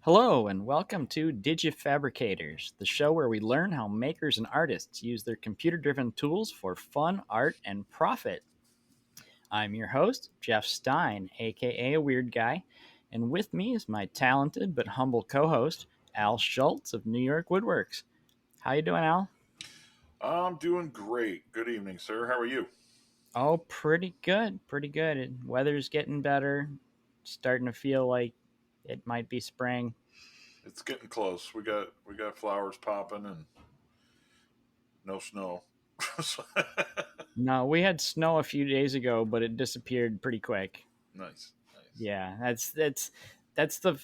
Hello, and welcome to Digifabricators, the show where we learn how makers and artists use their computer driven tools for fun, art, and profit. I'm your host, Jeff Stein, aka a Weird Guy, and with me is my talented but humble co host, Al Schultz of New York Woodworks. How you doing, Al? I'm doing great. Good evening, sir. How are you? Oh, pretty good, pretty good. Weather's getting better, starting to feel like it might be spring. It's getting close. We got flowers popping and no snow. No, we had snow a few days ago, but it disappeared pretty quick. Nice, nice. Yeah, that's the.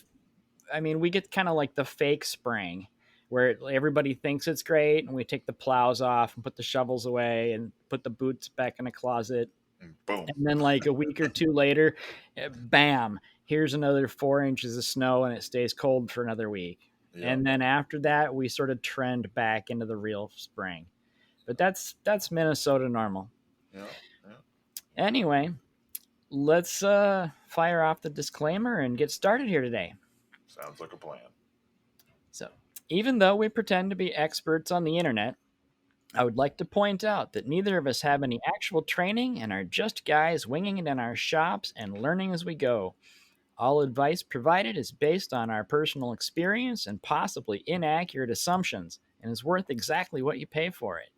I mean, we get kind of like the fake spring, where everybody thinks it's great, and we take the plows off and put the shovels away and put the boots back in the closet, And boom. and then like a week or two later, bam! Here's another 4 inches of snow, and it stays cold for another week. Yep. And then after that, we sort of trend back into the real spring. But that's Minnesota normal. Yep. Yep. Anyway, let's fire off the disclaimer and get started here today. Sounds like a plan. So, even though we pretend to be experts on the internet, I would like to point out that neither of us have any actual training and are just guys winging it in our shops and learning as we go. All advice provided is based on our personal experience and possibly inaccurate assumptions and is worth exactly what you pay for it.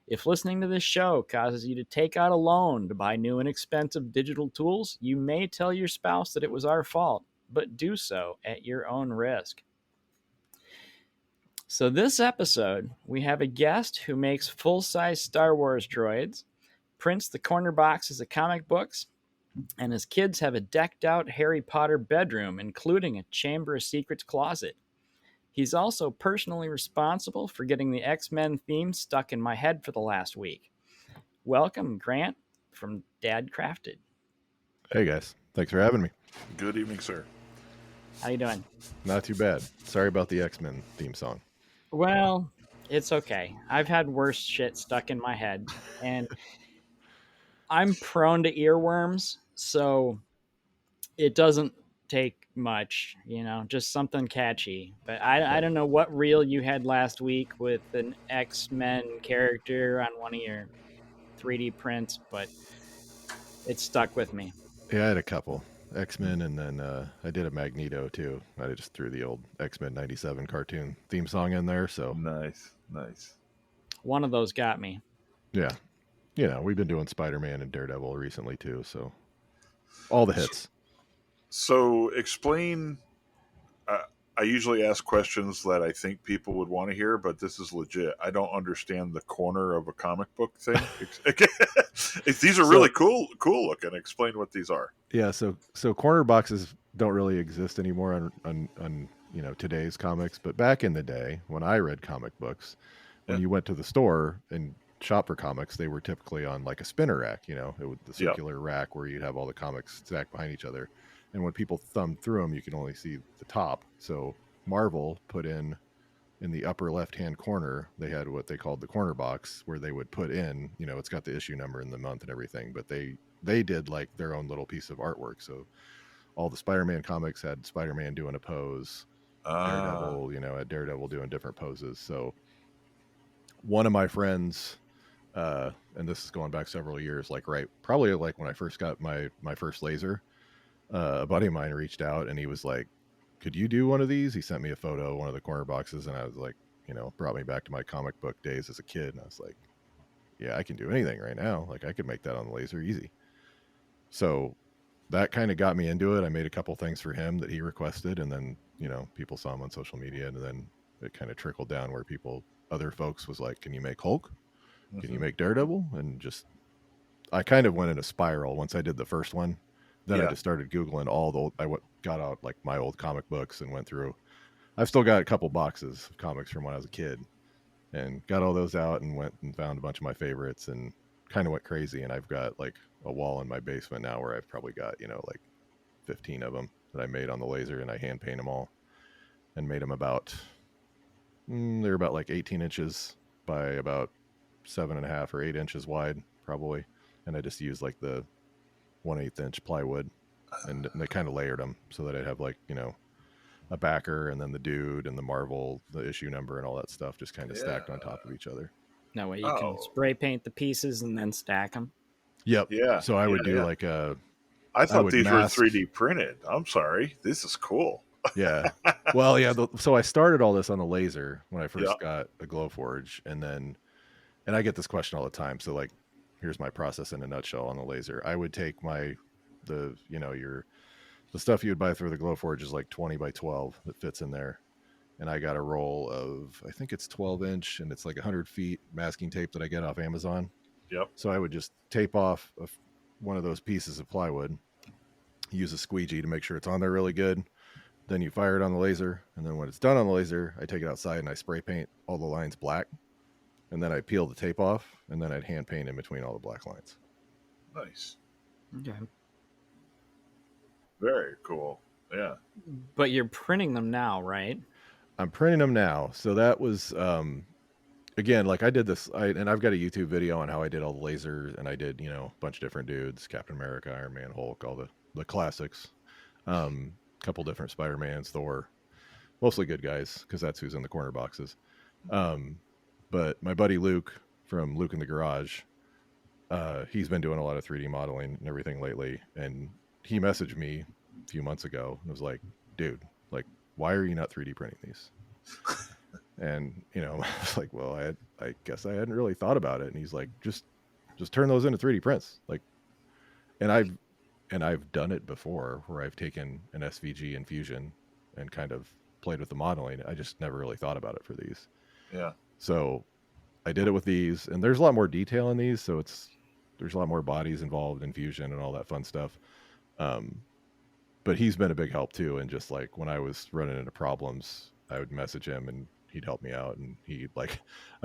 If listening to this show causes you to take out a loan to buy new and expensive digital tools, you may tell your spouse that it was our fault, but do so at your own risk. So, this episode, we have a guest who makes full size Star Wars droids, prints the corner boxes of comic books, and his kids have a decked out Harry Potter bedroom, including a Chamber of Secrets closet. He's also personally responsible for getting the X-Men theme stuck in my head for the last week. Welcome, Grant from Dad Crafted. Hey guys, thanks for having me. Good evening, sir. How you doing? Not too bad. Sorry about the X-Men theme song. Well, it's okay. I've had worse shit stuck in my head, and I'm prone to earworms, so it doesn't take much, just something catchy. But I don't know what reel you had last week with an X-Men character on one of your 3D prints, but it stuck with me. Yeah, I had a couple X-Men, and then I did a Magneto too. I just threw the old X-Men '97 cartoon theme song in there. So Nice, nice. One of those got me. yeah, we've been doing Spider-Man and Daredevil recently too. So all the hits. So explain. Uh, I usually ask questions that I think people would want to hear, but this is legit. I don't understand the corner of a comic book thing. These are really cool looking. Explain what these are. Yeah, so corner boxes don't really exist anymore on today's comics, but back in the day when I read comic books, when Yeah. you went to the store and shop for comics, they were typically on like a spinner rack, it was the Yeah. circular rack where you'd have all the comics stacked behind each other. And when people thumbed through them, you could only see the top. So Marvel put in the upper left-hand corner, they had what they called the corner box, where they would put in, it's got the issue number and the month and everything, but they did like their own little piece of artwork. So all the Spider-Man comics had Spider-Man doing a pose, Daredevil, at Daredevil doing different poses. So one of my friends, and this is going back several years, probably like when I first got my first laser, a buddy of mine reached out and he was like, could you do one of these? He sent me a photo of one of the corner boxes, and I was like, brought me back to my comic book days as a kid. And I was like, yeah, I can do anything right now. Like I could make that on the laser easy. So that kind of got me into it. I made a couple things for him that he requested, and then, people saw him on social media, and then it kind of trickled down where other folks was like, can you make Hulk? Can you make Daredevil? And just, I kind of went in a spiral once I did the first one. Then I just started Googling got out like my old comic books and went through. I've still got a couple boxes of comics from when I was a kid, and got all those out and went and found a bunch of my favorites and kind of went crazy. And I've got like a wall in my basement now where I've probably got, like 15 of them that I made on the laser, and I hand paint them all and made them they're about like 18 inches by about 7.5 or 8 inches wide probably. And I just used like the 1/8 inch plywood, and they kind of layered them so that I'd have like, a backer and then the dude and the Marvel, the issue number and all that stuff just kind of Yeah. stacked on top of each other. That way you can Oh, spray paint the pieces and then stack them. Yep. yeah, So I yeah, would do yeah. like I I thought would these were mask. 3D printed. I'm sorry. This is cool. Yeah. Well, yeah. So I started all this on a laser when I Yeah. first got a Glowforge, and I get this question all the time. So like, here's my process in a nutshell on the laser. I would take the stuff you would buy through the Glowforge is like 20 by 12 that fits in there. And I got a roll of, I think it's 12-inch and it's like 100 feet masking tape that I get off Amazon. Yep. So I would just tape off one of those pieces of plywood, use a squeegee to make sure it's on there really good. Then you fire it on the laser. And then when it's done on the laser, I take it outside and I spray paint all the lines black. And then I peel the tape off and then I'd hand paint in between all the black lines. Nice. Okay. Very cool. Yeah. But you're printing them now, right? I'm printing them now. So that was, again, like I did this, and I've got a YouTube video on how I did all the lasers, and I did, a bunch of different dudes, Captain America, Iron Man, Hulk, all the classics, couple different Spider-Mans, Thor, mostly good guys, because that's who's in the corner boxes. But my buddy Luke from Luke in the Garage, he's been doing a lot of 3D modeling and everything lately, and he messaged me a few months ago and was like, dude, like, why are you not 3D printing these? And I was like, well, I guess I hadn't really thought about it. And he's like, just turn those into 3D prints. Like, and I've done it before where I've taken an SVG infusion and kind of played with the modeling. I just never really thought about it for these. Yeah. So I did it with these, and there's a lot more detail in these. So there's a lot more bodies involved in fusion and all that fun stuff. But he's been a big help too. And just like when I was running into problems, I would message him and he'd help me out. And I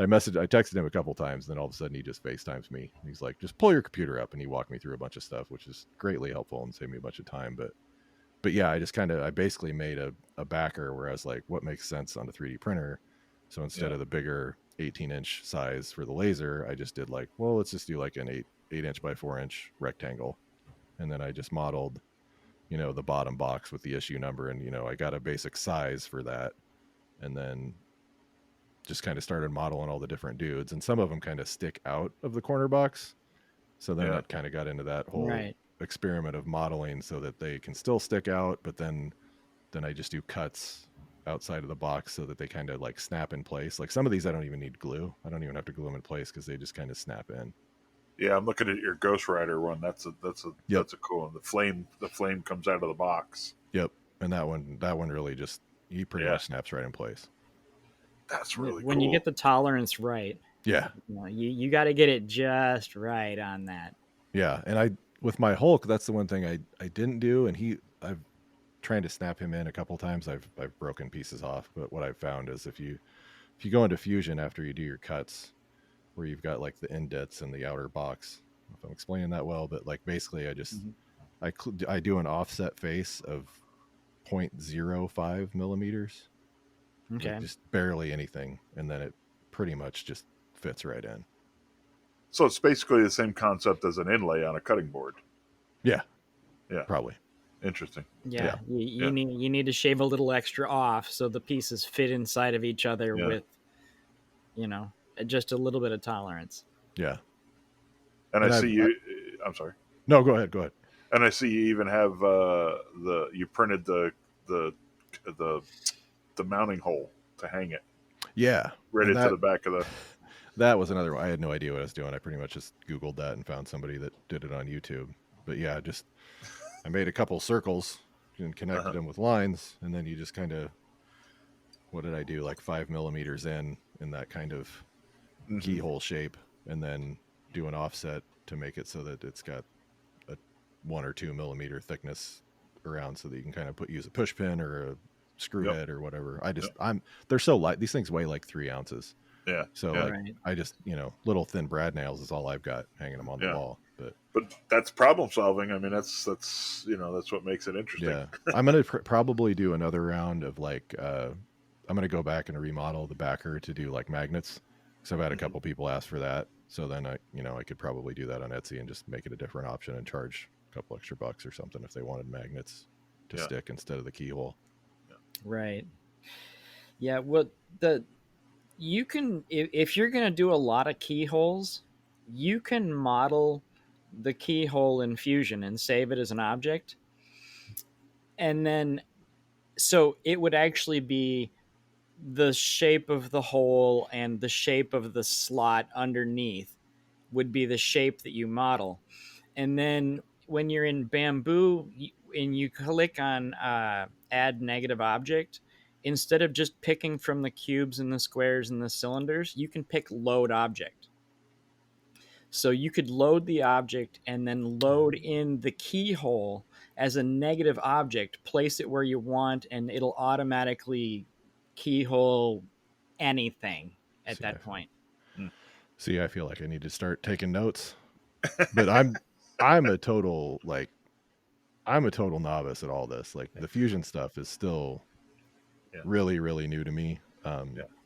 texted him a couple times, and then all of a sudden he just FaceTimes me. And he's like, just pull your computer up, and he walked me through a bunch of stuff, which is greatly helpful and saved me a bunch of time. But yeah, I basically made a backer where I was like, what makes sense on a 3D printer? So instead of the bigger 18-inch size for the laser, I just did like, well, let's just do like an 8-inch by 4-inch rectangle. And then I just modeled, the bottom box with the issue number. And, I got a basic size for that. And then just kind of started modeling all the different dudes. And some of them kind of stick out of the corner box. So then it kind of got into that whole experiment of modeling so that they can still stick out. But then I just do cuts outside of the box so that they kind of like snap in place. Like some of these I don't even need glue. I don't even have to glue them in place because they just kind of snap in. Yeah, I'm looking at your Ghost Rider one. That's a cool one. The flame comes out of the box. Yep. And that one really just, he pretty much snaps right in place. That's really when cool. you get the tolerance right. Yeah. You got to get it just right on that. Yeah. And with my Hulk, that's the one thing I didn't do. And I've trying to snap him in a couple times. I've broken pieces off. But what I've found is if you go into fusion after you do your cuts, where you've got like the indents and the outer box, I don't know if I'm explaining that well, but like basically I just, I do an offset face of 0.05 millimeters. Okay. Like just barely anything. And then it pretty much just fits right in. So it's basically the same concept as an inlay on a cutting board. Yeah. Yeah. Probably. Interesting. Yeah. You need to shave a little extra off so the pieces fit inside of each other with, just a little bit of tolerance. Yeah. And I see you. I'm sorry. No, go ahead. And I see you even have you printed the mounting hole to hang it. Yeah. Right into the back of the. That was another one. I had no idea what I was doing. I pretty much just Googled that and found somebody that did it on YouTube. But yeah, I made a couple circles and connected them with lines, and then you just kind of, what did I do? Like 5 millimeters in that kind of keyhole shape, and then do an offset to make it so that it's got a 1 or 2 millimeter thickness around, so that you can kind of use a push pin or a screw head or whatever. They're so light. These things weigh like 3 ounces. Yeah. So I just, little thin brad nails is all I've got hanging them on the wall. But that's problem solving. I mean, that's what makes it interesting. Yeah. I'm going to probably do another round of like, I'm going to go back and remodel the backer to do like magnets. So I've had a couple people ask for that. So then I could probably do that on Etsy and just make it a different option and charge a couple extra bucks or something if they wanted magnets to stick instead of the keyhole. Right. Yeah. Well, the you can if you're going to do a lot of keyholes, you can model the keyhole in Fusion and save it as an object, and then so it would actually be the shape of the hole and the shape of the slot underneath would be the shape that you model. And then when you're in Bamboo and you click on add negative object, instead of just picking from the cubes and the squares and the cylinders, you can pick load object. So you could load the object and then load in the keyhole as a negative object, place it where you want, and it'll automatically keyhole anything at See, that point. I feel like I need to start taking notes, but I'm a total like I'm a total novice at all this. Like the fusion stuff is still Yeah. really, really new to me. Yeah.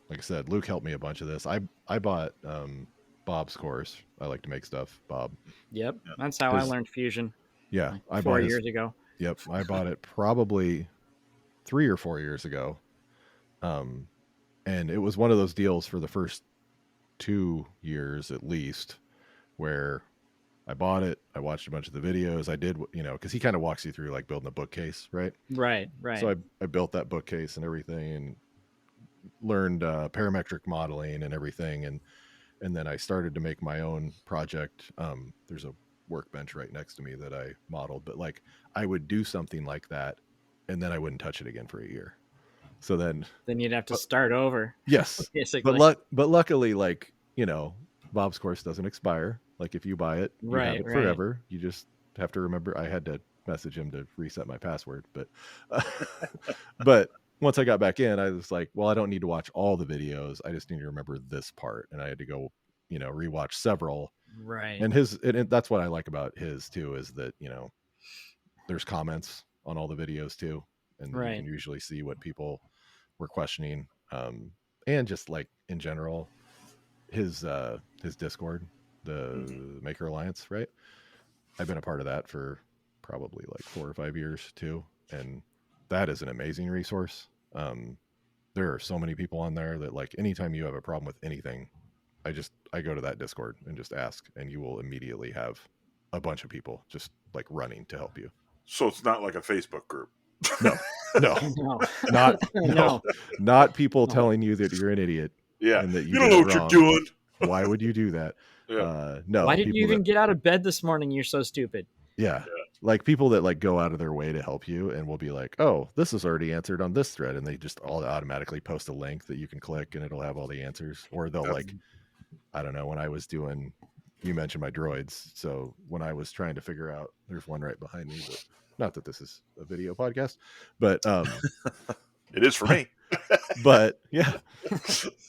Like I said, Luke helped me a bunch of this. I bought Bob's course. I like to make stuff, Bob. Yep, that's how I His learned Fusion yeah, like I four bought his years ago. yep, I bought it probably 3 or 4 years ago. And it was one of those deals for the first 2 years at least where I bought it. I watched a bunch of the videos. I did, because he kind of walks you through like building a bookcase, right? Right, So right. I built that bookcase and everything, and learned parametric modeling and everything, and then I started to make my own project. There's a workbench right next to me that I modeled, but like I would do something like that, and then I wouldn't touch it again for a year. So then, Then you'd have to start over, yes, basically. but luckily, like Bob's course doesn't expire. Like if you buy it, you have Right, it right. forever. You just have to remember. I had to message him to reset my password, but but once I got back in, I was like, well, I don't need to watch all the videos. I just need to remember this part, and I had to go, rewatch several. Right, And that's what I like about his too, is that there's comments on all the videos too, and then you can right. usually see what people were questioning, and just like in general, his Discord, the Maker Alliance, right? I've been a part of that for probably like 4 or 5 years too, and that is an amazing resource. There are so many people on there that like anytime you have a problem with anything, I go to that Discord and just ask, and you will immediately have a bunch of people just like running to help you. So it's not like a Facebook group. No, no, No, not no. not people No. telling you that you're an idiot Yeah. and that You you don't did know it what you're wrong. doing. Why would you do that? Yeah. No, Why did you people that even get out of bed this morning? You're so stupid. yeah, like people that like go out of their way to help you and will be like, oh, this is already answered on this thread, and they just all automatically post a link that you can click and it'll have all the answers. Or they'll That's- like, I don't know, when I was doing, you mentioned my droids, so when I was trying to figure out, there's one right behind me, but not that this is a video podcast, but it is for me. but yeah,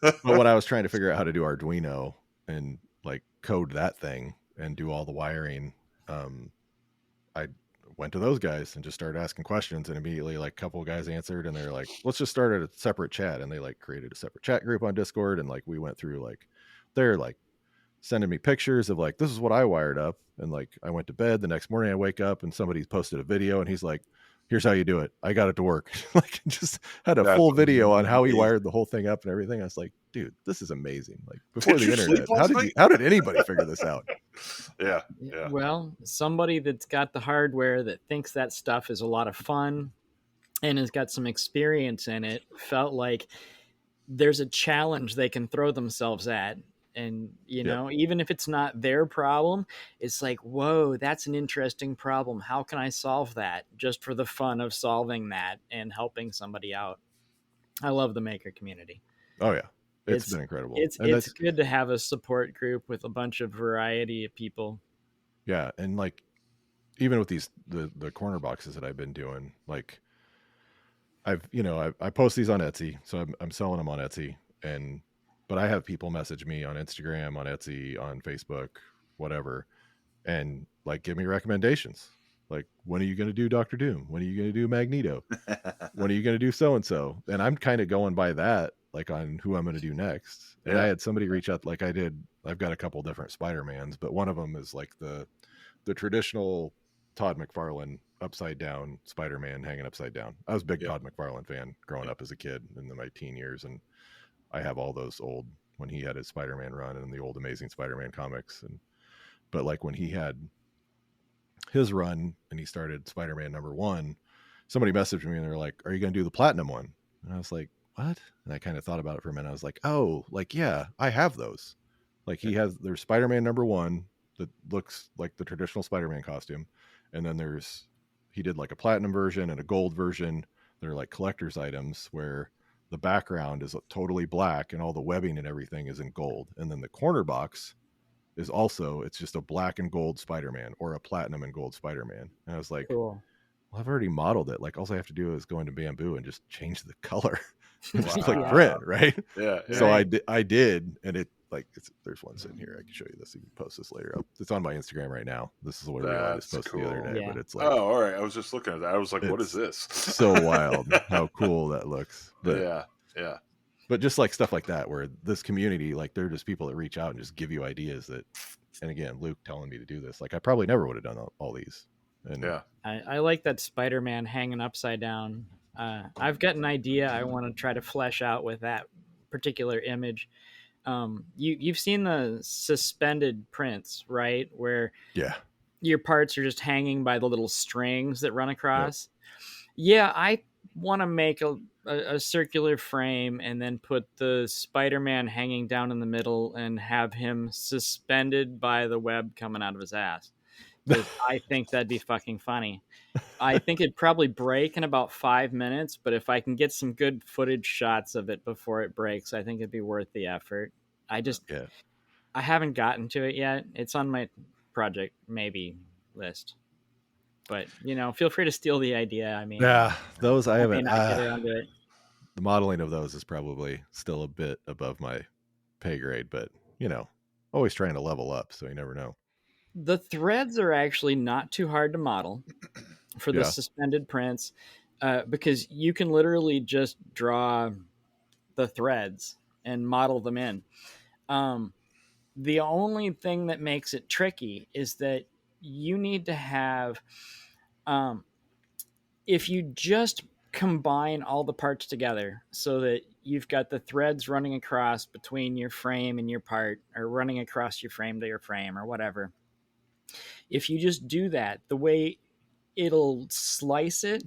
but when I was trying to figure out how to do Arduino and like code that thing and do all the wiring, I went to those guys and just started asking questions, and immediately like a couple of guys answered, and they're like, let's just start a separate chat, and they like created a separate chat group on Discord, and like we went through like they're like sending me pictures of like, this is what I wired up, and like I went to bed, the next morning I wake up and somebody's posted a video and he's like, here's how you do it, I got it to work. Like just had a That's full video on how he amazing. wired the whole thing up and everything. I was like, dude, this is amazing. Like before Did the you internet, sleep last night? how did anybody figure this out? Yeah. Well, somebody that's got the hardware that thinks that stuff is a lot of fun and has got some experience in it felt like there's a challenge they can throw themselves at. And, Yep. even if it's not their problem, it's like, whoa, that's an interesting problem. How can I solve that just for the fun of solving that and helping somebody out? I love the maker community. Oh yeah, it's It's been incredible. it's And it's that's good to have a support group with a bunch of variety of people. yeah, and like even with these the corner boxes that I've been doing, like I post these on Etsy, so I'm selling them on Etsy, and but I have people message me on Instagram, on Etsy, on Facebook, whatever, and like give me recommendations. Like, when are you going to do Doctor Doom? When are you going to do Magneto? When are you going to do so and so? And I'm kind of going by that, like on who I'm going to do next. And I had somebody reach out, like I did. I've got a couple different Spider-Mans, but one of them is like the traditional Todd McFarlane upside down Spider-Man hanging upside down. I was a big Yeah. Todd McFarlane fan growing up as a kid in my teen years, and I have all those old when he had his Spider-Man run and the old Amazing Spider-Man comics. But like when he had his run and he started Spider-Man #1, somebody messaged me and they're like, "Are you going to do the Platinum one?" And I was like, "What?" And I kind of thought about it for a minute. I was like, "Oh, like yeah, I have those." Like there's Spider-Man #1 that looks like the traditional Spider-Man costume, and then he did like a platinum version and a gold version. They're like collector's items where the background is totally black and all the webbing and everything is in gold, and then the corner box is also, it's just a black and gold Spider-Man or a platinum and gold Spider-Man. And I was like, Cool. well, I've already modeled it. Like all I have to do is go into Bamboo and just change the color and just Wow. click print, right? Yeah. So Right. I did, and it like there's one sitting here. I can show you this. You can post this later up. It's on my Instagram right now. This is what I realized That's posted the other cool. day, Yeah. but it's like Oh, all right. I was just looking at that. I was like, what is it's this? so wild how cool that looks. But Yeah. Yeah. but just like stuff like that, where this community, like they're just people that reach out and just give you ideas that, and again, Luke telling me to do this, like I probably never would have done all these. And Yeah. I like that Spider-Man hanging upside down. I've got an idea I want to try to flesh out with that particular image. You've seen the suspended prints, right? Where yeah, your parts are just hanging by the little strings that run yep. across. Yeah, I want to make a circular frame and then put the Spider-Man hanging down in the middle and have him suspended by the web coming out of his ass. Because I think that'd be fucking funny. I think it'd probably break in about 5 minutes, but if I can get some good footage shots of it before it breaks, I think it'd be worth the effort. Yeah. I haven't gotten to it yet. It's on my project maybe list. But, feel free to steal the idea. I mean, Yeah, those I I may haven't. not get around to it. The modeling of those is probably still a bit above my pay grade, but always trying to level up, so you never know. The threads are actually not too hard to model for the Yeah. suspended prints because you can literally just draw the threads and model them in. The only thing that makes it tricky is that you need to have, if you just combine all the parts together so that you've got the threads running across between your frame and your part, or running across your frame to your frame, or whatever. If you just do that, the way it'll slice it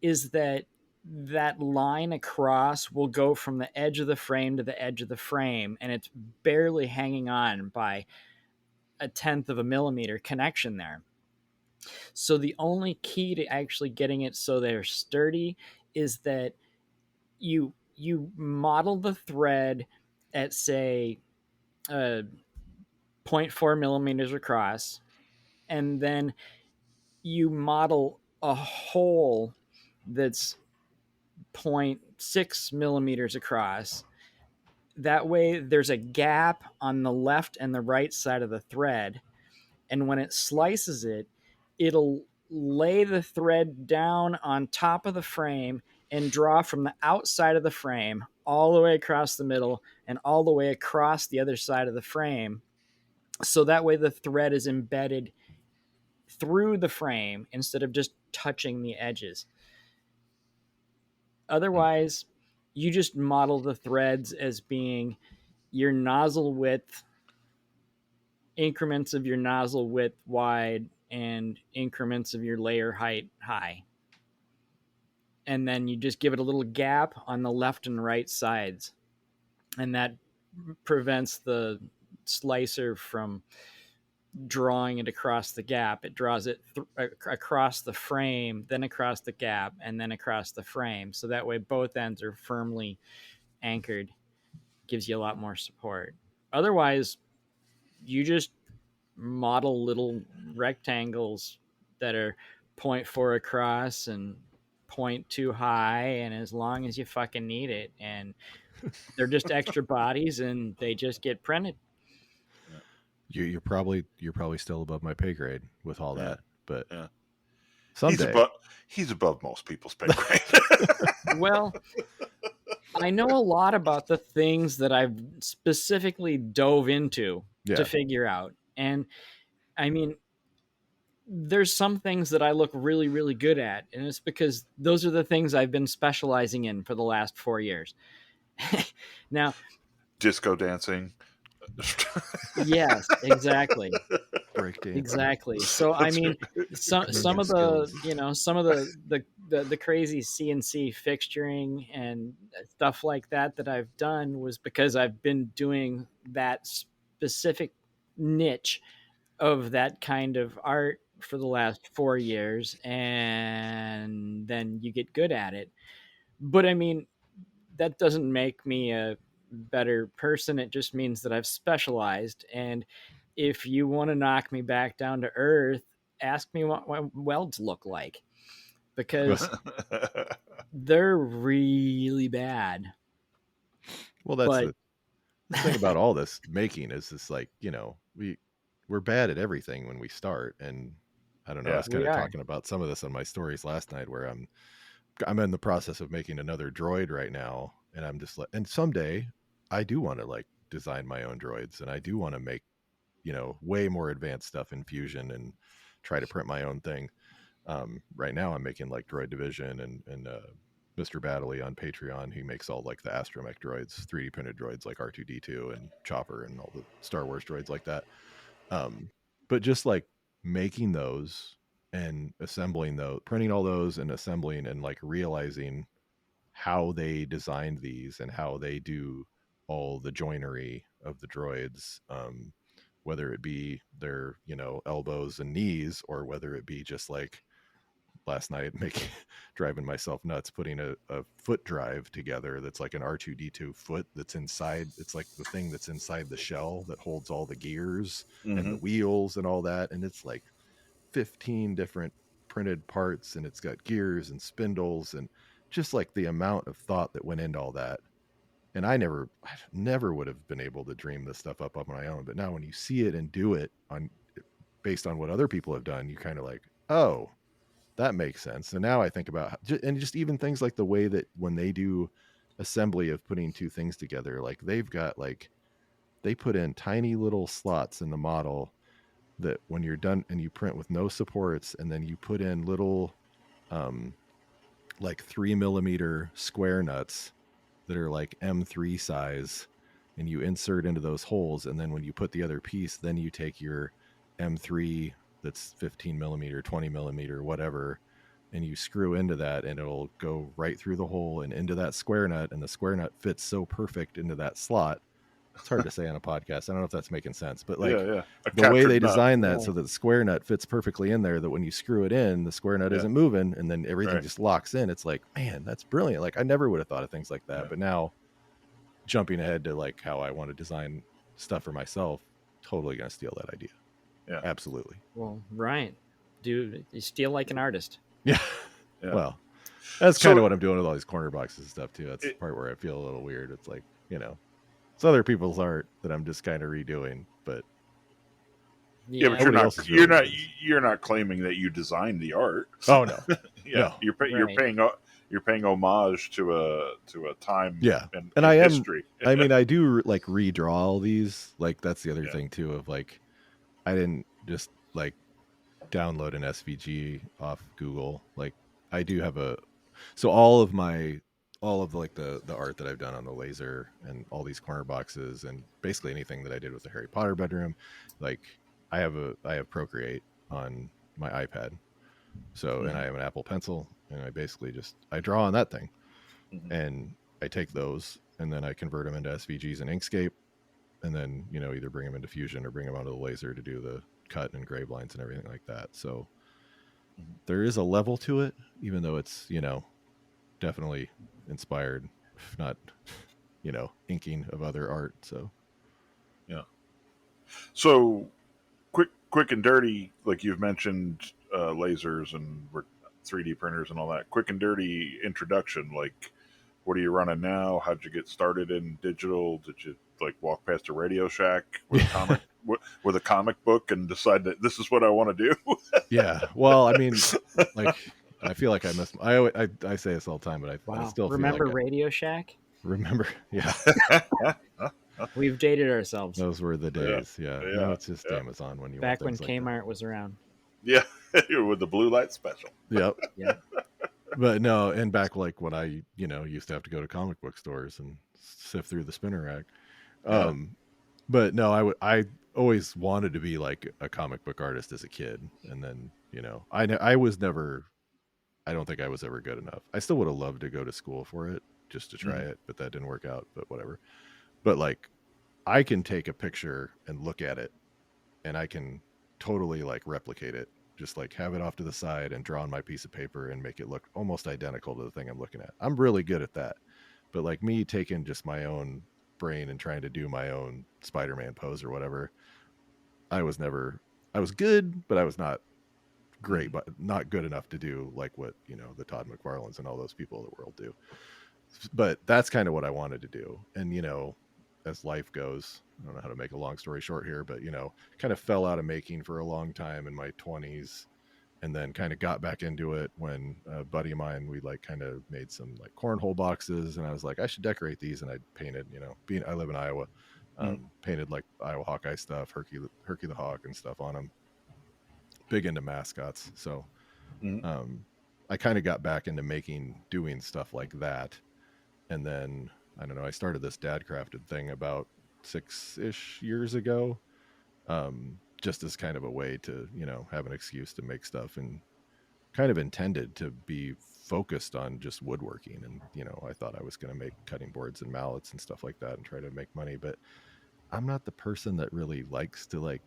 is that line across will go from the edge of the frame to the edge of the frame, and it's barely hanging on by a tenth of a millimeter connection there. So the only key to actually getting it so they're sturdy is that you model the thread at, say, 0.4 millimeters across, and then you model a hole that's 0.6 millimeters across. That way there's a gap on the left and the right side of the thread, and when it slices it, it'll lay the thread down on top of the frame and draw from the outside of the frame all the way across the middle and all the way across the other side of the frame. So that way the thread is embedded through the frame instead of just touching the edges. Otherwise, you just model the threads as being your nozzle width, increments of your nozzle width wide, and increments of your layer height high. And then you just give it a little gap on the left and right sides. And that prevents the slicer from drawing it across the gap. It draws it across the frame, then across the gap, and then across the frame. So that way both ends are firmly anchored. Gives you a lot more support. Otherwise, you just model little rectangles that are 0.4 across and 0.2 high, and as long as you fucking need it, and they're just extra bodies and they just get printed. You're probably still above my pay grade with all Yeah. that, but Yeah. someday. He's above most people's pay grade. Well, I know a lot about the things that I've specifically dove into Yeah. to figure out. And I mean, there's some things that I look really, really good at, and it's because those are the things I've been specializing in for the last 4 years. Now, Disco dancing. yes, exactly. Breakdancing, Exactly. So I That's mean, right. some ninja of the skills. some of the crazy CNC fixturing and stuff like that I've done was because I've been doing that specific niche of that kind of art for the last 4 years, and then you get good at it. But I mean, that doesn't make me a better person. It just means that I've specialized. And if you want to knock me back down to earth, ask me what welds look like, because they're really bad. Well, that's But the thing about all this making is this, like, we're bad at everything when we start. And I don't know, I Yeah. was kind we of are. talking about some of this on my stories last night, where I'm in the process of making another droid right now, and I'm just like, and someday I do want to like design my own droids, and I do want to make, way more advanced stuff in Fusion and try to print my own thing. Right now I'm making like Droid Division and Mr. Battley on Patreon. He makes all like the astromech droids, 3D printed droids like R2D2 and Chopper and all the Star Wars droids like that. But just like making those and assembling those, printing all those and assembling, and like realizing how they designed these and how they do all the joinery of the droids, whether it be their, elbows and knees, or whether it be just like last night making driving myself nuts putting a foot drive together that's like an R2D2 foot that's inside. It's like the thing that's inside the shell that holds all the gears and the Hmm. wheels and all that, and it's like 15 different printed parts, and it's got gears and spindles, and just like the amount of thought that went into all that. And I never would have been able to dream this stuff up on my own, but now when you see it and do it on based on what other people have done, you kind of like, oh, that makes sense. And now I think about and just even things like the way that when they do assembly of putting two things together, like they've got like they put in tiny little slots in the model that when you're done and you print with no supports, and then you put in little um like 3 millimeter square nuts that are like M3 size, and you insert into those holes, and then when you put the other piece, then you take your M3 that's 15 millimeter, 20 millimeter, whatever, and you screw into that, and it'll go right through the hole and into that square nut, and the square nut fits so perfect into that slot. It's hard to say on a podcast. I don't know if that's making sense, but Yeah, like yeah. A the way they captured nut. design that Yeah. so that the square nut fits perfectly in there, that when you screw it in, the square nut Yeah. isn't moving, and then everything Right. just locks in. It's like, man, that's brilliant. Like I never would have thought of things like that. Yeah. But now jumping ahead to like how I want to design stuff for myself, totally gonna steal that idea. Yeah. Absolutely. Well, right. Dude, you steal like an artist. Yeah. Yeah. Well, that's kind of So what I'm doing with all these corner boxes and stuff too. That's the it, part where I feel a little weird. It's like, it's other people's art that I'm just kind of redoing, but yeah, but Yeah. nobody else is really doing this. you're not claiming that you designed the art. Oh no. Yeah, No. Right. you're paying homage to a time Yeah. And in I am, history. I mean, I do like redraw all these. Like that's the other Yeah. thing too, of like, I didn't just like download an SVG off Google. Like I do have so all of like the art that I've done on the laser and all these corner boxes and basically anything that I did with the Harry Potter bedroom, like I have Procreate on my iPad. So, and I Mhm. have an Apple Pencil, and I basically just I draw on that thing, Mhm. and I take those and then I convert them into SVGs and Inkscape, and then either bring them into Fusion or bring them onto the laser to do the cut and engrave lines and everything like that. So Mhm. there is a level to it, even though it's definitely inspired, if not inking of other art. So Yeah. So quick and dirty, like you've mentioned, lasers and 3D printers and all that. Quick and dirty introduction. Like, what are you running now? How'd you get started in digital? Did you like walk past a Radio Shack with a comic with a comic book and decide that this is what I want to do? yeah, well, I mean, like I feel like I miss. I say this all the time, but I Wow. still feel like Remember I Radio Shack? remember. Yeah, We've dated ourselves those were the Yeah, days. Yeah, now yeah, it's just yeah, Amazon when you want back when things like that. Kmart was around. yeah. with the blue light special. Yep. Yeah. But no, and back like when I, used to have to go to comic book stores and sift through the spinner rack. Yeah. But no, I always wanted to be like a comic book artist as a kid, and then I was never. I don't think I was ever good enough. I still would have loved to go to school for it just to try Mhm. it, but that didn't work out. But whatever. But like, I can take a picture and look at it, and I can totally like replicate it. Just like have it off to the side and draw on my piece of paper and make it look almost identical to the thing I'm looking at. I'm really good at that. But like me taking just my own brain and trying to do my own Spider-Man pose or whatever, I was never. I was good, but I was not great, Mhm. but not good enough to do like what the Todd McFarlanes and all those people of the world do. But that's kind of what I wanted to do. And as life goes, I don't know how to make a long story short here, but kind of fell out of making for a long time in my 20s, and then kind of got back into it when a buddy of mine, we like kind of made some like cornhole boxes, and I was like, I should decorate these, and I painted, being I live in Iowa, Mhm. painted like Iowa Hawkeye stuff, Herky the Hawk and stuff on them. Big into mascots, so Mhm. um, I kind of got back into doing stuff like that, and then I don't know, I started this dad crafted thing about 6-ish years ago, just as kind of a way to have an excuse to make stuff, and kind of intended to be focused on just woodworking. And I thought I was going to make cutting boards and mallets and stuff like that and try to make money, but I'm not the person that really likes to like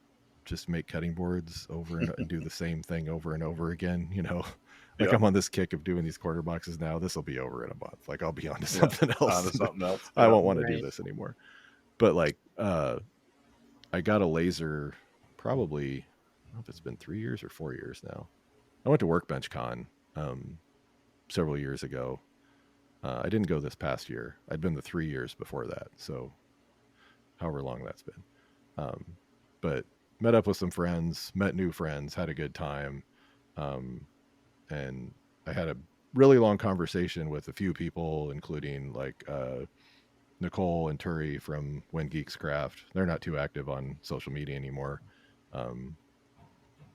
just make cutting boards over and do the same thing over and over again. Like Yeah. I'm on this kick of doing these quarter boxes now. This will be over in a month. Like I'll be on to Yeah. something On else. to something else. I Yeah. won't want to do Right. this anymore. But like, I got a laser probably, I don't know if it's been 3 years or 4 years now. I went to Workbench Con several years ago. I didn't go this past year. I'd been the 3 years before that. So however long that's been. Um, but met up with some friends, met new friends, had a good time. Um, and I had a really long conversation with a few people, including like Nicole and Turi from When Geeks Craft. They're not too active on social media anymore. Um,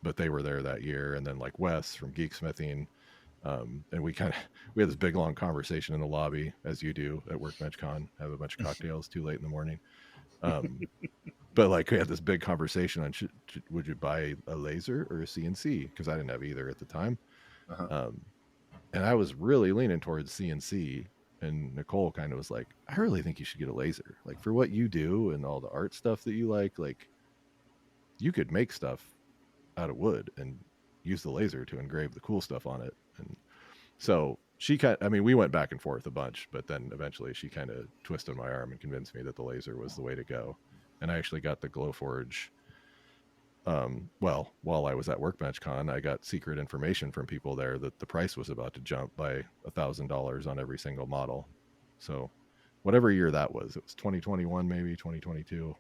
but they were there that year. And then like Wes from Geeksmithing. And we had this big long conversation in the lobby, as you do at Workbench Con, have a bunch of cocktails too late in the morning. Um, but like we had this big conversation on would you buy a laser or a CNC, because I didn't have either at the time. Uh-huh. um, and I was really leaning towards CNC, and Nicole kind of was like, I really think you should get a laser, like for what you do and all the art stuff that you like you could make stuff out of wood and use the laser to engrave the cool stuff on it. And so I mean, we went back and forth a bunch, but then eventually she kind of twisted my arm and convinced me that the laser was the way to go. And I actually got the Glowforge. Well, while I was at Workbench Con, I got secret information from people there that the price was about to jump by $1,000 on every single model. So, whatever year that was, it was 2021, maybe 2022.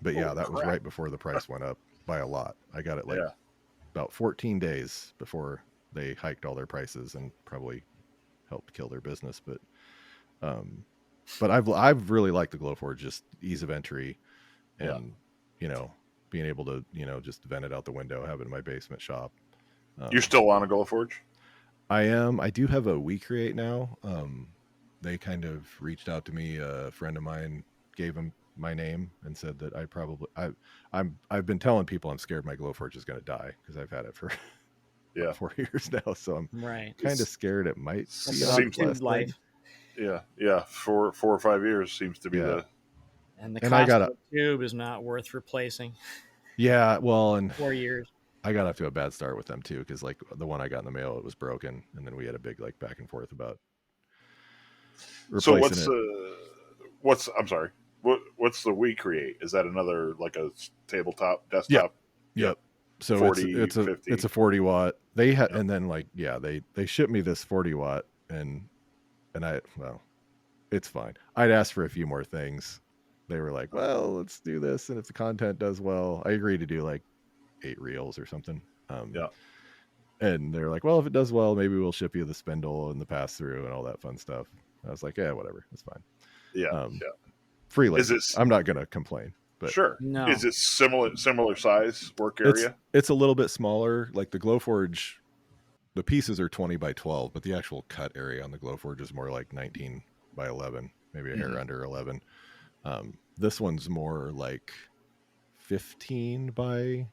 But yeah, Holy that was crap. right before the price went up by a lot. I got it like Yeah. about 14 days before they hiked all their prices and probably helped kill their business. Um, but I've really liked the Glowforge, just ease of entry, Yeah. and being able to just vent it out the window, have it in my basement shop. You're Um, still on a Glowforge? I do have a We Create now. They kind of reached out to me. A friend of mine gave him my name and said that I've been telling people I'm scared my Glowforge is going to die, because I've had it for Yeah. 4 years now. So I'm Right. kind of It's, scared it might That's be about on its seems tube last leg. life. yeah. Yeah. Four or 5 years seems to be Yeah. the And the And I cost got of a tube is not worth replacing. yeah, well, and 4 years. I got off to a bad start with them too, because like the one I got in the mail, it was broken, and then we had a big like back and forth about So replacing it. what's I'm sorry. What's the We Create? Is that another like a tabletop Yep, desktop? Yep. yep. So 40, it's 50. a 40 watt. They had, Yep. and then like yeah, they shipped me this 40 watt, and I well, it's fine. I'd asked for a few more things. They were like, well, let's do this, and if the content does well, I agreed to do like 8 reels or something. Yeah. And they're like, well, if it does well, maybe we'll ship you the spindle and the pass through and all that fun stuff. I was like, yeah, whatever, it's fine. Yeah. Um, Yeah. Free Is labor. it I'm not gonna complain, but Sure. No. Is it similar size work it's area? it's a little bit smaller. Like the Glowforge, the pieces are 20 by 12, but the actual cut area on the Glowforge is more like 19 by 11, maybe a hair under 11. This one's more like 15 by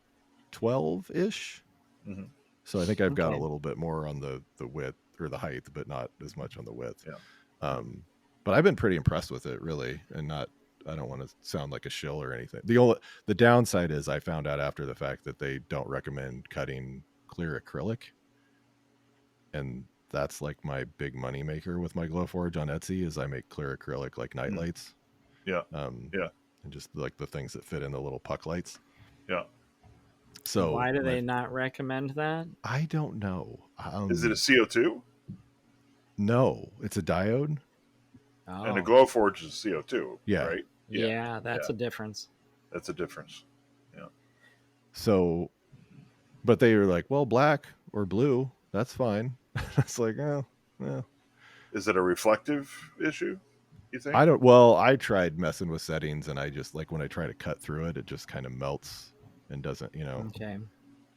12 ish. Mm-hmm. So I think I've got a Okay. little bit more on the width or the height, but not as much on the width. Yeah. But I've been pretty impressed with it, really, and not. I don't want to sound like a shill or anything. The downside is I found out after the fact that they don't recommend cutting clear acrylic, and that's like my big money maker with my Glowforge on Etsy is I make clear acrylic like night Mm. lights, Yeah. um, Yeah. and just like the things that fit in the little puck lights. Yeah. So Why do they not recommend that? I don't know. Is it a CO2? No, it's a diode. And a Oh, Glowforge is CO2, Yeah. right? Yeah. yeah, that's Yeah. a difference. That's a difference. Yeah. So, but they were like, well, black or blue, that's fine. It's like, oh, well, Is it a reflective issue, you think? I don't. Well, I tried messing with settings, and I just like when I try to cut through it, it just kind of melts and doesn't, Okay.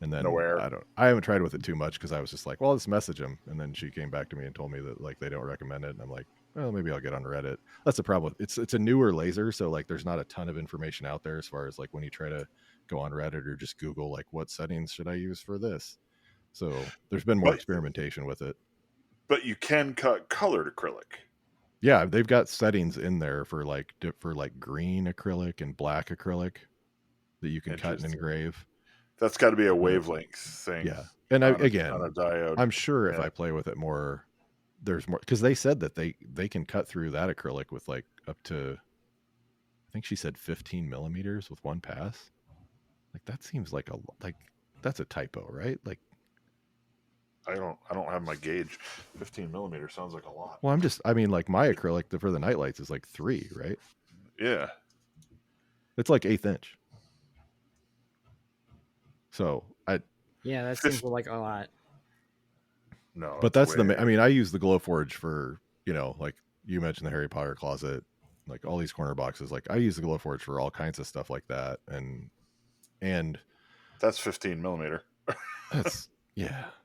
And No then air. I haven't tried with it too much because I was just like, well, I'll just message them. And then she came back to me and told me that like they don't recommend it. And I'm like, well, maybe I'll get on Reddit. That's the problem. It's a newer laser, so like there's not a ton of information out there as far as like when you try to go on Reddit or just Google like what settings should I use for this. So there's been more But experimentation with it. but you can cut colored acrylic. Yeah, they've got settings in there for like green acrylic and black acrylic that you can cut and Interesting. engrave. That's got to be a But wavelength thing yeah, and on again, a diode. I'm sure if Yeah. I play with it more, there's more because they said that they can cut through that acrylic with like up to, I think she said 15 millimeters with one pass. Like that seems like that's a typo, right? Like, I don't have my gauge. 15 millimeters sounds like a lot. well, I mean, like my acrylic for the night lights is like 3, right? Yeah. It's like 1/8 inch. So Yeah, that seems like a lot. No, but it's that's way. I mean, I use the Glowforge for, like you mentioned the Harry Potter closet, like all these corner boxes. Like I use the Glowforge for all kinds of stuff like that, and That's 15 millimeter. that's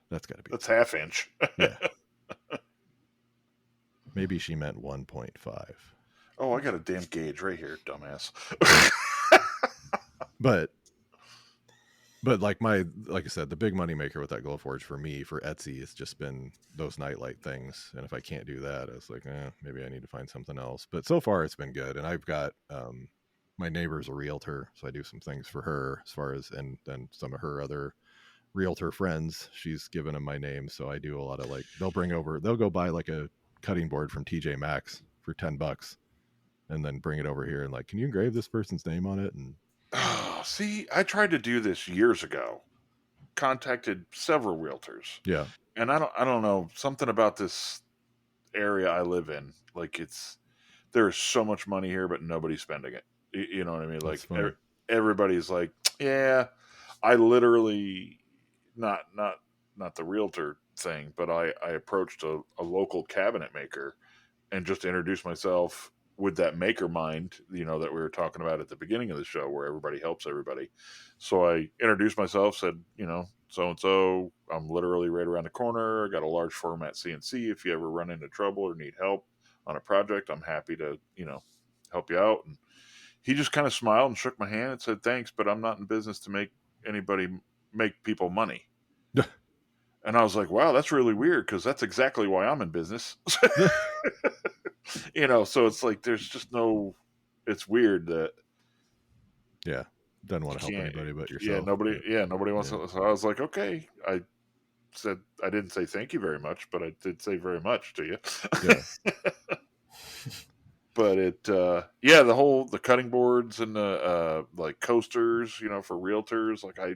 that's got to be That's half inch. yeah. Maybe she meant 1.5. Oh, I got a damn gauge right here, dumbass. But like like I said, the big money maker with that Glowforge for me for Etsy has just been those nightlight things. And if I can't do that, I was like, maybe I need to find something else. But so far it's been good. And I've got my neighbor's a realtor, so I do some things for her as far as, and then some of her other realtor friends, she's given them my name. So I do a lot of like, they'll go buy like a cutting board from TJ Maxx for $10 and then bring it over here and like, can you engrave this person's name on it? And Oh, see, I tried to do this years ago. Contacted several realtors, yeah, and I don't know, something about this area I live in. Like there's so much money here, but nobody's spending it. You know what I mean? that's Like funny. everybody's like, yeah. I literally not the realtor thing, but I approached a local cabinet maker and just introduced myself with that maker mind, that we were talking about at the beginning of the show where everybody helps everybody. So I introduced myself, said, so and so, I'm literally right around the corner. I got a large format CNC. If you ever run into trouble or need help on a project, I'm happy to, help you out. And he just kind of smiled and shook my hand and said, thanks, but I'm not in business to make people money. And I was like, wow, that's really weird because that's exactly why I'm in business. So it's like there's just it's weird that Yeah, doesn't want you to help can't. anybody but yourself. Nobody wants Yeah. to. So I was like, okay. I said I didn't say thank you very much, but I did say very much to you. Yeah. But the cutting boards and the like coasters, for realtors. Like I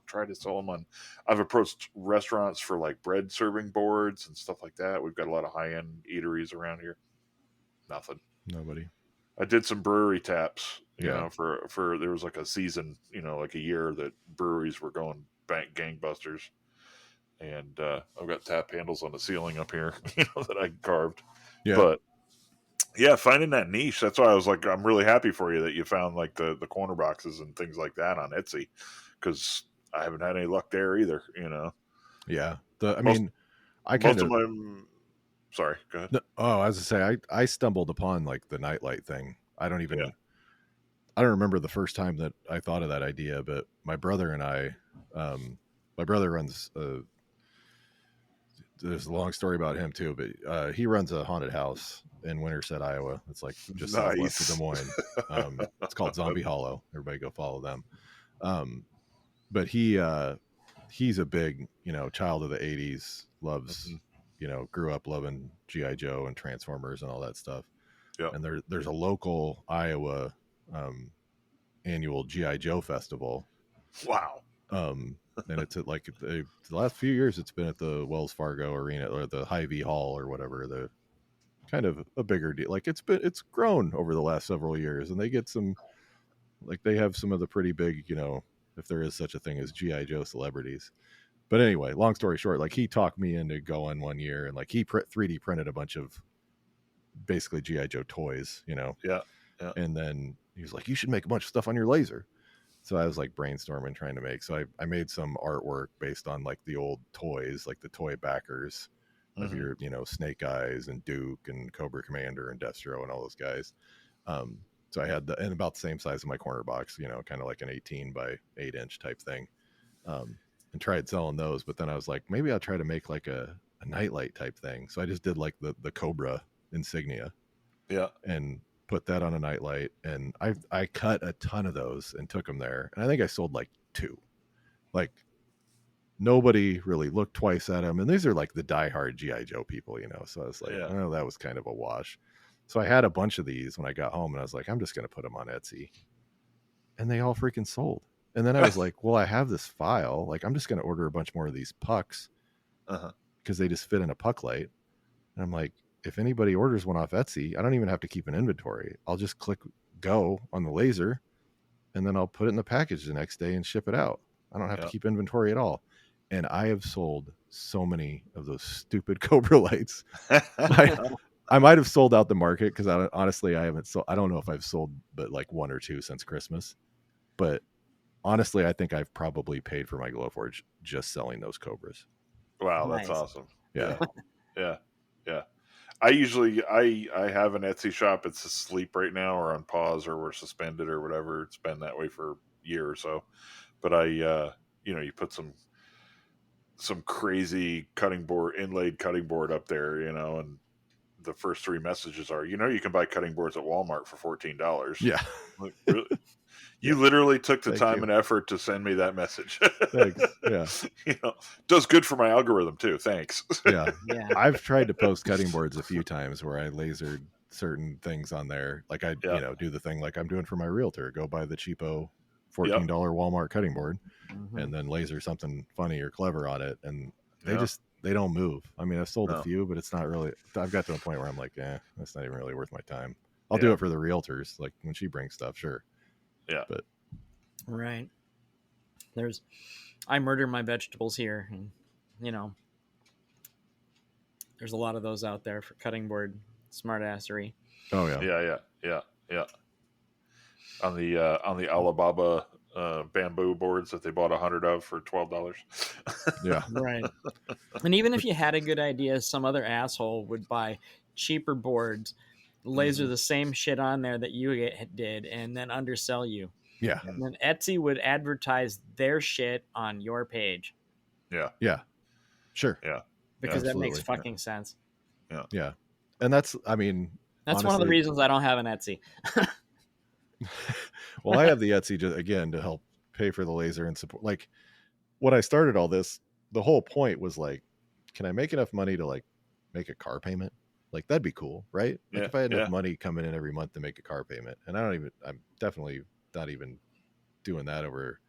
try to sell them on. I've approached restaurants for like bread serving boards and stuff like that. We've got a lot of high end eateries around here. Nothing. Nobody. I did some brewery taps, Yeah. for there was like a season, like a year that breweries were going gangbusters, and I've got tap handles on the ceiling up here, that I carved, Yeah. but Yeah, finding that niche. That's why I was like, I'm really happy for you that you found like the corner boxes and things like that on Etsy, because I haven't had any luck there either. You know, Yeah. I most mean, I kind most of of, my. Sorry, go ahead. no, oh, I was to say, I stumbled upon like the nightlight thing. Yeah, I don't remember the first time that I thought of that idea, but my brother and um, my brother runs there's a long story about him too, but he runs a haunted house in Winterset, Iowa. It's like just southwest of Des nice. Moines. It's called Zombie Hollow. Everybody go follow them. Um, but he's a big, child of the 80s, loves, Mhm. grew up loving GI Joe and Transformers and all that stuff. Yeah. And there's a local Iowa um, annual GI Joe festival. Wow. And it's at like the last few years it's been at the Wells Fargo Arena or the Hy-Vee Hall or whatever, the kind of a bigger deal. Like it's grown over the last several years, and they get some, like they have some of the pretty big, if there is such a thing as GI Joe celebrities. But anyway, long story short, like he talked me into going one year, and like he 3D printed a bunch of basically GI Joe toys, Yeah. Yeah. and then he was like, "You should make a bunch of stuff on your laser." So I was like brainstorming trying to make. So I made some artwork based on like the old toys, like the toy backers of Hmm. your, Snake Eyes and Duke and Cobra Commander and Destro and all those guys. Um, so I had and about the same size as my corner box, kind of like an 18 by 8 inch type thing. And tried selling those, but then I was like, maybe I'll try to make like a nightlight type thing. So I just did like the Cobra insignia Yeah. and put that on a nightlight, and I cut a ton of those and took them there, and I think I sold like two. Like nobody really looked twice at them, and these are like the diehard GI Joe people, So I was like, Yeah. oh, that was kind of a wash. So I had a bunch of these when I got home, and I was like, I'm just gonna put them on Etsy, and they all freaking sold. And then I was like, well, I have this file, like I'm just gonna order a bunch more of these pucks Uh-huh. because they just fit in a puck light. And I'm like, if anybody orders one off Etsy, I don't even have to keep an inventory. I'll just click go on the laser, and then I'll put it in the package the next day and ship it out. I don't have to Yeah. keep inventory at all. And I have sold so many of those stupid Cobra lights. I, I might have sold out the market because honestly, I haven't sold. I don't know if I've sold but like one or two since Christmas. But honestly, I think I've probably paid for my Glowforge just selling those Cobras. Wow, that's Nice. awesome. Yeah. Yeah. Yeah. Yeah. I usually I have an Etsy shop. It's asleep right now, or on pause, or we're suspended, or whatever. It's been that way for a year or so. But you put some crazy cutting board, inlaid cutting board up there, and the first three messages are, you can buy cutting boards at Walmart for $14. Yeah. Like, really? Yeah. You literally took the Thank time you. and effort to send me that message. Thanks. Yeah. Does good for my algorithm too. Thanks. Yeah. Yeah. I've tried to post cutting boards a few times where I lasered certain things on there. Like I, Yeah. do the thing like I'm doing for my realtor, go buy the cheapo Yep. $14 Walmart cutting board Hmm. and then laser something funny or clever on it. And Yeah. they don't move. I mean, I've sold a No. few, but it's not really, I've got to a point where I'm like, that's not even really worth my time. I'll do Yeah. it for the realtors. Like when she brings stuff, sure. Yeah. But Right. I murder my vegetables here, and you know, there's a lot of those out there for cutting board smartassery. oh yeah. Yeah. Yeah. Yeah. Yeah. On the Alibaba bamboo boards that they bought 100 of for $12. Yeah. Right. And even if you had a good idea, some other asshole would buy cheaper boards, laser Hmm. the same shit on there that you did, and then undersell you. Yeah. And then Etsy would advertise their shit on your page Yeah. Yeah. Sure. Yeah. Yeah. because that makes Absolutely. fucking sense. Yeah. Yeah. And that's, I mean, That's one of the honestly, reasons I don't have an Etsy. well, I have the Etsy just again to help pay for the laser and support. Like when I started all this, the whole point was like, can I make enough money to like make a car payment? Like that'd be cool, right? Like Yeah. if I had enough Yeah. money coming in every month to make a car payment, and I'm definitely not even doing that over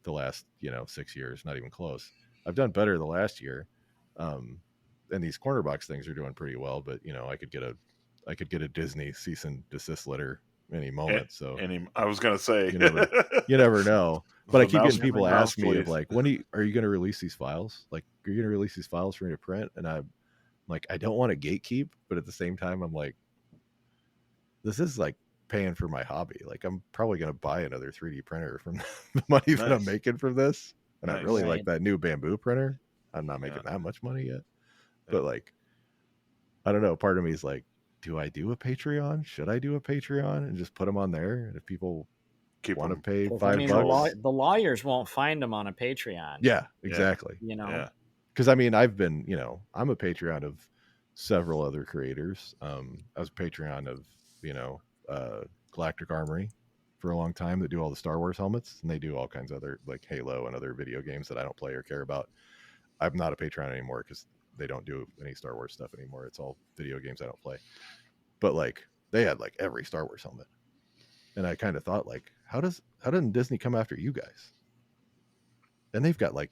the last 6 years, not even close. I've done better the last year, and these corner box things are doing pretty well. But I could get a Disney cease and desist letter any moment. So I was gonna say, you never you never know. But I the keep mouse, getting people mouse, ask me of please. like, are you going to release these files? Like, are you going to release these files for me to print? And I'm like, I don't want to gatekeep, but at the same time, I'm like, this is like paying for my hobby. Like I'm probably going to buy another 3D printer from the money that I'm Nice. making from this. And I Nice. really like Right. that new bamboo printer. I'm not making that much money yet, but like, I don't know. Part of me is like, do I do a Patreon? Should I do a Patreon and just put them on there? And if people Keep want to them pay Because I mean, $5, the lawyers won't find them on a Patreon. yeah, Yeah. exactly. You know, Yeah. Because I mean, I've been, I'm a Patreon of several other creators. I was a Patreon of, Galactic Armory for a long time that do all the Star Wars helmets, and they do all kinds of other like Halo and other video games that I don't play or care about. I'm not a Patreon anymore because they don't do any Star Wars stuff anymore. It's all video games I don't play. But like they had like every Star Wars helmet, and I kind of thought like, how doesn't Disney come after you guys? And they've got like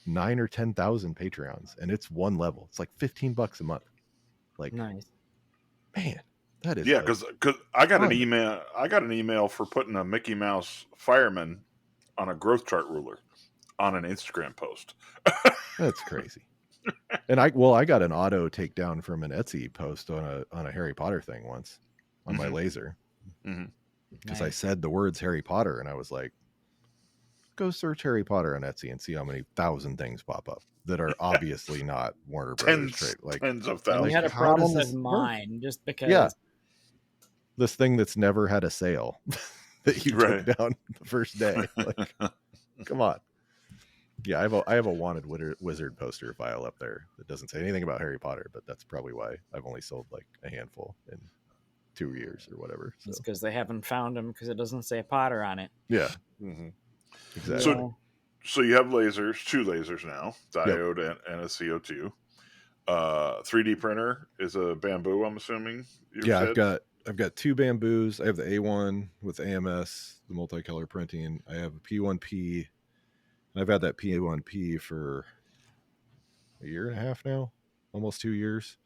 9 or 10,000 Patreons, and it's one level. It's like $15 a month. Like, nice. man, that is Yeah, like because I got an fun. email. I got an email for putting a Mickey Mouse fireman on a growth chart ruler on an Instagram post. That's crazy. And I got an auto takedown from an Etsy post on a Harry Potter thing once on my Mhm. laser Mhm. because I Nice. said the words Harry Potter, and I was like, go search Harry Potter on Etsy and see how many thousand things pop up that are obviously not Warner Brothers trade. Like, Tens of And you thousands. had a how does problem with this work? mine just Yeah, because. this thing that's never had a sale that you Right. took down the first day. Like, come on. Yeah, I have a wanted wizard poster file up there that doesn't say anything about Harry Potter, but that's probably why I've only sold like a handful in 2 years or whatever. So It's because they haven't found them because it doesn't say Potter on it. yeah, Mhm. exactly. Yeah. So you have lasers, 2 lasers now, Yep. diode and a CO2. 3D printer is a bamboo. I'm assuming you Yeah, said. I've got 2 bamboos. I have the A1 with AMS, the multicolor printing. I have a P1P, and I've had that P1P for a year and a half now, almost 2 years.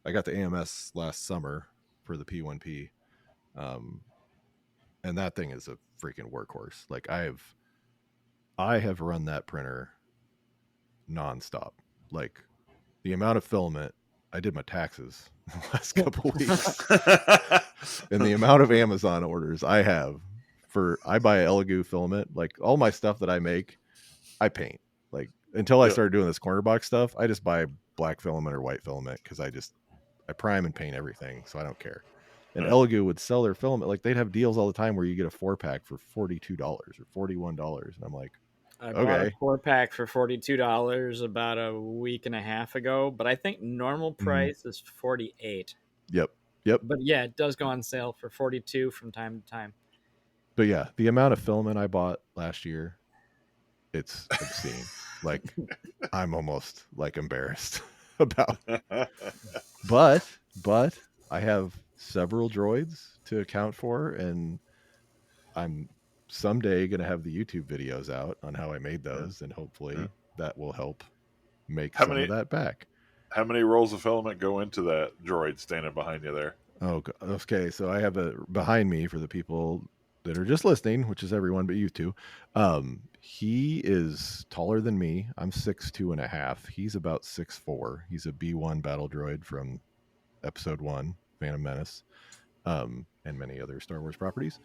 I got the AMS last summer for the P1P. And that thing is a freaking workhorse. Like I have run that printer nonstop. Like the amount of filament, I did my taxes the last couple weeks, and the amount of Amazon orders I have I buy Elegoo filament. Like all my stuff that I make, I paint. Like until I Yeah. started doing this corner box stuff, I just buy black filament or white filament because I prime and paint everything, so I don't care. And Yeah. Elegoo would sell their filament like they'd have deals all the time where you get a 4-pack for $42 or $41, and I'm like, I bought a okay, 4-pack for $42 about a week and a half ago, but I think normal price is $48. yep. But yeah, it does go on sale for $42 from time to time. But yeah, the amount of filament I bought last year, it's obscene. Like I'm almost like embarrassed about. But I have several droids to account for, and I'm someday going to have the YouTube videos out on how I made those, and hopefully that will help make How some many of that back. how many rolls of filament go into that droid standing behind you there? Oh, okay. So I have a behind me for the people that are just listening, which is everyone but you two. He is taller than me. I'm 6'2.5". He's about 6'4". He's a B1 battle droid from Episode 1, Phantom Menace, and many other Star Wars properties.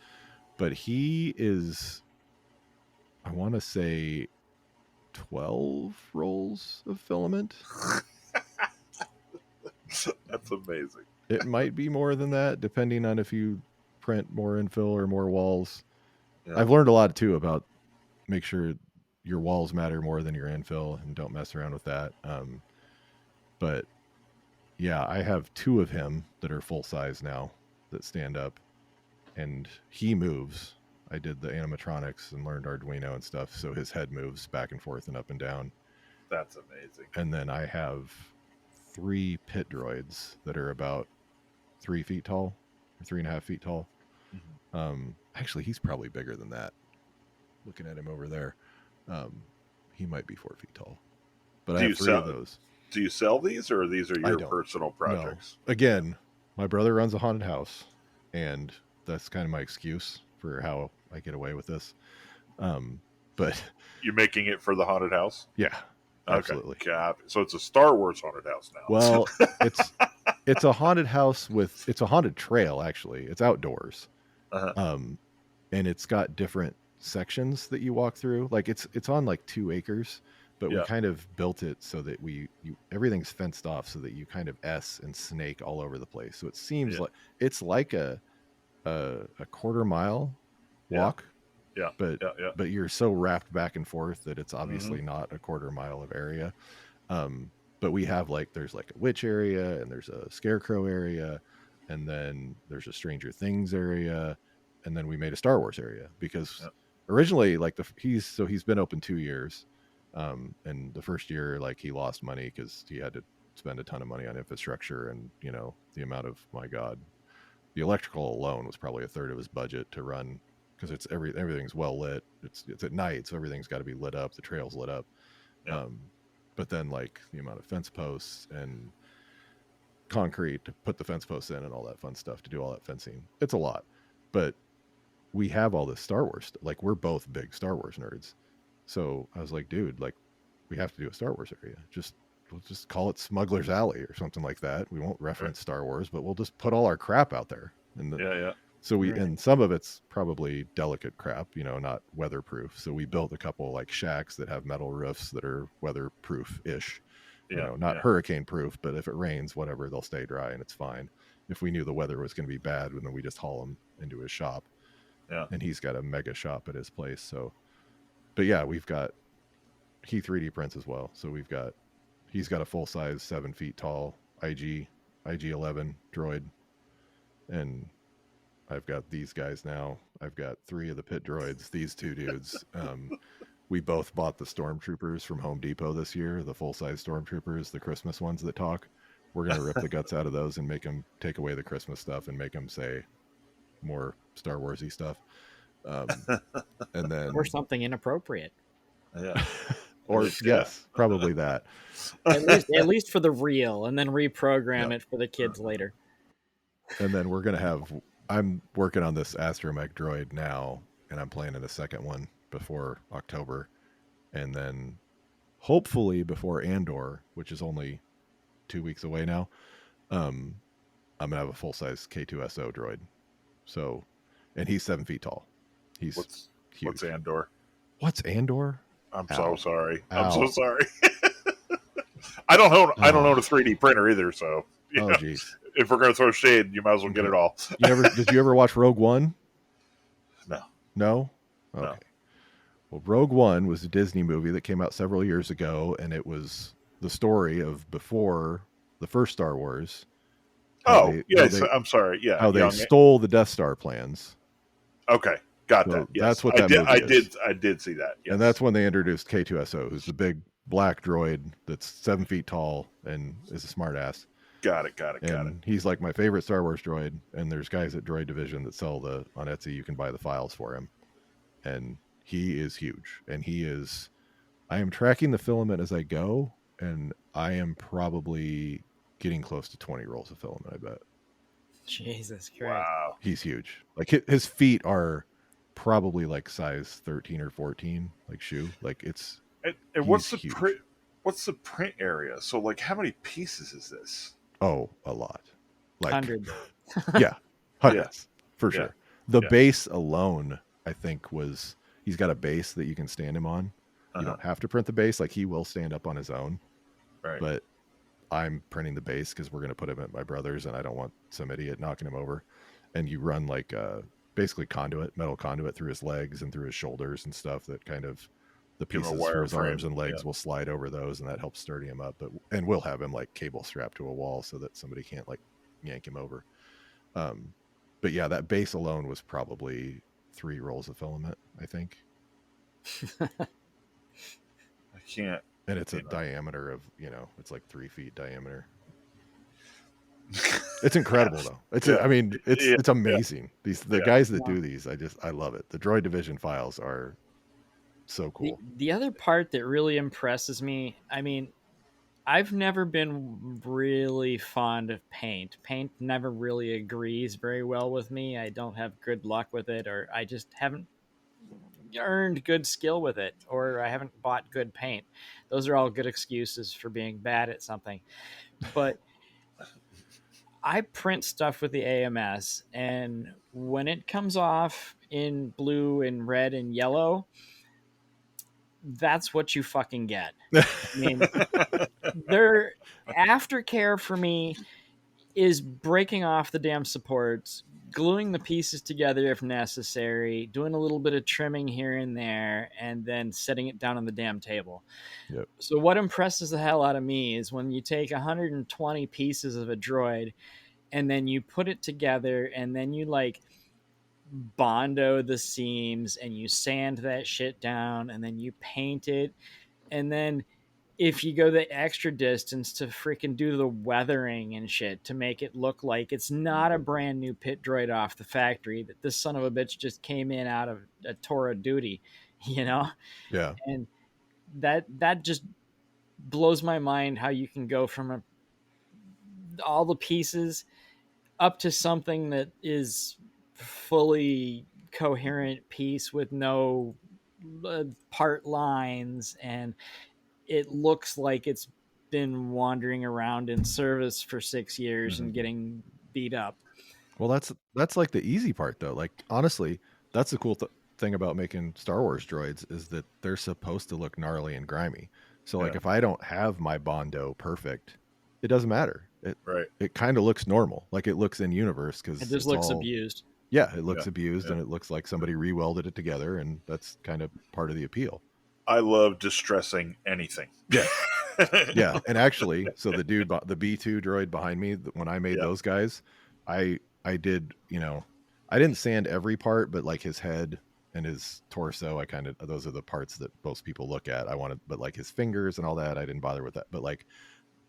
But he is, I want to say, 12 rolls of filament. That's amazing. It might be more than that, depending on if you print more infill or more walls. Yeah. I've learned a lot too about make sure your walls matter more than your infill and don't mess around with that. But yeah, I have 2 of him that are full size now that stand up, and he moves. I did the animatronics and learned Arduino and stuff, so his head moves back and forth and up and down. That's amazing. And then I have 3 pit droids that are about 3 feet tall or 3.5 feet tall. Actually, he's probably bigger than that. Looking at him over there, he might be 4 feet tall. But I have 3 of those. Do you sell these, or these are I your don't. personal projects? No. Again, my brother runs a haunted house, and that's kind of my excuse for how I get away with this. But You're making it for the haunted house? yeah, absolutely. Okay. So it's a Star Wars haunted house now. Well, it's a haunted house with it's a haunted trail actually. It's outdoors. Uh-huh. Um and it's got different sections that you walk through. Like it's on like 2 acres, but we Yeah, kind of built it so that everything's fenced off so that you kind of S and snake all over the place. So it seems yeah, like it's like a quarter mile yeah, walk, yeah, but yeah, yeah. you're so wrapped back and forth that it's Mm-hmm. obviously not a quarter mile of area. But we have like there's like a witch area and there's a scarecrow area and then there's a Stranger Things area and then we made a Star Wars area because Yeah, originally like he's been open 2 years, and the first year like he lost money because he had to spend a ton of money on infrastructure and the amount of my god the electrical alone was probably a third of his budget to run because everything's well lit. It's at night, so everything's got to be lit up. The trail's lit up. yeah, Um, but then like the amount of fence posts and concrete to put the fence posts in and all that fun stuff to do all that fencing, it's a lot. But we have all this Star Wars. Like we're both big Star Wars nerds. So I was like, dude, like we have to do a Star Wars area. We'll just call it Smuggler's Alley or something like that. We won't right. reference Star Wars, but we'll just put all our crap out there. Yeah, yeah, So Right. and some of it's probably delicate crap, not weatherproof. So we built a couple like shacks that have metal roofs that are weatherproof ish, yeah, not yeah, hurricane proof, but if it rains, whatever, they'll stay dry and it's fine. If we knew the weather was going to be bad, then we just haul them into his shop, yeah. and he's got a mega shop at his place. So, but yeah, he 3D prints as well. So he's got a full size 7 feet tall IG 11 droid, and I've got these guys now. I've got 3 of the pit droids. These 2 dudes. We both bought the stormtroopers from Home Depot this year, the full size stormtroopers, the Christmas ones that talk. We're gonna rip the guts out of those and make them take away the Christmas stuff and make them say more Star Warsy stuff. Um, and Or then, something inappropriate. Yeah. or Yeah. yes, probably that. At least for the real, and then reprogram Yeah. it for the kids later. And then we're gonna have. I'm working on this astromech droid now, and I'm planning a second one before October, and then hopefully before Andor, which is only 2 weeks away now, um, I'm gonna have a full size K2SO droid. So, and he's 7 feet tall. He's What's huge. Andor? What's Andor? I'm so Ow. sorry. I'm so Ow. sorry. I don't own Oh, a 3D printer either, so oh, geez. if we're gonna throw shade, you might as well get Okay. it all. Did you ever watch Rogue One? No, No. no. Okay. Well, Rogue One was a Disney movie that came out several years ago, and it was the story of before the first Star Wars, how Oh, they how yes. they I'm sorry. Yeah, how they young. stole the Death Star plans. Okay, got that. So that's Yes, what that movie is. I did see that. And Yes, that's when they introduced K2SO, who's the big black droid that's 7 feet tall and is a smartass. got it. Got it. Got it. And he's like my favorite Star Wars droid. And there's guys at Droid Division that sell on Etsy. You can buy the files for him, and he is huge. And he is. I am tracking the filament as I go, and I am probably getting close to 20 rolls of filament. I bet Jesus Christ. Wow. he's huge. Like his feet are probably like size 13 or 14, like shoe. Like And he's huge. What's the print area? So, like, how many pieces is this? Oh, a lot. Like 100. yeah, hundreds for Yeah. sure. The Yeah. base alone, I think, he's got a base that you can stand him on. You Uh-huh. don't have to print the base; like he will stand up on his own. Right. But I'm printing the base because we're going to put him at my brother's, and I don't want some idiot knocking him over. And you run like basically metal conduit through his legs and through his shoulders and stuff. That kind of the Give him a pieces for wire his arms frame. and legs Yeah. will slide over those, and that helps sturdy him up. And we'll have him like cable strapped to a wall so that somebody can't like yank him over. But yeah, that base alone was probably 3 rolls of filament, I think. I can't. And it's a You know. diameter of, it's like 3 feet diameter. It's incredible though. Yeah. I mean, it's Yeah. amazing. The Yeah. guys that Yeah. do these, I love it. The Droid Division files are so The, cool. the other part that really impresses me, I mean, I've never been really fond of paint. Paint never really agrees very well with me. I don't have good luck with it, or I just haven't earned good skill with it, or I haven't bought good paint. Those are all good excuses for being bad at something. But I print stuff with the AMS, and when it comes off in blue and red and yellow, that's what you fucking get. I mean, their aftercare for me is breaking off the damn supports, gluing the pieces together if necessary, doing a little bit of trimming here and there, and then setting it down on the damn table. Yep. So what impresses the hell out of me is when you take 120 pieces of a droid and then you put it together and then you like bondo the seams and you sand that shit down and then you paint it, and then if you go the extra distance to freaking do the weathering and shit to make it look like it's not a brand new pit droid off the factory, that this son of a bitch just came in out of a tour of duty, you know? Yeah. And that just blows my mind how you can go from all the pieces up to something that is fully coherent piece with no part lines, and it looks like it's been wandering around in service for 6 years and getting beat up. Well, that's like the easy part though. Like honestly, that's the cool thing about making Star Wars droids is that they're supposed to look gnarly and grimy. So like Yeah. if I don't have my Bondo perfect, it doesn't matter. Right. It kind of looks normal, like it looks in universe because It just it's looks all abused. yeah, it looks Yeah. abused Yeah. and it looks like somebody re-welded it together, and that's kind of part of the appeal. I love distressing anything. Yeah. Yeah, and actually, so the dude, the B2 droid behind me, when I made Yeah. those guys, I did, I didn't sand every part, but like his head and his torso, I kind of, those are the parts that most people look at. I wanted, but like his fingers and all that, I didn't bother with that. But like,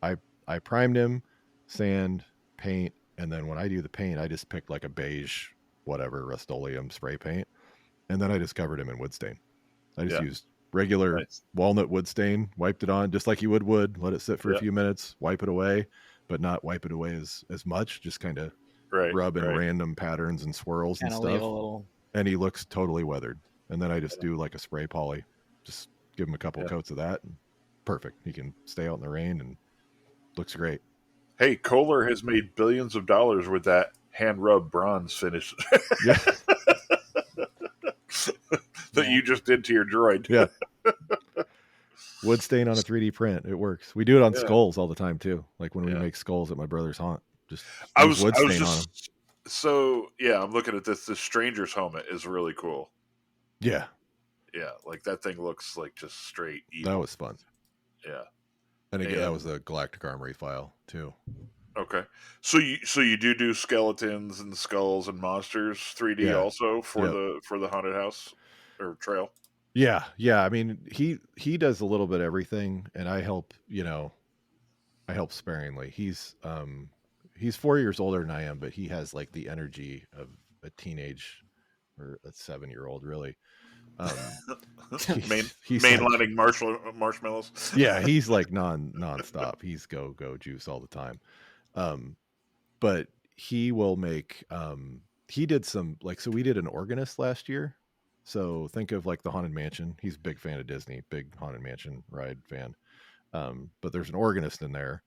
I I primed him, sand, paint, and then when I do the paint, I just picked like a beige, whatever, Rust-Oleum spray paint, and then I just covered him in wood stain. I just Yeah. used regular Nice. walnut wood stain, wiped it on just like you would wood, let it sit for a Yeah. few minutes, wipe it away, but not wipe it away as much, just kind of Right. rub in Right. random patterns and swirls and Kind of leave stuff. a little. And he looks totally weathered. And then I just do like a spray poly, just give him a couple Yeah. coats of that. And perfect. He can stay out in the rain and looks great. Hey, Kohler has made billions of dollars with that hand rubbed bronze finish Yeah. that you just did to your droid. Yeah. Wood stain on a 3D print. It works. We do it on Yeah. skulls all the time too. Like when we Yeah. make skulls at my brother's haunt, just I use was wood I was stain on them. just so yeah. I'm looking at this. This stranger's helmet is really cool. Yeah, Yeah, like that thing looks like just straight evil. that was fun. Yeah. And again, that And- was a Galactic Armory file too. Okay. So you do skeletons and skulls and monsters 3D Yeah. also for Yep. the haunted house or trail. Yeah, yeah. I mean, he does a little bit of everything, and I help. I help sparingly. He's 4 years older than I am, but he has like the energy of a teenage or a 7-year-old, really. He's like, Mainlining marshmallows. yeah, he's like nonstop. He's go juice all the time. But he will make. He did some like so. We did an organist last year. So think of like the Haunted Mansion. He's a big fan of Disney, big Haunted Mansion ride fan. But there's an organist in there,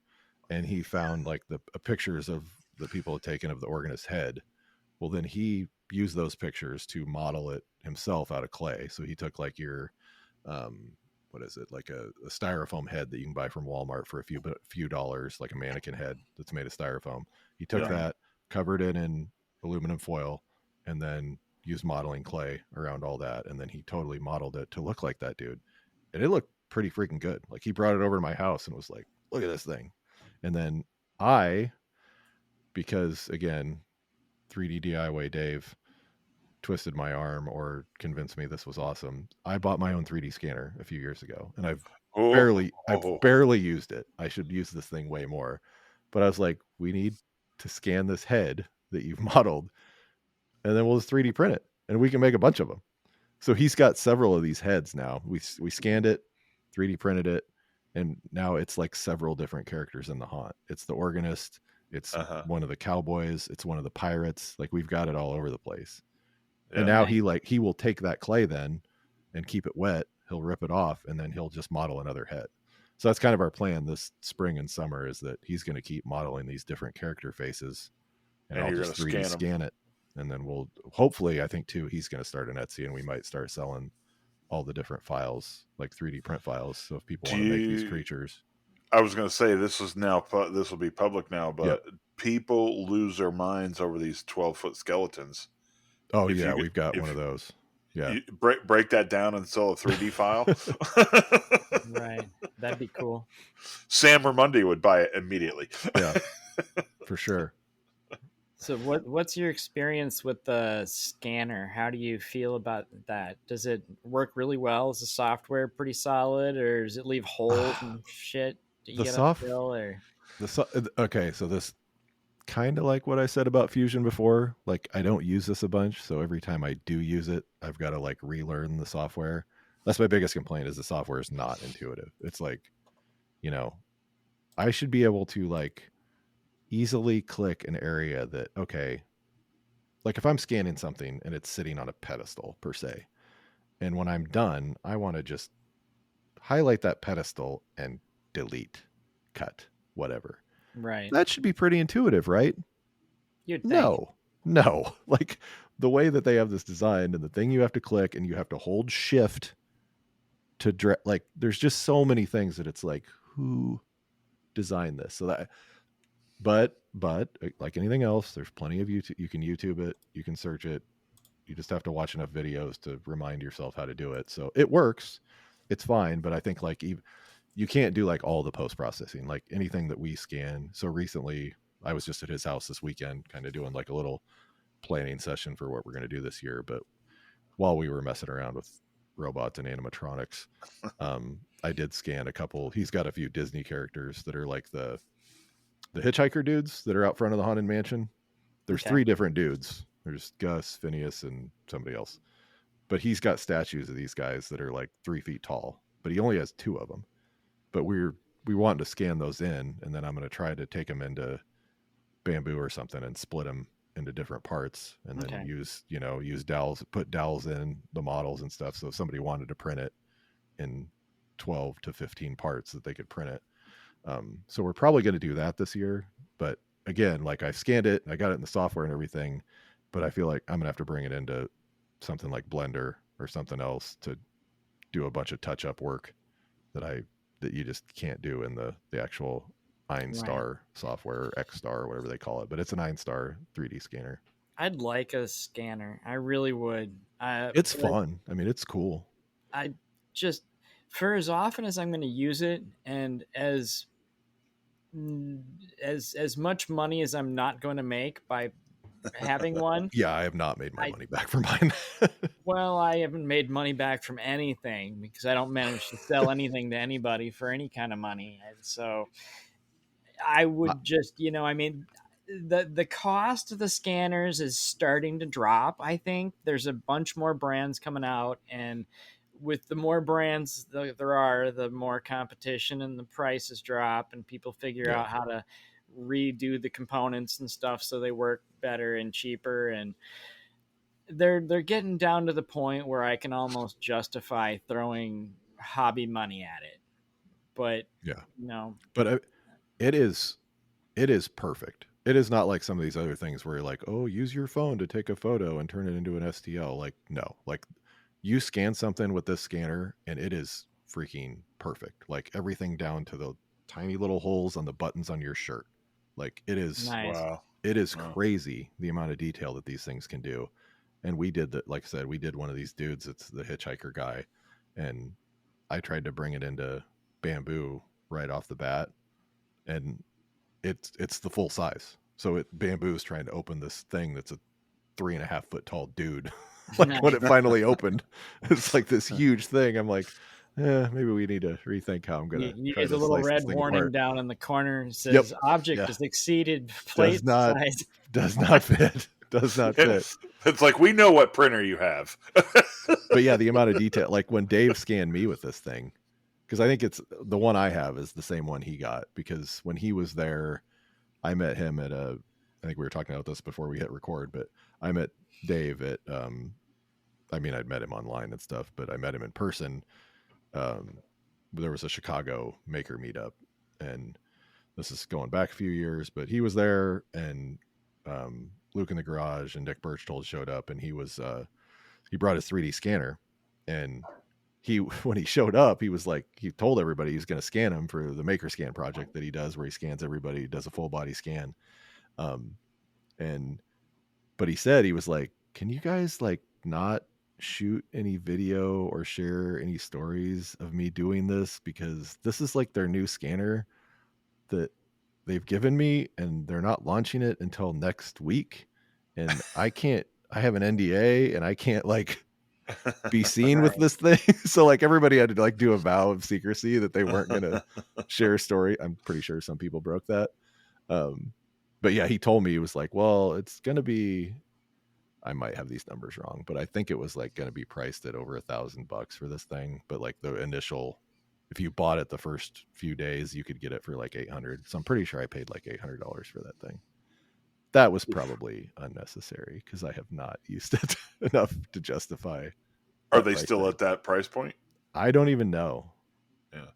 and he found like the pictures of the people had taken of the organist's head. Well, then he used those pictures to model it himself out of clay. So he took like your, what is it, like a styrofoam head that you can buy from Walmart for a few dollars, like a mannequin head that's made of styrofoam. He took Yeah. that, covered it in aluminum foil, and then used modeling clay around all that, and then he totally modeled it to look like that dude, and it looked pretty freaking good. Like he brought it over to my house and was like, look at this thing. And then because again, 3D DIY Dave twisted my arm or convinced me this was awesome, I bought my own 3D scanner a few years ago, and I've barely used it. I should use this thing way more, but I was like, we need to scan this head that you've modeled, and then we'll just 3D print it, and we can make a bunch of them. So he's got several of these heads now. We scanned it, 3D printed it, and now it's like several different characters in the haunt. It's the organist, it's one of the cowboys, it's one of the pirates. Like we've got it all over the place. Yeah. And now he will take that clay then and keep it wet. He'll rip it off, and then he'll just model another head. So that's kind of our plan this spring and summer, is that he's going to keep modeling these different character faces, and And I'll you're just going to 3D scan them. scan it. And then we'll hopefully, I think too, he's going to start an Etsy, and we might start selling all the different files, like 3D print files. So if people Do want to make these you? creatures, I was going to say this will be public now, yep. but people lose their minds over these 12-foot skeletons. Oh If yeah, you we've got one of if those. Yeah. you break that down and sell a 3D file, Right. That'd be cool. Sam Ramundi would buy it immediately. Yeah, for sure. So what's your experience with the scanner? How do you feel about that? Does it work really well? Is the software pretty solid, or does it leave holes and shit that you The gotta soft fill? Or okay, so this kind of like what I said about Fusion before. Like, I don't use this a bunch, so every time I do use it, I've got to like relearn the software. That's my biggest complaint, is the software is not intuitive. It's like, you know, I should be able to like easily click an area that, okay, like if I'm scanning something and it's sitting on a pedestal per se, and when I'm done, I want to just highlight that pedestal and delete, cut, whatever. right? That should be pretty intuitive, right? You'd think. No, no. Like the way that they have this designed, and the thing you have to click and you have to hold shift to like, there's just so many things that it's like, who designed this? So that, but like anything else, there's plenty of YouTube. You can YouTube it, you can search it. You just have to watch enough videos to remind yourself how to do it. So it works. It's fine. But I think like you can't do like all the post processing, like anything that we scan. So recently I was just at his house this weekend, kind of doing like a little planning session for what we're going to do this year. But while we were messing around with robots and animatronics, I did scan a couple. He's got a few Disney characters that are like the hitchhiker dudes that are out front of the haunted mansion. There's Okay. 3 different dudes. There's Gus, Phineas, and somebody else. But he's got statues of these guys that are like 3 feet tall, but he only has 2 of them. But we want to scan those in, and then I'm going to try to take them into Bamboo or something and split them into different parts, and then Okay. use dowels, put dowels in the models and stuff. So if somebody wanted to print it in 12 to 15 parts, that they could print it. So we're probably going to do that this year. But again, like I scanned it, I got it in the software and everything, but I feel like I'm gonna have to bring it into something like Blender or something else to do a bunch of touch up work that you just can't do in the actual Right. Einstar software, or X-Star or whatever they call it. But it's an Einstar 3D scanner. I'd like a scanner. I really would. It's But fun. I mean, it's cool. I just, for as often as I'm going to use it, and as much money as I'm not going to make by having one, Yeah, I have not made my I money back for mine. well, I haven't made money back from anything because I don't manage to sell anything to anybody for any kind of money. And so I Uh, would just, I mean, the cost of the scanners is starting to drop. I think there's a bunch more brands coming out, and with the more brands there are, the more competition and the prices drop, and people figure yeah, out how to redo the components and stuff so they work better and cheaper. And they're getting down to the point where I can almost justify throwing hobby money at it. But yeah. you know, But it is it is perfect. It is not like some of these other things where you're like, oh, use your phone to take a photo and turn it into an STL. Like, no, like you scan something with this scanner and it is freaking perfect. Like everything down to the tiny little holes on the buttons on your shirt. Like nice. Wow. it is Wow. crazy the amount of detail that these things can do. And we did that, like I said, we did one of these dudes, it's the hitchhiker guy, and I tried to bring it into Bamboo right off the bat, and it's the full size. So Bamboo is trying to open this thing that's a 3.5 foot tall dude. Like when Nice. it finally opened, it's like this huge thing. I'm like, maybe we need to rethink how I'm gonna You try use a to little slice this red thing warning apart. down in the corner. It Yep. says object Yeah. has exceeded Does plate not size. does not fit. Does not fit. It's like, we know what printer you have. But yeah, the amount of detail, like when Dave scanned me with this thing, because I think it's the one I have is the same one he got, because when he was there, I met him at I think we were talking about this before we hit record, but I met Dave at, I mean, I'd met him online and stuff, but I met him in person, um, there was a Chicago maker meetup, and this is going back a few years, but he was there, and Luke in the Garage and Nick Birchtold showed up, and he brought his 3D scanner, and he when he showed up, he was like, he told everybody he was going to scan him for the Maker Scan project that he does, where he scans everybody, does a full body scan. Um, and but he said, he was like, can you guys like not shoot any video or share any stories of me doing this, because this is like their new scanner that they've given me, and they're not launching it until next week, and I have an NDA, and I can't like be seen with this thing. So like everybody had to like do a vow of secrecy that they weren't going to share a story. I'm pretty sure some people broke that. But yeah, he told me, he was like, well, it's going to be, I might have these numbers wrong, but I think it was like going to be priced at over $1,000 for this thing. But like the initial, if you bought it the first few days, you could get it for like 800. So I'm pretty sure I paid like $800 for that thing. That was probably unnecessary because I have not used it enough to justify. Are they still at that price point? I don't even know. Yeah.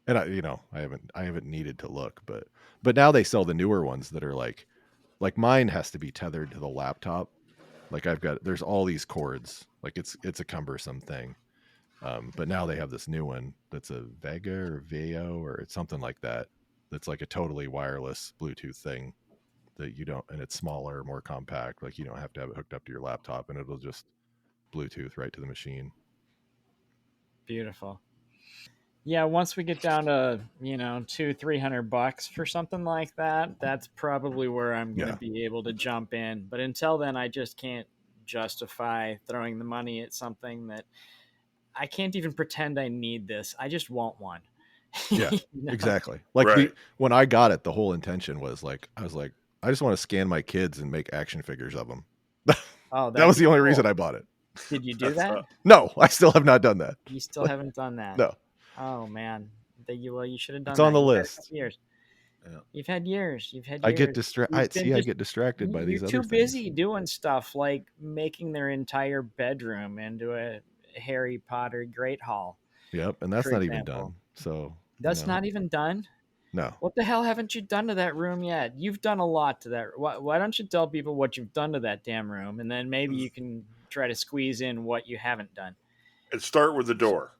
And I haven't needed to look, but now they sell the newer ones that are like mine has to be tethered to the laptop. Like there's all these cords, like it's a cumbersome thing. But now they have this new one that's a Vega or Veo or it's something like that. That's like a totally wireless Bluetooth thing that you don't, and it's smaller, more compact. Like you don't have to have it hooked up to your laptop, and it'll just Bluetooth right to the machine. Beautiful. Yeah, once we get down to $200-300 for something like that, that's probably where I'm going to be able to jump in. But until then, I just can't justify throwing the money at something that I can't even pretend I need this. I just want one. Yeah, exactly. Like right. When I got it, the whole intention was like, I was like, I just want to scan my kids and make action figures of them. Oh, that was the only reason I bought it. Did you do that? No, I still have not done that. You still haven't done that? No. Oh man, you should have done. It's on the list. Years. Yeah. You've had years. I get distracted. I get distracted by these other things. You're too busy doing stuff like making their entire bedroom into a Harry Potter Great Hall. Yep, and that's not even done. So that's not even done. No. What the hell haven't you done to that room yet? You've done a lot to that. Why don't you tell people what you've done to that damn room, and then maybe you can try to squeeze in what you haven't done. And start with the door.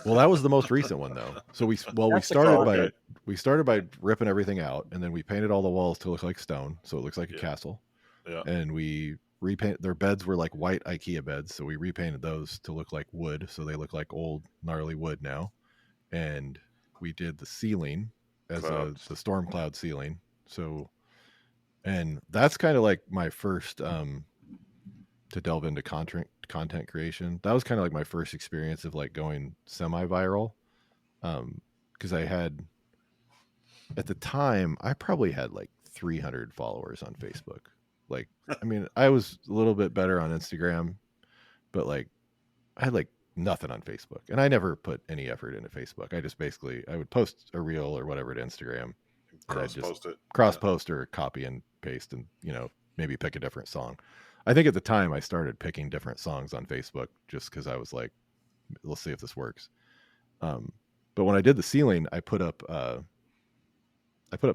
Well, that was the most recent one though. So we started by ripping everything out, and then we painted all the walls to look like stone, so it looks like a castle. Yeah. And we repaint their beds were like white IKEA beds, so we repainted those to look like wood, so they look like old gnarly wood now. And we did the ceiling as the storm cloud ceiling. So, and that's kind of like my first to delve into content creation. That was kind of like my first experience of like going semi-viral, because I had, at the time, I probably had like 300 followers on Facebook. Like, I mean, I was a little bit better on Instagram, but like I had like nothing on Facebook, and I never put any effort into Facebook. I just I would post a reel or whatever to Instagram, cross post or copy and paste, and maybe pick a different song. I think at the time I started picking different songs on Facebook just because I was like, let's see if this works. But when I did the ceiling, I put up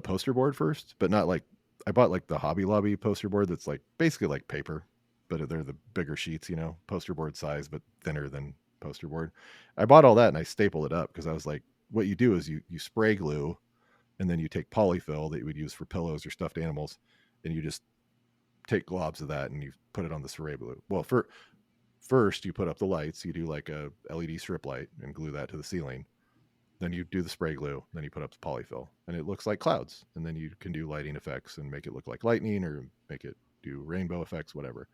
poster board first, but not like, I bought like the Hobby Lobby poster board that's like basically like paper, but they're the bigger sheets, poster board size, but thinner than poster board. I bought all that and I stapled it up because I was like, what you do is you spray glue, and then you take polyfill that you would use for pillows or stuffed animals, and you just take globs of that and you put it on the spray glue. Well, first you put up the lights, you do like a LED strip light and glue that to the ceiling. Then you do the spray glue, then you put up the polyfill, and it looks like clouds. And then you can do lighting effects and make it look like lightning, or make it do rainbow effects, whatever.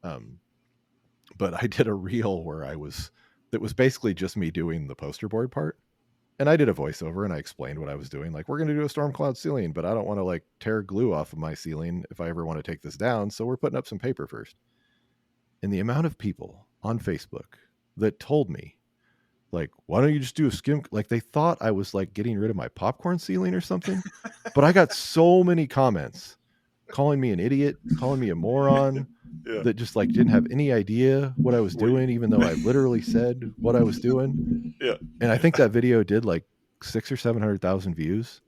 But I did a reel that was basically just me doing the poster board part. And I did a voiceover and I explained what I was doing. Like, we're going to do a storm cloud ceiling, but I don't want to like tear glue off of my ceiling if I ever want to take this down. So we're putting up some paper first. And the amount of people on Facebook that told me, like, why don't you just do a skim? Like, they thought I was like getting rid of my popcorn ceiling or something. But I got so many comments calling me an idiot, calling me a moron, Yeah. that just like didn't have any idea what I was Were you- doing, even though I literally said what I was doing. Yeah. And I think that video did like 600 or 700,000 views.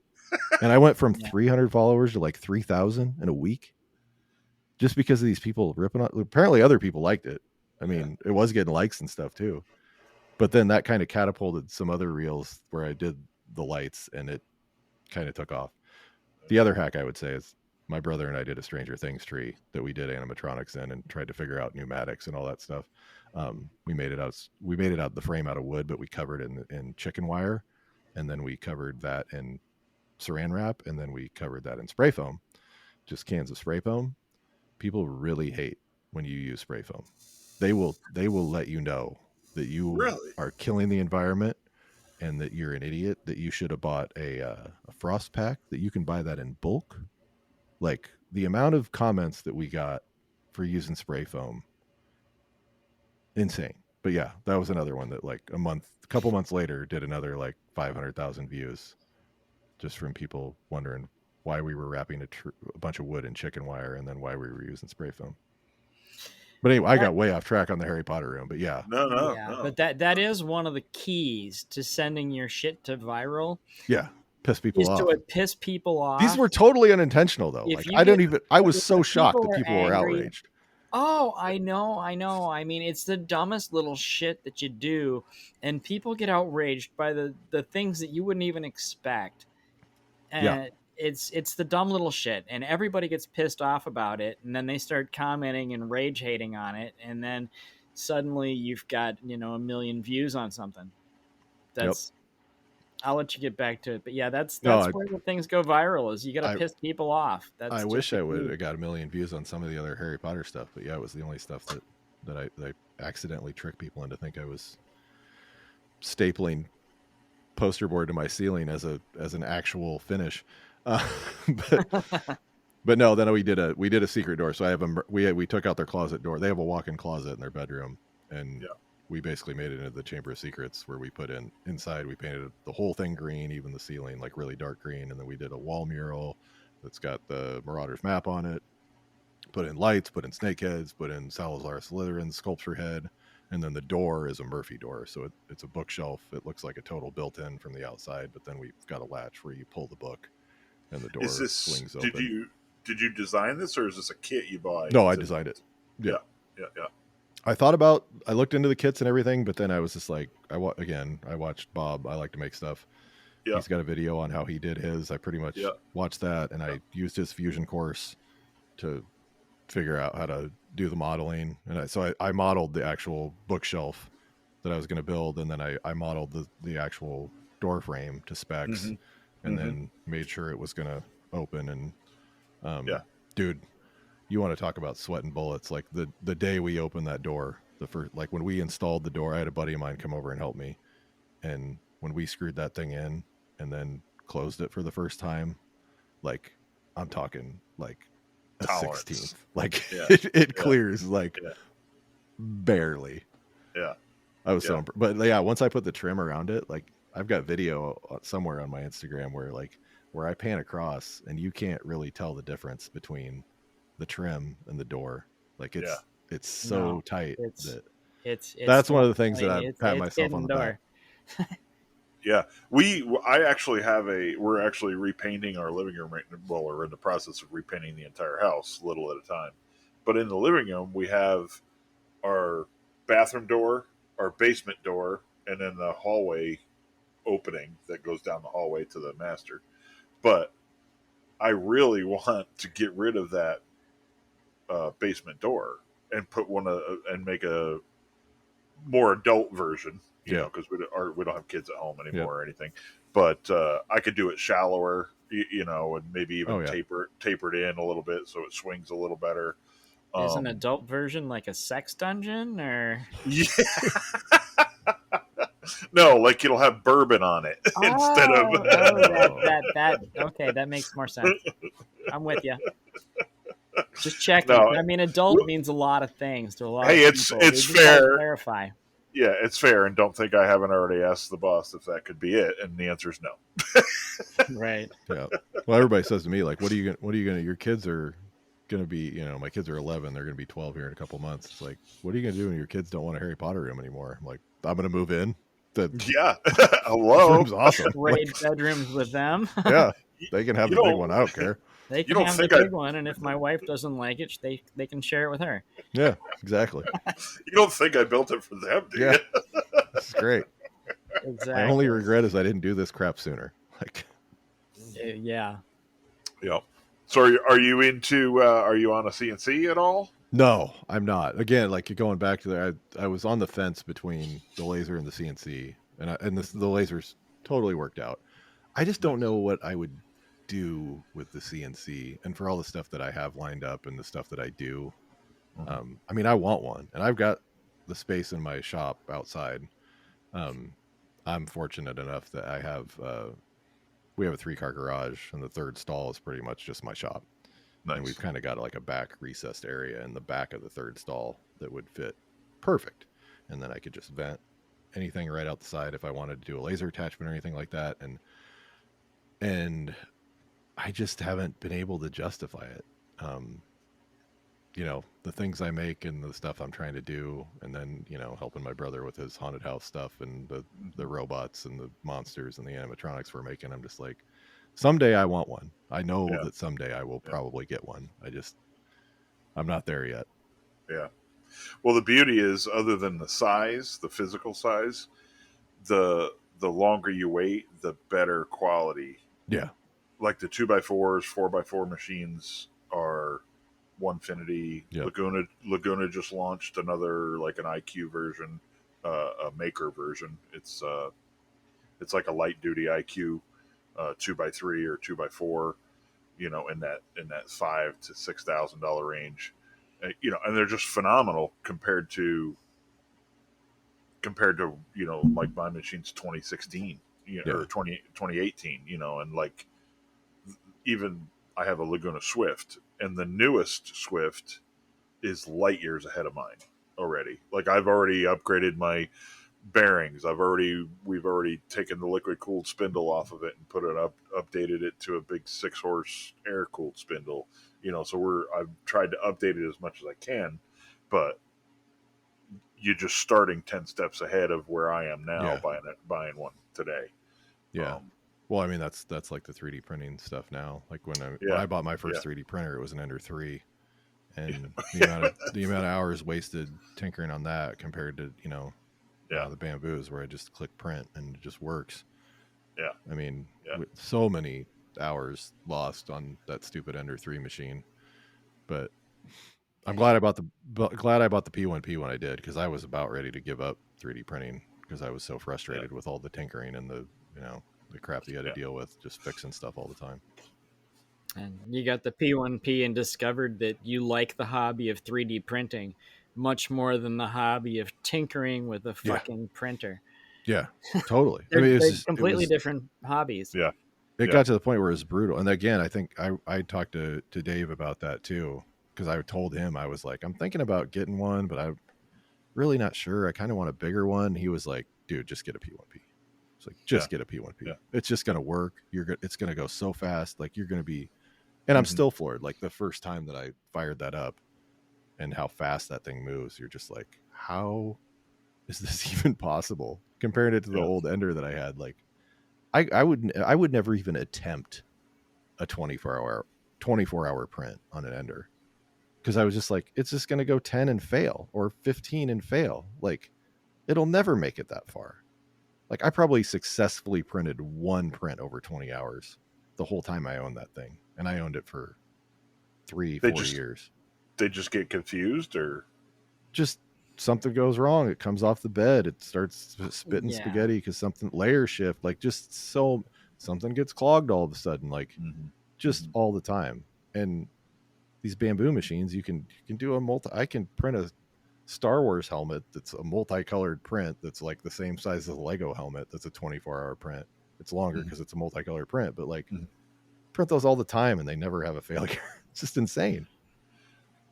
And I went from Yeah. 300 followers to like 3,000 in a week just because of these people ripping on. Apparently, other people liked it. I mean, it was getting likes and stuff too. But then that kind of catapulted some other reels where I did the lights and it kind of took off. The other hack I would say is my brother and I did a Stranger Things tree that we did animatronics in and tried to figure out pneumatics and all that stuff. We made it out. We made it out the frame out of wood, but we covered it in chicken wire, and then we covered that in Saran wrap, and then we covered that in spray foam, just cans of spray foam. People really hate when you use spray foam. They will let you know that you Really? are killing the environment and that you're an idiot, that you should have bought a frost pack, that you can buy that in bulk. Like the amount of comments that we got for using spray foam, insane. But yeah, that was another one that like a couple months later did another like 500,000 views just from people wondering why we were wrapping a bunch of wood in chicken wire and then why we were using spray foam. But anyway, I That, got way off track on the Harry Potter room, but yeah. No, no, yeah, no. but that is one of the keys to sending your shit to viral Yeah. Piss people is to off. piss people off. These were totally unintentional though. If Like you I don't get even I was if so shocked people that are people were angry, outraged. oh, I know, I know. I mean, it's the dumbest little shit that you do, and people get outraged by the things that you wouldn't even expect. Yeah. And it's the dumb little shit, and everybody gets pissed off about it, and then they start commenting and rage hating on it, and then suddenly you've got a million views on something. Yep. That's I'll let you get back to it, but yeah, No, that's where the things go viral. Is you got to I piss people off. I That's just wish the I would key. have got a million views on some of the other Harry Potter stuff, but yeah, it was the only stuff that I accidentally tricked people into think I was stapling poster board to my ceiling as an actual finish. Uh, but but no, then we did a secret door. So I have we took out their closet door. They have a walk-in closet in their bedroom, and Yeah. we basically made it into the Chamber of Secrets where we put in inside. We painted the whole thing green, even the ceiling like really dark green, and then we did a wall mural that's got the Marauders map on it. Put in lights, put in snakeheads, put in Salazar Slytherin's sculpture head, and then the door is a Murphy door. So it's a bookshelf. It looks like a total built-in from the outside, but then we've got a latch where you pull the book and the Is door this swings did open. you design this, or is this a kit you buy? No, I designed it. Yeah. Yeah, yeah, yeah. I looked into the kits and everything, but then I was just like, I watched Bob. I like to make stuff. Yeah. He's got a video on how he did his. I pretty much Yeah. watched that, and Yeah. I used his fusion course to figure out how to do the modeling. And I modeled the actual bookshelf that I was going to build, and then I modeled the actual door frame to specs, and then made sure it was going to open. And Yeah. dude, you want to talk about sweating bullets? Like the day we opened that door, the first, like when we installed the door, I had a buddy of mine come over and help me, and when we screwed that thing in and then closed it for the first time, like I'm talking like a Tolerance. 16th, like Yeah. it clears like Yeah. barely. Yeah. I was Yeah. but yeah, once I put the trim around it, like I've got video somewhere on my Instagram where I pan across and you can't really tell the difference between the trim and the door. Like it's so No, tight it's that it's that's one of the things that definitely- I it's pat it's myself on getting the back. door. Yeah, I actually we're actually repainting our living room right. Well, we're in the process of repainting the entire house, little at a time. But in the living room, we have our bathroom door, our basement door, and then the hallway opening that goes down the hallway to the master. But I really want to get rid of that basement door and put and make a more adult version, you know, because we don't have kids at home anymore or anything. But I could do it shallower, you know, and maybe even taper it in a little bit so it swings a little better. Is an adult version like a sex dungeon or? Yeah. No, like it'll have bourbon on it instead of. that okay, that makes more sense. I'm with you. Just checking. No, I mean, adult means a lot of things to a lot of people. It's fair. Clarify. Yeah, it's fair, and don't think I haven't already asked the boss if that could be it, and the answer is no. Right. Yeah. Well, everybody says to me like, "What are you gonna? Your kids are gonna be, my kids are 11, they're gonna be 12 here in a couple months. It's like, what are you gonna do when your kids don't want a Harry Potter room anymore? I'm like, I'm gonna move in. The Yeah. This Hello. room's awesome. Trade Like, bedrooms with them. yeah, You, they can have you the big don't one. I don't care. They you can don't have the think I big one, and if my wife doesn't like it, they can share it with her. Yeah, exactly. you don't think I built it for them, do Yeah, you? this is great. My only Exactly. regret is I didn't do this crap sooner. Like, Yeah. Yeah. So are you into are you on a CNC at all? no, I'm not. Again, like going back to there, I was on the fence between the laser and the CNC, and the lasers totally worked out. I just don't Nice. know what I would do with the CNC, and for all the stuff that I have lined up and the stuff that I do. Mhm. I mean, I want one, and I've got the space in my shop outside. Um, I'm fortunate enough that I have. We have a 3-car garage, and the third stall is pretty much just my shop. And we've Nice. kind of got like a back recessed area in the back of the third stall that would fit perfect. And then I could just vent anything right out the side if I wanted to do a laser attachment or anything like that. And I just haven't been able to justify it. Um, the things I make and the stuff I'm trying to do, and then, helping my brother with his haunted house stuff and the Mhm. robots and the monsters and the animatronics we're making. I'm just like, someday I want one. I know Yeah. that someday I will Yeah. probably get one. I'm not there yet. Yeah. Well, the beauty is, other than the size, the physical size, the longer you wait, the better quality. Yeah. Like the 2x4s, 4x4 machines are Onefinity. Yep. Laguna just launched another, like an IQ version, a maker version. It's like a light duty IQ, 2x3 or 2x4. In that $5,000 to $6,000 range. And they're just phenomenal compared to like my machine's 2016, Yeah. or 2018, and like even I have a Laguna Swift, and the newest Swift is light years ahead of mine already. Like I've already upgraded my bearings. We've already taken the liquid cooled spindle off of it and put it updated it to a big 6 horse air cooled spindle. So I've tried to update it as much as I can, but you're just starting 10 steps ahead of where I am now Yeah. buying one today. Yeah. Um, Well, I mean, that's like the 3D printing stuff now. Like when yeah, I bought my yeah, first 3D printer, it was an Ender 3, and yeah, the amount of hours wasted tinkering on that compared to yeah, the bamboos where I just click print and it just works. yeah, I mean, yeah, with so many hours lost on that stupid Ender 3 machine. But I'm glad I bought the P1P when I did, because I was about ready to give up 3D printing because I was so yeah, frustrated with all the tinkering and the crap that you had to yeah, deal with just fixing stuff all the time. And you got the P1P and discovered that you like the hobby of 3D printing much more than the hobby of tinkering with a Yeah, fucking printer. yeah, totally. I They're, mean, they're completely it different hobbies. yeah, it yeah, got to the point where it was brutal. And again, I think I talked to Dave about that too, because I told him, I was like, I'm thinking about getting one, but I'm really not sure. I kind of want a bigger one. He was like, dude, just get a P1P. It's like, yeah, just get a P1P. yeah. It's just gonna work. It's gonna go so fast. Like you're gonna be. And I'm Mm-hmm. still floored. Like the first time that I fired that up and how fast that thing moves, you're just like, how is this even possible? Comparing it to the Yeah, old Ender that I had, like I would never even attempt a 24 hour print on an Ender, because I was just like, it's just going to go 10 and fail, or 15 and fail. Like it'll never make it that far. Like I probably successfully printed one print over 20 hours the whole time I owned that thing, and I owned it for three, they 4 years. get confused, or Just something goes wrong. It comes off the bed. It starts spitting Yeah. spaghetti because something layer shift, like just so something gets clogged all of a sudden, like mm-hmm. just Mm-hmm. all the time. And these bamboo machines, you can do a multi. I can print a Star Wars helmet that's a multicolored print that's like the same size as a Lego helmet. That's a 24-hour print. It's longer Mm-hmm. because it's a multicolored print, but like Mm-hmm. print those all the time and they never have a failure. It's just insane.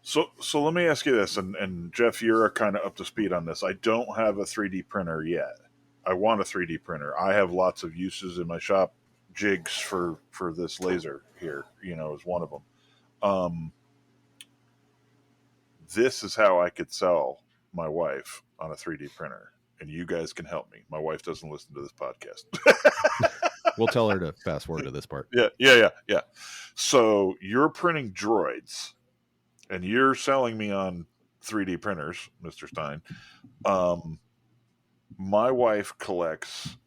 So let me ask you this, and Jeff, you're kind of up to speed on this. I don't have a 3D printer yet. I want a 3D printer. I have lots of uses in my shop. Jigs for this laser here, is one of them. this is how I could sell my wife on a 3D printer, and you guys can help me. My wife doesn't listen to this podcast. We'll tell her to fast forward to this part. Yeah. So you're printing droids, and you're selling me on 3D printers, Mr. Stein. My wife collects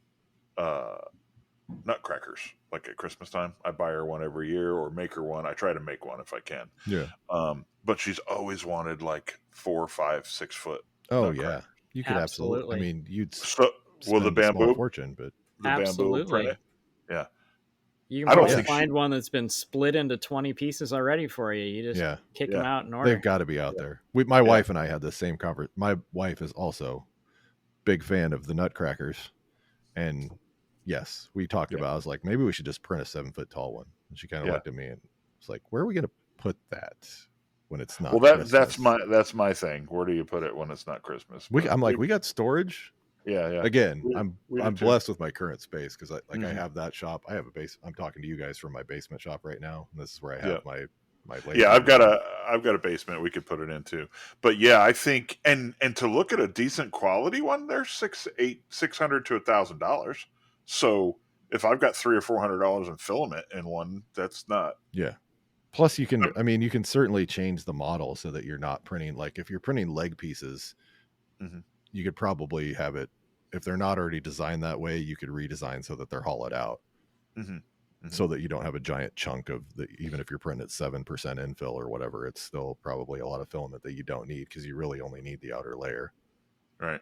nutcrackers. Like at Christmas time, I buy her one every year, or make her one. I try to make one if I can. Yeah. But she's always wanted like 4, 5, 6 foot. Oh nutcrackers. yeah, you could absolutely. I mean, you'd So will the spend a small bamboo fortune, but the bamboo Absolutely. print it? Yeah. You I can don't probably think find one that's been split into 20 pieces already for you. You just Yeah. kick Yeah. them out in order. they've got to be out there. My wife and I had the same conversation. My wife is also big fan of the nutcrackers, and yes, we talked about. I was like, maybe we should just print a 7-foot tall one. And she kind of looked at me and was like, "Where are we going to put that when it's not?" Well, Christmas? that's my thing. Where do you put it when it's not Christmas? I'm like, we got storage. Yeah. Again, We do I'm too. blessed with my current space because I Mhm. have that shop. I have a base. I'm talking to you guys from my basement shop right now, and this is where I have my laser. Yeah, I've got a basement we could put it into. But yeah, I think and to look at a decent quality one, they're $600 to $1,000. So if I've got $300 or $400 in filament in one, that's not. Yeah. Plus, you can. I mean, you can certainly change the model so that you're not printing. Like if you're printing leg pieces, you could probably have it. If they're not already designed that way, you could redesign so that they're hollowed out, so that you don't have a giant chunk of the. Even if you're printing at 7% infill or whatever, it's still probably a lot of filament that you don't need because you really only need the outer layer. Right.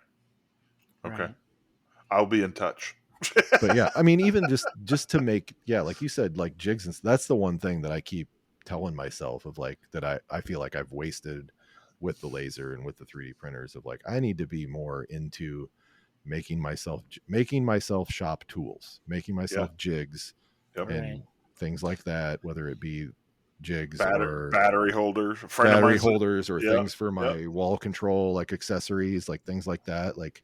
Okay. Right. I'll be in touch. But yeah, I mean, even just to make, like you said, like jigs, and that's the one thing that I keep telling myself of like that I feel like I've wasted with the laser and with the 3D printers of like I need to be more into making myself shop tools, making myself jigs and things like that, whether it be jigs or battery holders, or things for my wall control, like accessories, like things like that. Like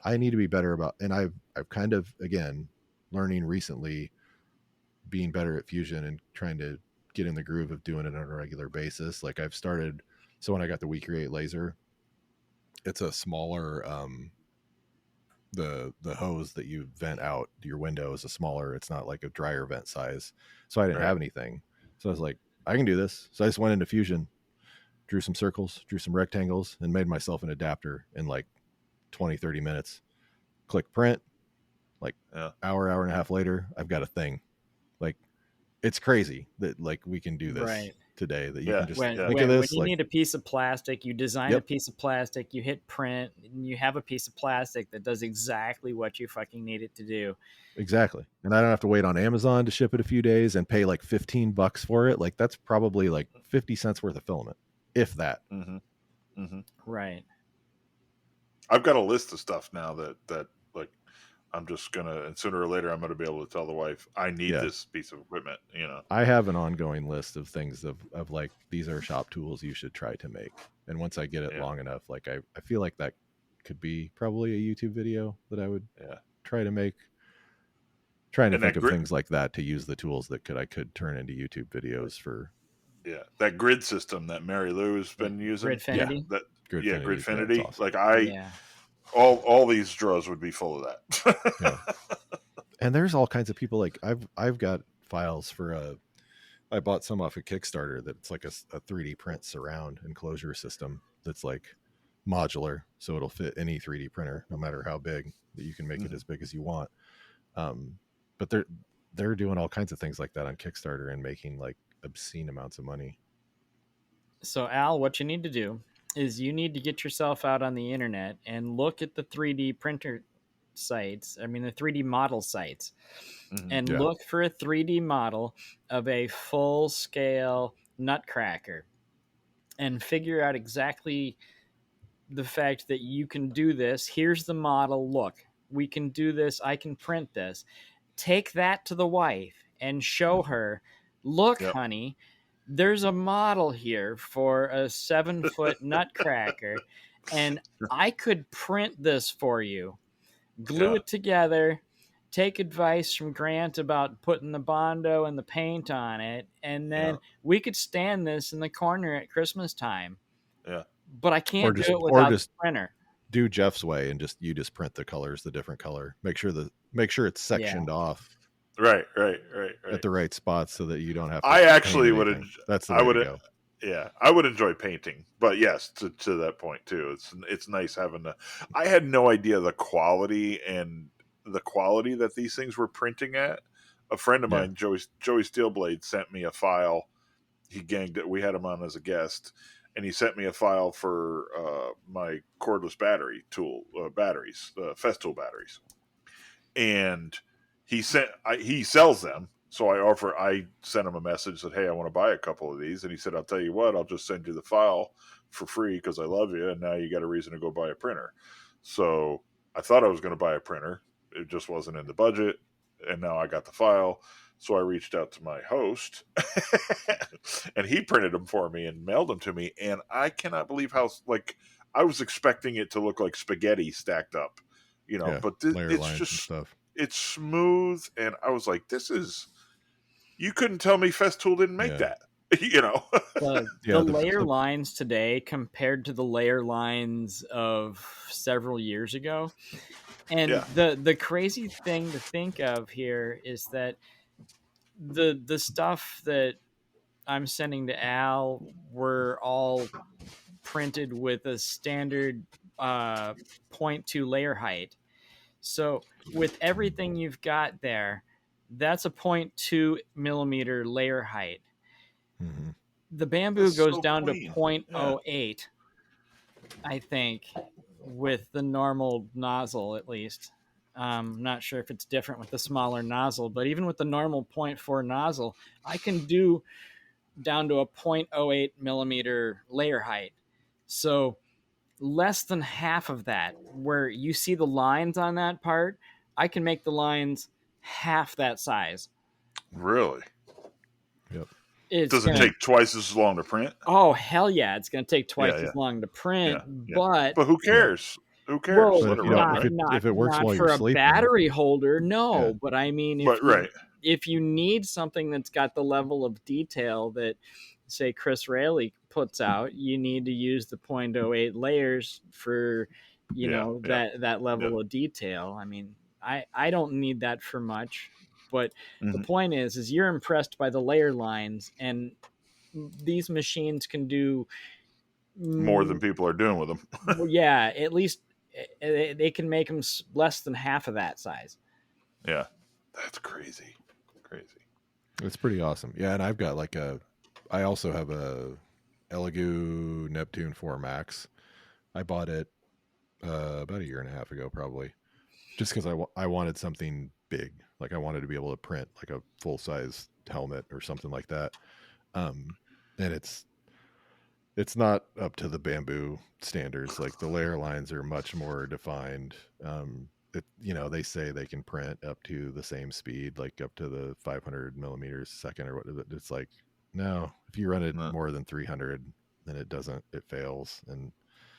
I need to be better about, and I've kind of, again, learning recently, being better at fusion and trying to get in the groove of doing it on a regular basis. Like I've started, so when I got the WeCreate laser, it's a smaller, the hose that you vent out your window is a smaller, it's not like a dryer vent size. So I didn't have anything. So I was like, I can do this. So I just went into Fusion, drew some circles, drew some rectangles, and made myself an adapter in like 20-30 minutes. Click print. Like hour and a half later, I've got a thing. Like it's crazy that like we can do this today, that you can just think of this. When you need a piece of plastic, you design a piece of plastic, you hit print, and you have a piece of plastic that does exactly what you fucking need it to do. Exactly. And I don't have to wait on Amazon to ship it a few days and pay like $15 for it. Like that's probably like 50 cents worth of filament, if that. Right. I've got a list of stuff now that like I'm just gonna, and sooner or later I'm gonna be able to tell the wife I need this piece of equipment. You know, I have an ongoing list of things of like these are shop tools you should try to make. And once I get it long enough, like I feel like that could be probably a YouTube video that I would try to make. Trying to think of things like that to use the tools that I could turn into YouTube videos for. Yeah, that grid system that Mary Lou has been using. Gridfinity. Gridfinity. Awesome. Like all these draws would be full of that. And there's all kinds of people. Like I've got files for I bought some off of Kickstarter that's like a 3D print surround enclosure system that's like modular, so it'll fit any 3D printer, no matter how big, that you can make it as big as you want. But they're doing all kinds of things like that on Kickstarter and making like obscene amounts of money. So Al, what you need to do is you need to get yourself out on the internet and look at the 3D printer sites. I mean, the 3D model sites, and look for a 3D model of a full scale nutcracker and figure out exactly the fact that you can do this. Here's the model. Look, we can do this. I can print this. Take that to the wife and show her, look, honey, there's a model here for a 7-foot nutcracker, and I could print this for you. Glue it together, take advice from Grant about putting the Bondo and the paint on it, and then we could stand this in the corner at Christmas time. Yeah. but I Or can't do just it without the just printer. do Jeff's way and just print the colors the different color. Make sure it's Yeah. sectioned off Right. at the right spots so that you don't have to I paint actually would. anything. That's the I way to would. go. Yeah, I would enjoy painting, but yes, to that point too. It's nice having the. I had no idea the quality that these things were printing at. A friend of Yeah. mine, Joey Steelblade, sent me a file. He ganged it. We had him on as a guest, and he sent me a file for my cordless battery tool batteries, Festool batteries, and he sells them. So I sent him a message that, hey, I want to buy a couple of these, and he said, I'll tell you what, I'll just send you the file for free because I love you, and now you got a reason to go buy a printer. So I thought I was going to buy a printer, it just wasn't in the budget, and now I got the file. So I reached out to my host, and he printed them for me and mailed them to me, and I cannot believe how I was expecting it to look like spaghetti stacked up, Yeah. but Layer it's lines and just stuff. it's smooth, and I was like, this is, you couldn't tell me Festool didn't make Yeah. that. you know The Yeah. layer lines today compared to the layer lines of several years ago. And Yeah. the crazy thing to think of here is that the stuff that I'm sending to Al were all printed with a standard uh, 0.2 layer height. So with everything you've got there, that's a 0.2 millimeter layer height. Mm-hmm. The bamboo That's goes so down to clean. Yeah. 0.08, I think, with the normal nozzle at least. I'm not sure if it's different with the smaller nozzle, but even with the normal 0.4 nozzle, I can do down to a 0.08 millimeter layer height. So less than half of that, where you see the lines on that part, I can make the lines half that size. Really? Yep. It's Does it gonna take twice as long to print? Oh hell yeah, it's gonna take twice Yeah, yeah, as long to print, yeah, yeah. but But who Yeah. cares? Who cares? well, But Let if it you don't, run, not right? not if it works not while for you're a sleeping, battery holder, yeah. no. But I mean, But right. if you need something that's got the level of detail that, say, Chris Rayleigh puts out, you need to use the 0.08 layers for, Yeah, yeah, that yeah. level of detail. I mean, I don't need that for much, but the hmm point is you're impressed by the layer lines, and these machines can do More than mm, people are doing with them. well, yeah, at least they can make them less than half of that size. Yeah, that's crazy, crazy. It's pretty awesome. Yeah, and I also have a Elegoo Neptune 4 Max. I bought it about a year and a half ago, probably, just because I wanted something big. Like I wanted to be able to print like a full size helmet or something like that. Um, and it's not up to the bamboo standards. Like the layer lines are much more defined. They say they can print up to the same speed, like up to the 500 millimeters a second or what. It's like, no, if you run it No, more than 300, then it fails. And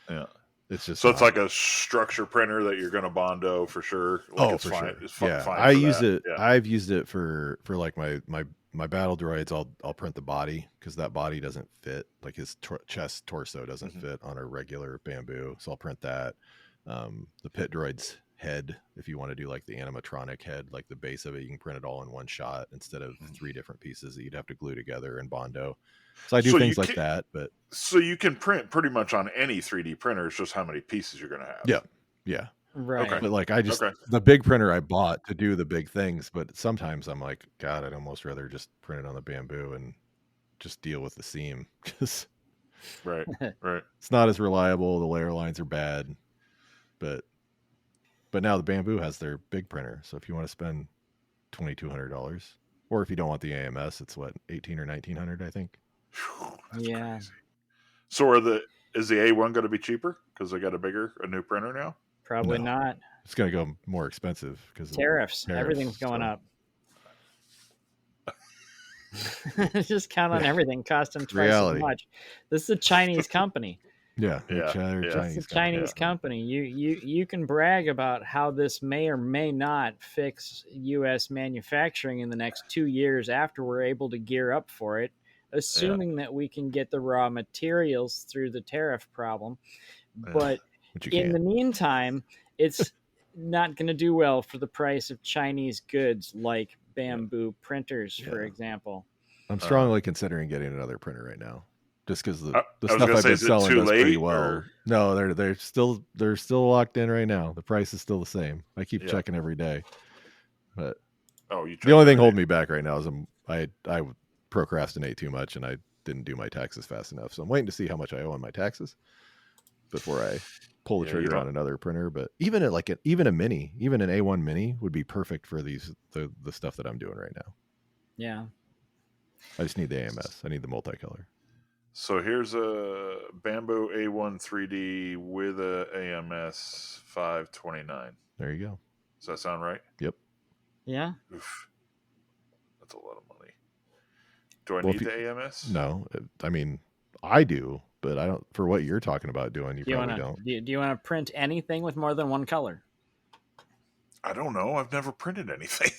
yeah. it's just So it's not. like a structure printer that you're going to Bondo for sure. Like Oh, it's for fine. sure. It's Yeah, fine I for use that. it. Yeah. I've used it for like my battle droids. I'll print the body because that body doesn't fit. Like his chest torso doesn't hmm fit on a regular bamboo, so I'll print that. The pit droid's head, if you want to do like the animatronic head, like the base of it, you can print it all in one shot instead of three different pieces that you'd have to glue together in Bondo. So I do So you things like can that, but so you can print pretty much on any 3D printer. It's just how many pieces you're going to have. yeah, yeah. Okay. Right. But like Okay. the big printer I bought to do the big things, but sometimes I'm like, God, I'd almost rather just print it on the bamboo and just deal with the seam because Right. Right. it's not as reliable. The layer lines are bad, but now the bamboo has their big printer. So if you want to spend $2,200, or if you don't want the AMS, it's what 18 or 1900, I think. Whew, that's Yeah, crazy. So is the A1 going to be cheaper because they got a new printer now? probably No, not. it's going to go more expensive because of Tariffs, everything's tariffs. going So up. Just count on yeah, everything costing it's twice as reality. much. This is a Chinese company. Yeah, they're Yeah. Yeah. It's a Chinese company. Yeah. Chinese company. You can brag about how this may or may not fix U.S. manufacturing in the next 2 years after we're able to gear up for it. assuming that we can get the raw materials through the tariff problem. Yeah. But But you in can't. the meantime, it's not going to do well for the price of Chinese goods like bamboo printers, for Yeah. example. I'm Uh-huh. strongly considering getting another printer right now, just because the I was stuff gonna I've say, been is it selling too does pretty late well. or No, they're still locked in right now. The price is still the same. I keep yeah? checking every day, but Oh, you the check only every thing day. holding me back right now is I procrastinate too much and I didn't do my taxes fast enough. So I'm waiting to see how much I owe on my taxes before I pull the Yeah, you trigger don't. on another printer. But even at like even a mini, even an A1 mini would be perfect for the stuff that I'm doing right now. Yeah. I just need the AMS. I need the multicolor. So here's a Bamboo A1 3D with a AMS 529. There you go. Does that sound right? Yep. Yeah. Oof, that's a lot of money. Do I Well, if need you, the AMS? no, I mean, I do, but I don't. For what you're talking about doing, you Do you probably want don't. to do you want to print anything with more than one color? I don't know. I've never printed anything.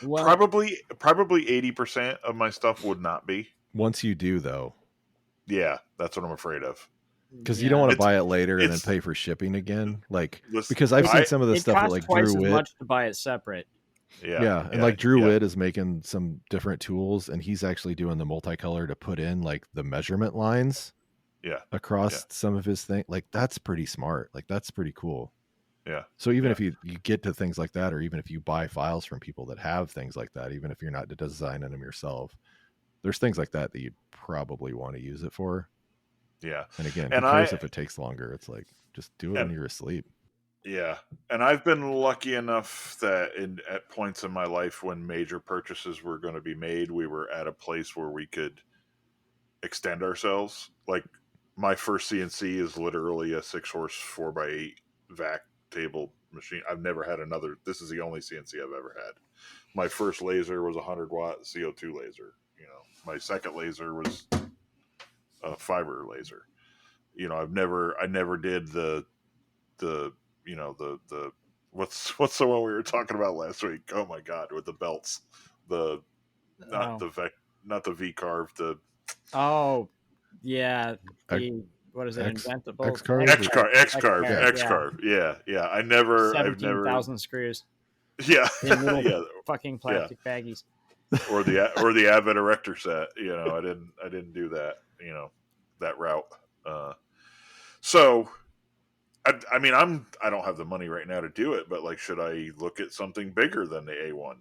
Well, probably 80% of my stuff would not be. Once you do, though, Yeah, that's what I'm afraid of. because you don't yeah. want to It's buy it later and then it's pay for shipping again. Like, listen, because I've It, seen I some of the it stuff that costs like Drew twice as Witt. much to buy it separate. yeah, Yeah, and yeah, like Drew yeah, Witt is making some different tools, and he's actually doing the multicolor to put in like the measurement lines yeah, yeah, across some of his thing. Like that's pretty smart. Like that's pretty cool. yeah, So even yeah. if you get to things like that, or even if you buy files from people that have things like that, even if you're not designing them yourself, there's things like that that you'd probably want to use it for. Yeah. And again, who And cares if it takes longer? It's like just do it when and you're asleep. yeah, and I've been lucky enough that at points in my life when major purchases were going to be made, we were at a place where we could extend ourselves. Like my first CNC is literally a 6-horse 4x8 vac table machine. I've never had another. This is the only CNC I've ever had. My first laser was a 100-watt CO2 laser. You know, my second laser was a fiber laser. You know, I never did the the what's the one we were talking about last week? Oh my god, with the belts, the not Oh, the vec, not the V carve, the oh, yeah. X The what is it? X Inventable X carve. X X carve. carve, X X carve, carve. Yeah, X Yeah, carve. Yeah, yeah. I've never, 17,000 screws yeah, in little yeah, fucking yeah. plastic baggies. Or the Advent Erector set. You know, I didn't do that. You know, that route. So I mean, I don't have the money right now to do it, but like, should I look at something bigger than the A1?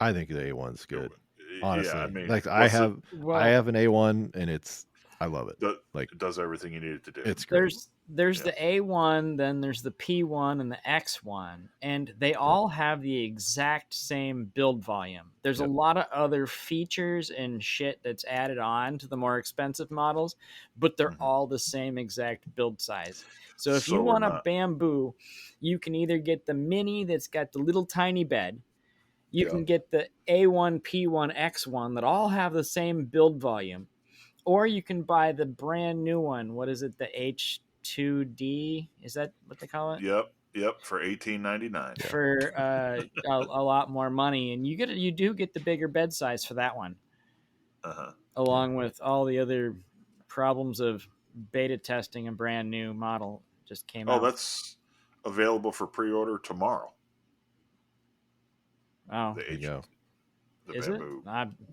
I think the A1's good. Yeah, I Honestly, mean, like what's the I Well, have an A1 and I love it. the Like it does everything you need it to do. it's great. there's Yeah. the A1, then there's the P1 and the X1, and they Yep. all have the exact same build volume. There's a Yep. lot of other features and shit that's added on to the more expensive models, but they're Mhm. all the same exact build size. So if you So we're want a not. bamboo, you can either get the mini that's got the little tiny bed, you Yeah. can get the A1, P1, X1 that all have the same build volume, or you can buy the brand new one. What is it? The H2D? Is that what they call it? Yep. Yep. For 18.99. Yeah. For a lot more money, and you do get the bigger bed size for that one, Uh huh. Yeah. along with all the other problems of beta testing a brand new model just came Oh, out. that's available for pre-order tomorrow. Oh, The There you H, go. the is it? bamboo.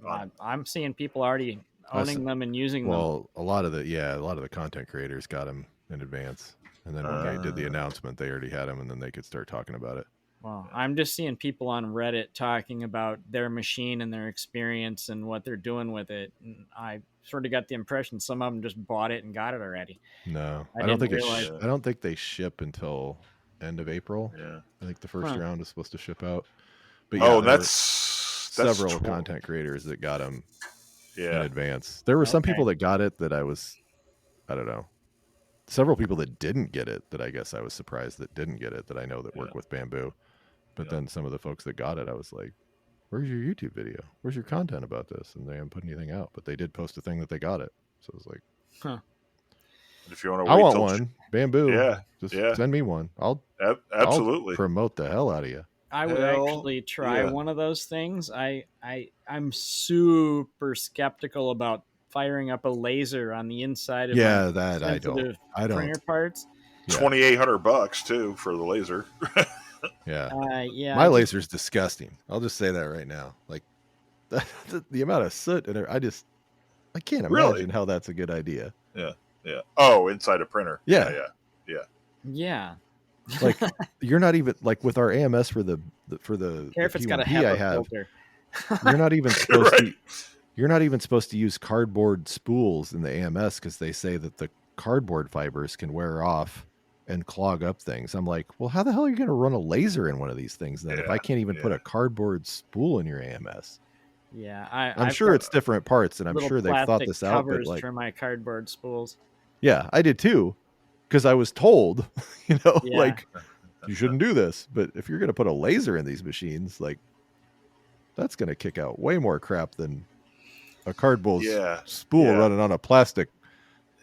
On. I'm seeing people already That's owning them and using them. well, a lot of the content creators got them in advance, and then when they did the Uh, announcement, they already had them, and then they could start talking about it. Well, I'm just seeing people on Reddit talking about their machine and their experience and what they're doing with it. And I sort of got the impression some of them just bought it and got it already. No, I didn't realize. yeah. I don't think they ship until end of April. Yeah. I think the first Huh. round is supposed to ship out. But yeah, Oh, there were that's several content creators that got them in Yeah. advance. There were some Okay. people that got it that I don't know. Several people that didn't get it that I guess I was surprised that didn't get it that I know that work Yeah. with Bamboo. But Yeah. then some of the folks that got it, I was like, where's your YouTube video? Where's your content about this? And they haven't put anything out, but they did post a thing that they got it. So I was like, Huh. If you want to I wait want till one. Bamboo. Yeah. Just Yeah. send me one. I'll Absolutely. promote the hell out of you. I would Hell, actually try yeah. one of those things. I'm super skeptical about firing up a laser on the inside of my Yeah, that I don't. sensitive I don't. printer parts. Yeah, $2,800 too for the laser. yeah. Yeah, My laser's disgusting. I'll just say that right now. Like the amount of soot and I can't Really? imagine how that's a good idea. Yeah, yeah. Oh, inside a printer. Yeah, Yeah, yeah, yeah. yeah. like you're not even like with our AMS for the Care if it's got a P1P I HEPA have. filter. You're not even supposed Right. to. You're not even supposed to use cardboard spools in the AMS because they say that the cardboard fibers can wear off and clog up things. I'm like, well, how the hell are you going to run a laser in one of these things then if Yeah, I can't even put yeah. a cardboard spool in your AMS? Yeah, I'm I've sure got it's different parts and I'm little sure they've thought plastic this out, but covers like, for my cardboard spools. yeah, I did too because I was told, Yeah, like you shouldn't do this. But if you're going to put a laser in these machines, like that's going to kick out way more crap than a cardboard Yeah, spool yeah, running on a plastic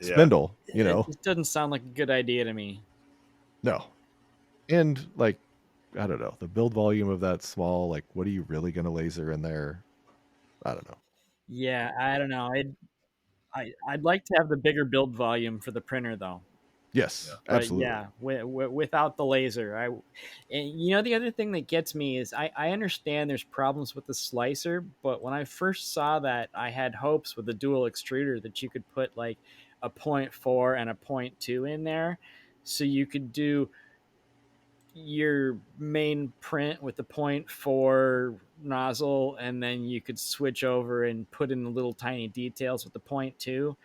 yeah. spindle, it just doesn't sound like a good idea to me. No. And like, I don't know, the build volume of that small, like, what are you really going to laser in there? I don't know. Yeah, I don't know. I'd like to have the bigger build volume for the printer though. Yes, Yeah. But absolutely. yeah, without the laser, and you know the other thing that gets me is I understand there's problems with the slicer, but when I first saw that, I had hopes with the dual extruder that you could put like a point 0.4 and a point 0.2 in there, so you could do your main print with the point 0.4 nozzle, and then you could switch over and put in the little tiny details with the point 0.2.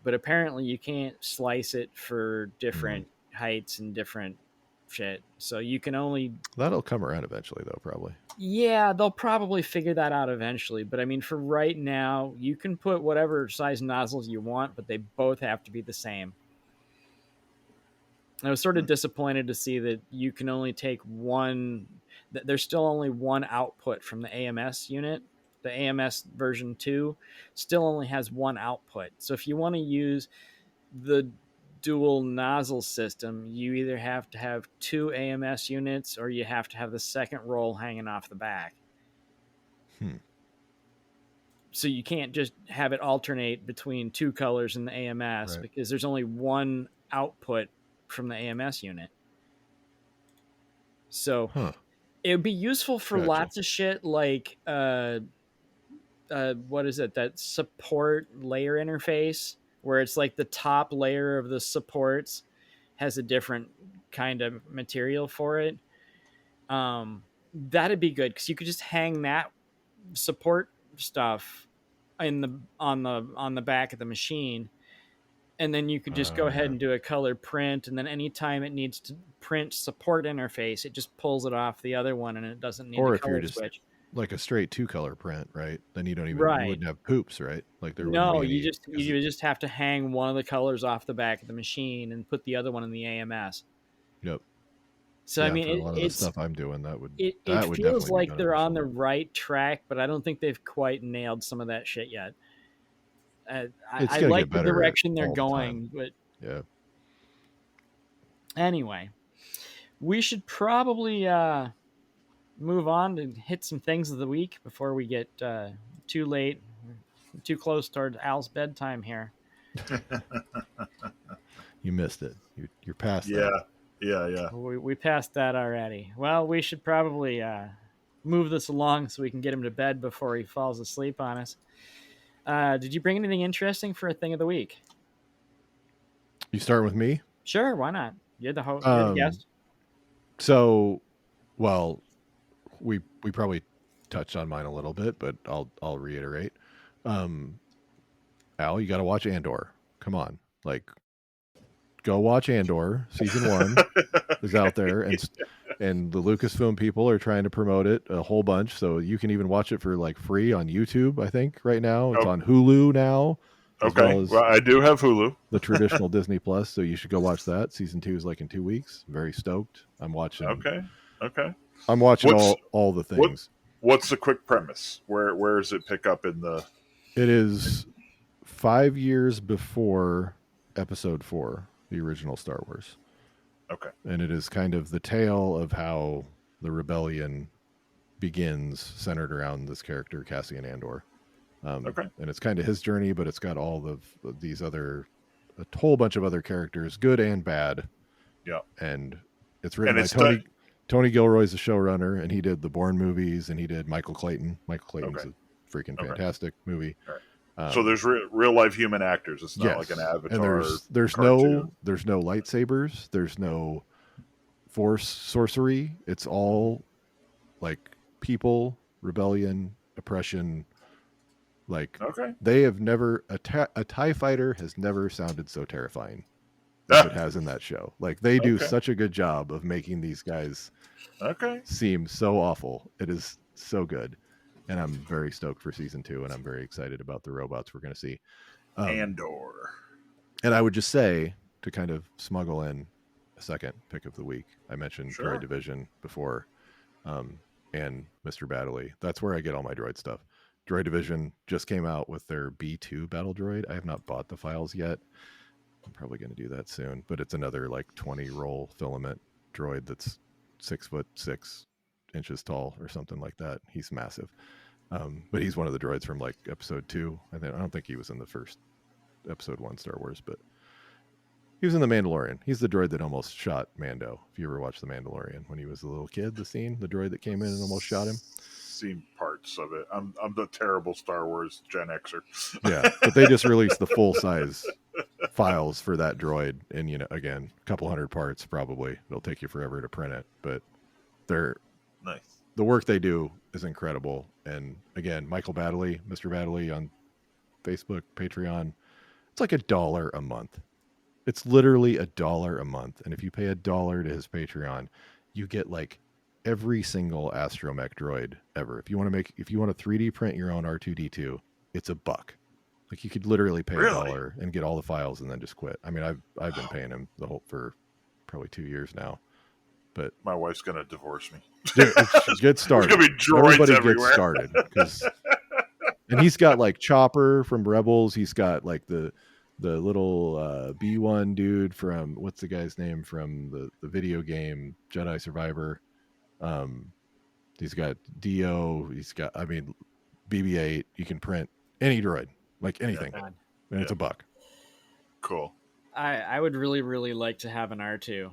But apparently you can't slice it for Mm. different heights and different shit. So you can only, That'll come around eventually, though, probably. yeah, they'll probably figure that out eventually. But I mean, for right now, you can put whatever size nozzles you want, but they both have to be the same. I was sort of Hmm. disappointed to see that you can only take one, that there's still only one output from the AMS unit. The AMS version 2 still only has one output. So if you want to use the dual nozzle system, you either have to have two AMS units or you have to have the second roll hanging off the back. Hmm. So you can't just have it alternate between two colors in the AMS Right. because there's only one output from the AMS unit. So Huh. it would be useful for Gotcha. lots of shit like what is it, that support layer interface where it's like the top layer of the supports has a different kind of material for it. That'd be good because you could just hang that support stuff in the on the back of the machine, and then you could just go Oh, ahead yeah. and do a color print, and then anytime it needs to print support interface, it just pulls it off the other one and it doesn't need to Or if you're color just switch. like a straight 2-color print, right? Then you Right. wouldn't have poops, right? Like there wouldn't No, be any, because you just have to hang one of the colors off the back of the machine and put the other one in the AMS. yep. So I Yeah, mean, for a lot of the stuff I'm doing, it that would feels definitely be like they're on the beneficial. right track, but I don't think they've quite nailed some of that shit yet. It's I gonna like get the better direction they're all the time. going, but Yeah. anyway, we should probably move on and hit some things of the week before we get too late, too close toward Al's bedtime here. You missed it. You're past Yeah, that. yeah, yeah. We passed that already. Well, we should probably move this along so we can get him to bed before he falls asleep on us. Did you bring anything interesting for a thing of the week? You start with me. Sure, why not? You're the host. You're the Um. guest. So, well, we probably touched on mine a little bit, but I'll reiterate. Um, Al, you got to watch Andor. Come on, like go watch Andor. Season 1 is out Okay. there, and the Lucasfilm people are trying to promote it a whole bunch. So you can even watch it for like free on YouTube. I think right now it's Oh, on Hulu now, as well okay. as Well, I do have Hulu. the traditional Disney Plus. So you should go watch that. Season 2 is like in 2 weeks. Very stoked. Okay. Okay. I'm watching What's all the what? things. What's the quick premise? Where does it pick up in the? It is 5 years before Episode 4, the original Star Wars, Okay. and it is kind of the tale of how the rebellion begins centered around this character Cassian Andor. Okay. And it's kind of his journey, but it's got all of these a whole bunch of other characters, good and bad. Yeah. And it's written And by it's done. Tony Gilroy's the showrunner, and he did the Bourne movies, and he did Michael Clayton. Michael Clayton's Okay. a freaking Okay. fantastic movie. All right. So there's real life human actors. It's not like an Yes, and Avatar there's cartoon. no lightsabers. There's no force sorcery. It's all like people, rebellion, oppression. Like Okay. they have never a TIE fighter has never sounded so terrifying as it has in that show. Like they do Okay. such a good job of making these guys Okay. seem so awful. It is so good. And I'm very stoked for season 2, and I'm very excited about the robots we're going to see. Andor. And I would just say, to kind of smuggle in a second pick of the week, I mentioned Sure. Droid Division before, and Mr. Baddeley. That's where I get all my droid stuff. Droid Division just came out with their B2 battle droid. I have not bought the files yet. I'm probably going to do that soon, but it's another like 20 roll filament droid that's 6'6" tall or something like that. He's massive. But he's one of the droids from like episode 2. I don't think he was in the first episode 1 Star Wars, but he was in The Mandalorian. He's the droid that almost shot Mando. If you ever watched The Mandalorian when he was a little kid, the scene, the droid that came in and almost shot him. Seen parts of it. I'm the terrible Star Wars Gen Xer. Yeah, but they just released the full size files for that droid, and again, a couple hundred parts probably. It'll take you forever to print it, but they're Nice. the work they do is incredible. And again, Michael Baddeley, Mr. Baddeley on Facebook, Patreon, it's like $1 a month. It's literally $1 a month. And if you pay $1 to his Patreon, you get like every single astromech droid ever. If you want to 3D print your own R2D2, it's $1. Like you could literally pay Really? $1 and get all the files and then just quit. I mean, I've been paying him the whole for probably 2 years now. But My wife's gonna divorce me. dude, get started. There's gonna be droids Everybody everywhere. get started and he's got like Chopper from Rebels. He's got like the little B1 dude from what's the guy's name from the video game Jedi Survivor. He's got Dio. He's got BB-8. You can print any droid, like anything, God. and it's $1. Cool. I would really, really like to have an R2.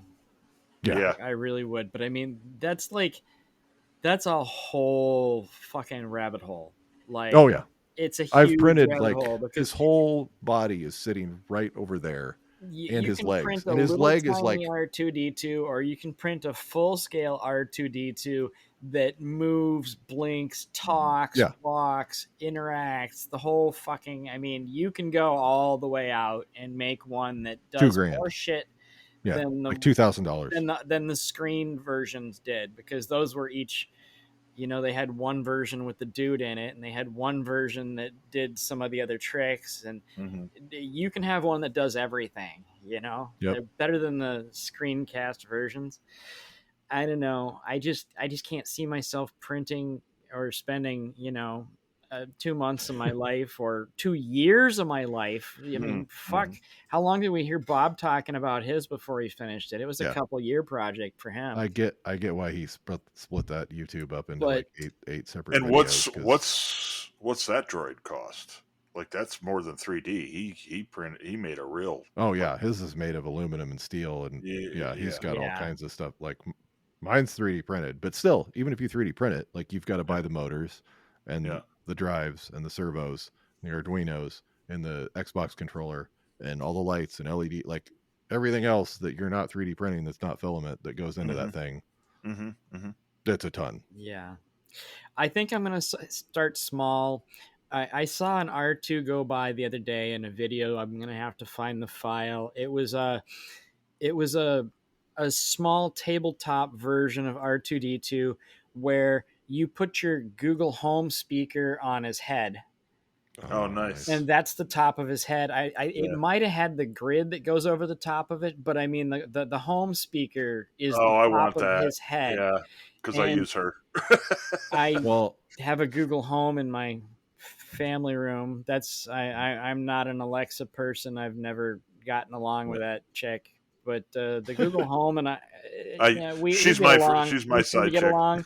Yeah. I really would. But I mean, that's a whole fucking rabbit hole. Like, Oh yeah. it's a huge I've printed rabbit like hole because his whole body is sitting right over there, and you his can legs, print and a his little leg tiny is like R2D2, or you can print a full scale R2D2 that moves, blinks, talks, Yeah. walks, interacts. The whole fucking. I mean, you can go all the way out and make one that does $2,000. more shit Yeah, than the like $2,000. than the screen versions did, because those were each, they had one version with the dude in it, and they had one version that did some of the other tricks, and you can have one that does everything. Yep. They're better than the screencast versions. I don't know. I just can't see myself printing or spending 2 months of my life or 2 years of my life. I mean, fuck. How long did we hear Bob talking about his before he finished it? It was a couple year project for him. I get why he split that YouTube up into But- like eight separate. And videos, what's that droid cost? Like that's more than 3D. He made a real. Oh yeah, his is made of aluminum and steel, and he's got all kinds of stuff. Like mine's 3D printed, but still, even if you 3D print it, like you've got to buy the motors and the drives and the servos, and the Arduinos and the Xbox controller and all the lights and LED, like everything else that you're not 3D printing that's not filament that goes into that thing. That's a ton. Yeah, I think I'm gonna start small. I saw an R2 go by the other day in a video. I'm gonna have to find the file. It was a small tabletop version of R2D2 where you put your Google Home speaker on his head. Oh, nice. And that's the top of his head. It might have had the grid that goes over the top of it, but I mean the home speaker is the top of his head. Yeah, because I use her. I have a Google Home in my family room. That's I'm not an Alexa person. I've never gotten along with that chick. but the Google Home and I, I yeah, we get along. she's my We seem to side get chick. along.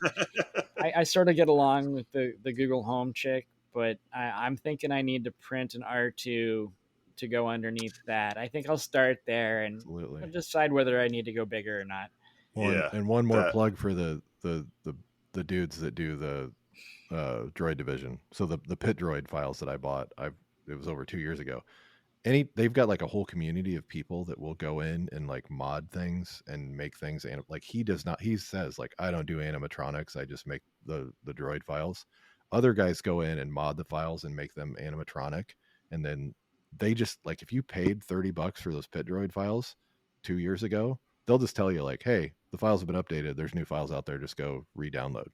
I sort of get along with the Google Home chick, but I'm thinking I need to print an R2 to go underneath that. I think I'll start there and Absolutely. I'll decide whether I need to go bigger or not. One Yeah, and one more that plug for the dudes that do the droid division. So the pit droid files that I bought, it was over 2 years ago. They've got like a whole community of people that will go in and like mod things and make things, and like he does not, he says like, I don't do animatronics, I just make the droid files. Other guys go in and mod the files and make them animatronic, and then they just like, if you paid $30 for those pit droid files 2 years ago, they'll just tell you like, hey, the files have been updated, there's new files out there, just go re-download.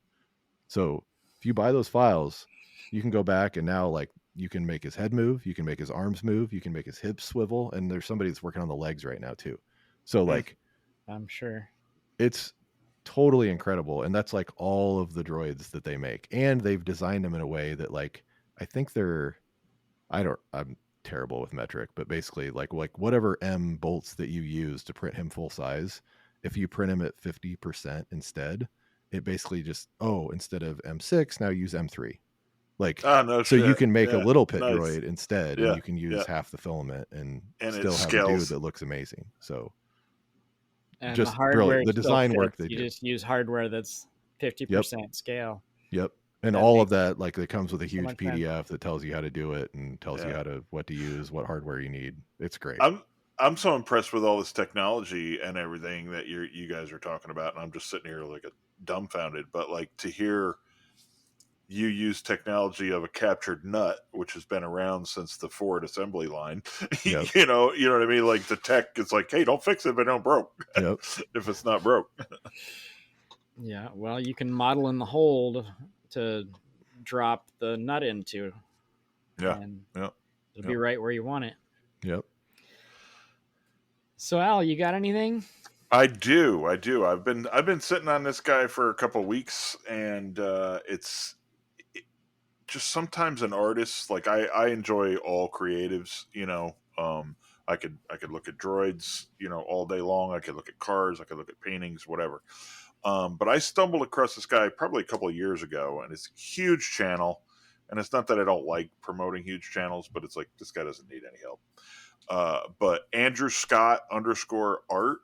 So if you buy those files, you can go back and now like you can make his head move, you can make his arms move, you can make his hips swivel, and there's somebody that's working on the legs right now too. So Hmm. like I'm sure. it's totally incredible, and that's like all of the droids that they make, and they've designed them in a way that like I think they're I'm terrible with metric, but basically like whatever M bolts that you use to print him full size, if you print him at 50% instead, it basically just, oh, instead of M6 now use M3. Like, Oh, no so you shit. can make a Yeah, little pit nice. droid instead, and Yeah, you can use yeah, half the filament and and it still have a dude scales. that looks amazing. So And the just brilliant. hardware The still design work fits. they You do. just use hardware that's Yep. 50% scale. Yep. And That all of makes that, like, it comes with a so huge much sense. PDF that tells you how to do it and tells you Yeah, what to use, what hardware you need. It's great. I'm I'm so impressed with all this technology and everything that you guys are talking about, and I'm just sitting here like a dumbfounded. But like to hear you use technology of a captured nut, which has been around since the Ford assembly line. Yep. You know what I mean? Like the tech is like, hey, don't fix it if it don't broke. Yep. If it's not broke. Yeah, well, you can model in the hold to drop the nut into, Yeah, and yeah, it'll yeah. be right where you want it. Yep. So, Al, you got anything? I do. I've been sitting on this guy for a couple of weeks, and it's just sometimes an artist. Like I enjoy all creatives. I could look at droids, all day long. I could look at cars. I could look at paintings, whatever. But I stumbled across this guy probably a couple of years ago, and it's a huge channel. And it's not that I don't like promoting huge channels, but it's like this guy doesn't need any help. But Andrew Scott underscore art.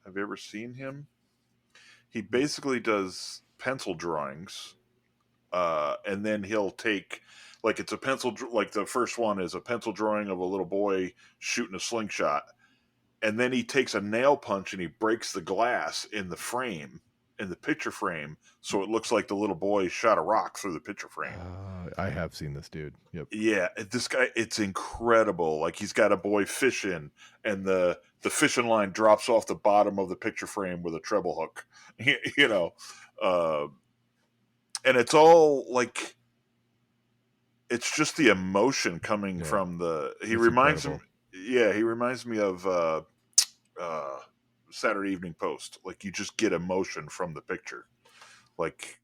Have you ever seen him? He basically does pencil drawings, and then he'll take like it's a like the first one is a pencil drawing of a little boy shooting a slingshot, and then he takes a nail punch and he breaks the glass in the frame, in the picture frame, so it looks like the little boy shot a rock through the picture frame. I have seen this dude. Yep. Yeah, this guy, it's incredible. Like he's got a boy fishing, and the fishing line drops off the bottom of the picture frame with a treble hook. you know, uh, and it's all like it's just the emotion coming Yeah. from the. He It's reminds him. incredible. Yeah, he reminds me of uh, Saturday Evening Post. Like you just get emotion from the picture. Like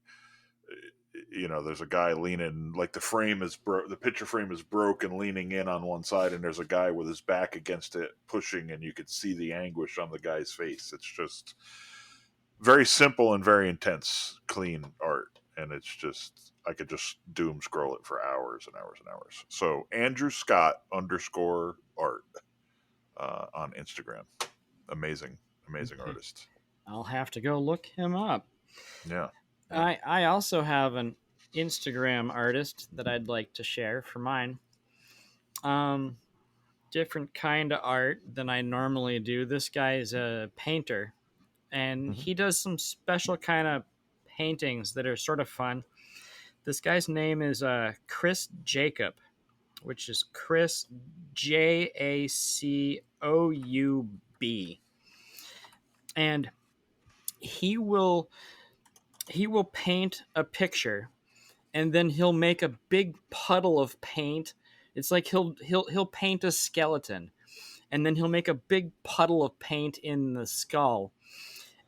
there's a guy leaning, like the frame is the picture frame is broken, leaning in on one side, and there's a guy with his back against it pushing, and you could see the anguish on the guy's face. It's just very simple and very intense, clean art, and it's just I could just doom scroll it for hours and hours and hours. So Andrew Scott underscore art on Instagram, amazing Okay. artist. I'll have to go look him up. Yeah, yeah. I also have an Instagram artist that I'd like to share for mine. Um, Different kind of art than I normally do. This guy is a painter, and Mhm. he does some special kind of paintings that are sort of fun. This guy's name is Chris Jacob, which is Chris Jacoub, and he will he will paint a picture, and then he'll make a big puddle of paint. It's like he'll paint a skeleton, and then he'll make a big puddle of paint in the skull,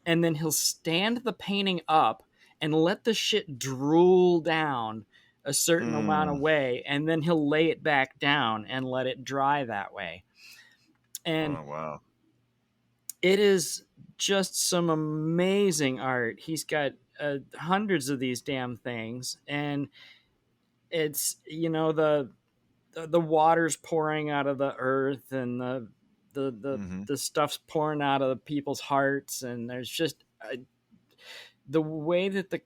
and then he'll stand the painting up and let the shit drool down a certain amount of Mm. way, and then he'll lay it back down and let it dry that way. And Oh wow. It is just some amazing art. He's got hundreds of these damn things, and it's the water's pouring out of the earth, and the the Mm-hmm. the stuff's pouring out of the people's hearts, and there's just the way that the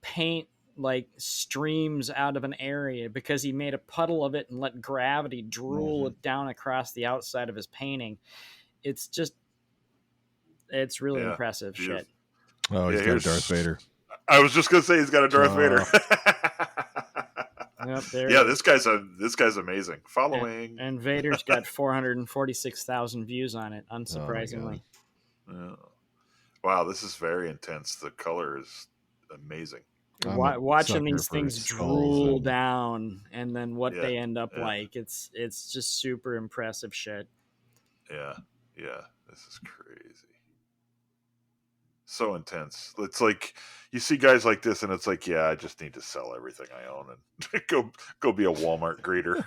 paint like streams out of an area because he made a puddle of it and let gravity drool Mm-hmm. it down across the outside of his painting. It's just it's really Yeah. impressive shit. Beautiful. Oh, he's Yeah, got a Darth here's. Vader. I was just gonna say he's got a Darth Vader. Yep, there Yeah, it is. this guy's amazing. Following. And Vader's got 446,000 views on it, Oh my unsurprisingly. Yeah. Wow, this is very intense. The color is amazing. I'm a Watching sucker these for things skulls drool and down and then what Yeah, they end up yeah, like, it's just super impressive shit. yeah, yeah. This is crazy. So intense. It's like you see guys like this, and it's like, yeah, I just need to sell everything I own and go be a Walmart greeter.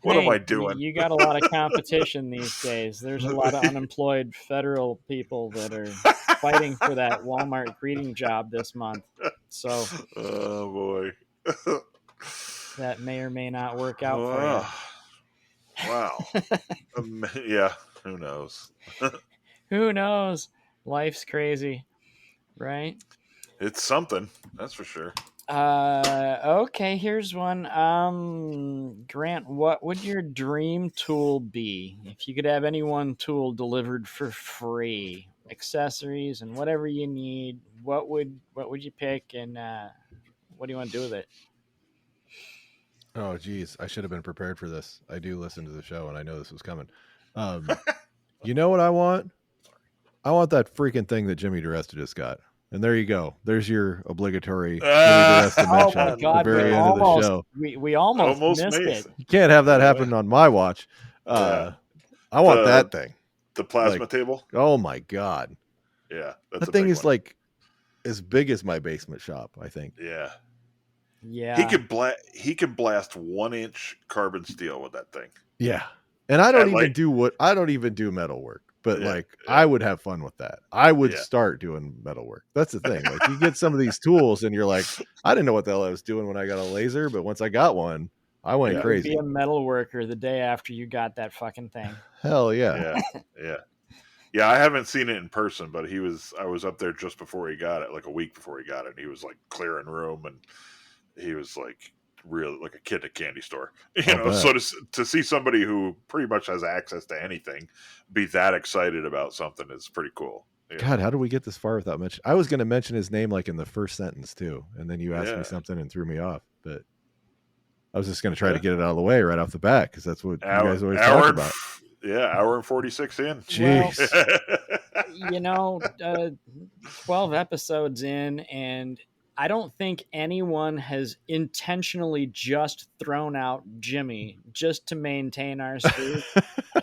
What am Hey, I doing? you got a lot of competition these days. There's a lot of unemployed federal people that are fighting for that Walmart greeting job this month. So Oh boy. that may or may not work out for you. Wow. Yeah, who knows? Who knows? Life's crazy, right? It's something, that's for sure. Okay, here's one. Grant, what would your dream tool be if you could have any one tool delivered for free? Accessories and whatever you need. What would you pick, and what do you want to do with it? oh geez, I should have been prepared for this. I do listen to the show and I know this was coming. You know what I want? I want that freaking thing that Jimmy DeResta just got. And there you go. There's your obligatory Jimmy DeResta Oh mention my at the God, very end of the show. we almost Almost missed it. Mason. You can't have that Yeah. happen on my watch. Yeah. I want The- that thing. The plasma Like, table. oh my God. Yeah, that's That a thing big is one. like as big as my basement shop, I think. Yeah, Yeah, he could blast 1-inch carbon steel with that thing. Yeah. And I don't At, like- I don't even do metal work, but Yeah, like yeah. I would have fun with that. I would Yeah. start doing metal work. That's the thing. Like you get some of these tools and you're like, I didn't know what the hell I was doing when I got a laser, but once I got one, I went Yeah. crazy. be a metal worker the day after you got that fucking thing. Hell yeah. Yeah. I haven't seen it in person, but I was up there just before he got it, like a week before he got it. And he was like clearing room, and he was like really like a kid at a candy store, I'll bet. So to see somebody who pretty much has access to anything be that excited about something is pretty cool. Yeah. God, how did we get this far without mention? I was going to mention his name like in the first sentence too, and then you asked Yeah. me something and threw me off. But I was just going to try to get it out of the way right off the bat because that's what you guys always talk about. Hour and 46 in. Jeez. Well, 12 episodes in, and I don't think anyone has intentionally just thrown out Jimmy just to maintain our streak.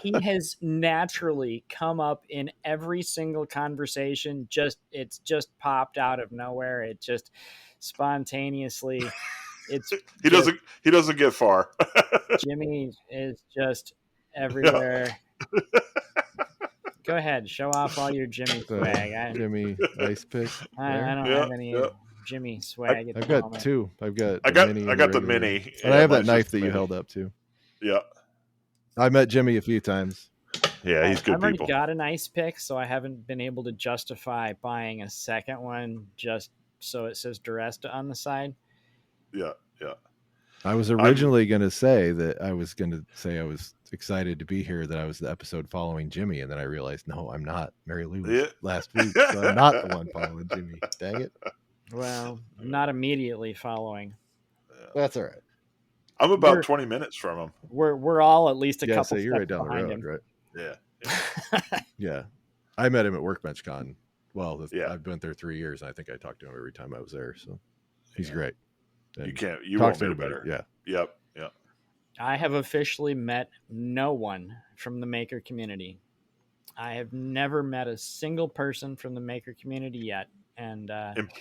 He has naturally come up in every single conversation. It's just popped out of nowhere. It just spontaneously. He doesn't get far. Jimmy is just everywhere. Go ahead, show off all your Jimmy swag. Jimmy ice pick. I don't have any Jimmy swag. I've got two. I got the regular. mini, and I have that mine's knife just that you mini. held up too. Yeah, I met Jimmy a few times. yeah, he's good I've already people. got an ice pick, so I haven't been able to justify buying a second one just so it says DeResta on the side. Yeah. I was originally going to say I was excited to be here, that I was the episode following Jimmy, and then I realized, no, I'm not. Mary Lou was last week, so I'm not the one following Jimmy. Dang it. Well, not immediately following. That's all right. I'm about 20 minutes from him. We're all at least a couple so you're steps right down the behind road, him. right? Yeah. Yeah. I met him at Workbench Con. Well, Yeah. I've been there 3 years, and I think I talked to him every time I was there, so he's Yeah. great. And You talks won't to be everybody. better. Yeah. Yep. I have officially met no one from the maker community. I have never met a single person from the maker community yet, and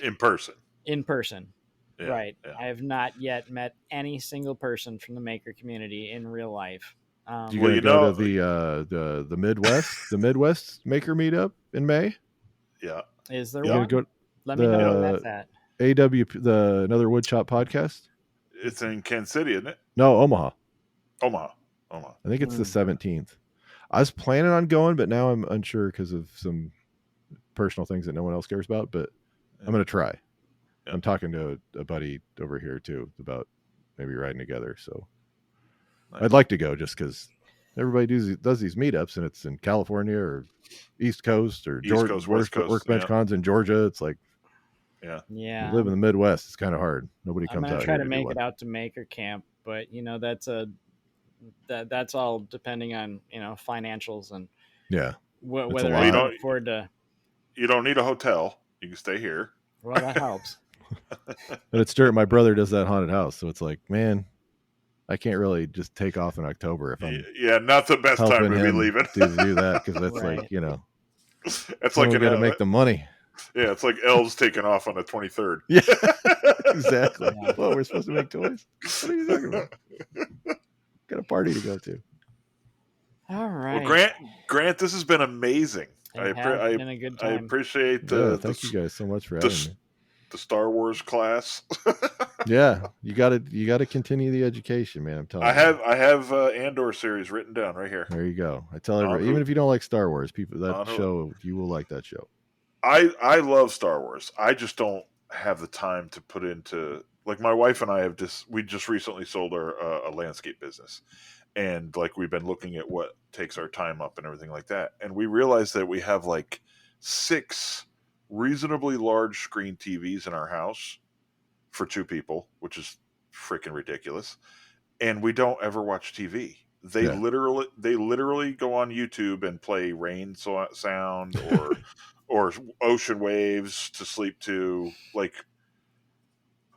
In person. in person. Yeah, Right. yeah. I have not yet met any single person from the maker community in real life. You Well, gonna you go to know, the Midwest Maker Meetup in May? yeah, Is there You yep, gonna one? go Let me know yep. where the that's at. the Another Woodshop podcast? It's in Kansas City, isn't it? No, Omaha. Omaha, Omaha. I think it's the Hmm. 17th. I was planning on going, but now I'm unsure because of some personal things that no one else cares about. But I'm gonna try. Yeah. I'm talking to a buddy over here too about maybe riding together. So Nice. I'd like to go just because everybody does these meetups, and it's in California or East Coast or East Coast, West Coast. workbench Yeah, cons in Georgia. It's like yeah. you Yeah, live in the Midwest. It's kind of hard. Nobody I'm comes gonna out try here to to do make it one. out to Maker Camp, but that's all depending on financials and Yeah, it's a whether Well, I you lot. can don't afford to. you don't need a hotel. You can stay here. Well, that helps. And it's dirt. My brother does that haunted house, so it's like, man, I can't really just take off in October if I'm Yeah, not the best time helping to be him leaving. do that because that's like Right. It's when like we an got to make the money. yeah, it's like elves taking off on the 23rd. Yeah, exactly. Yeah. Well, we're supposed to make toys. What are you talking about? Got a party to go to. All Well, right. Grant, this has been amazing. It has been a good I time. appreciate Yeah, thank you guys so much for having the me. the Star Wars class. Yeah, you gotta continue the education, man. I'm telling you. I have Andor series written down right here. There you go. I tell On everybody, even Hulu. if you don't like Star Wars, people that On Hulu. show you will like that show. I love Star Wars. I just don't have the time to put into like my wife and I have we just recently sold our a landscape business, and like we've been looking at what takes our time up and everything like that, and we realized that we have like 6 reasonably large screen TVs in our house for 2 people, which is freaking ridiculous, and we don't ever watch TV. They Yeah. literally go on YouTube and play rain sound or ocean waves to sleep to. Like,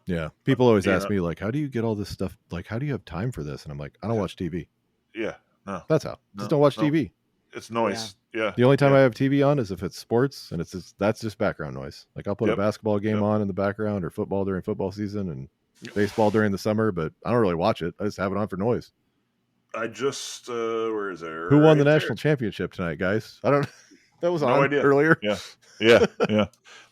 Yeah. People always you ask know, me, like, how do you get all this stuff? Like, how do you have time for this? And I'm like, I don't watch TV. yeah, no, That's how. Just no, don't watch no, TV. it's noise. Yeah, The only time yeah, I have TV on is if it's sports, and that's just background noise. Like I'll put a yep, basketball game yep. on in the background, or football during football season, and baseball during the summer, but I don't really watch it. I just have it on for noise. I just where is it? Who won the Right there. national championship tonight, guys? I don't. That was No on idea. earlier. Yeah, yeah, yeah.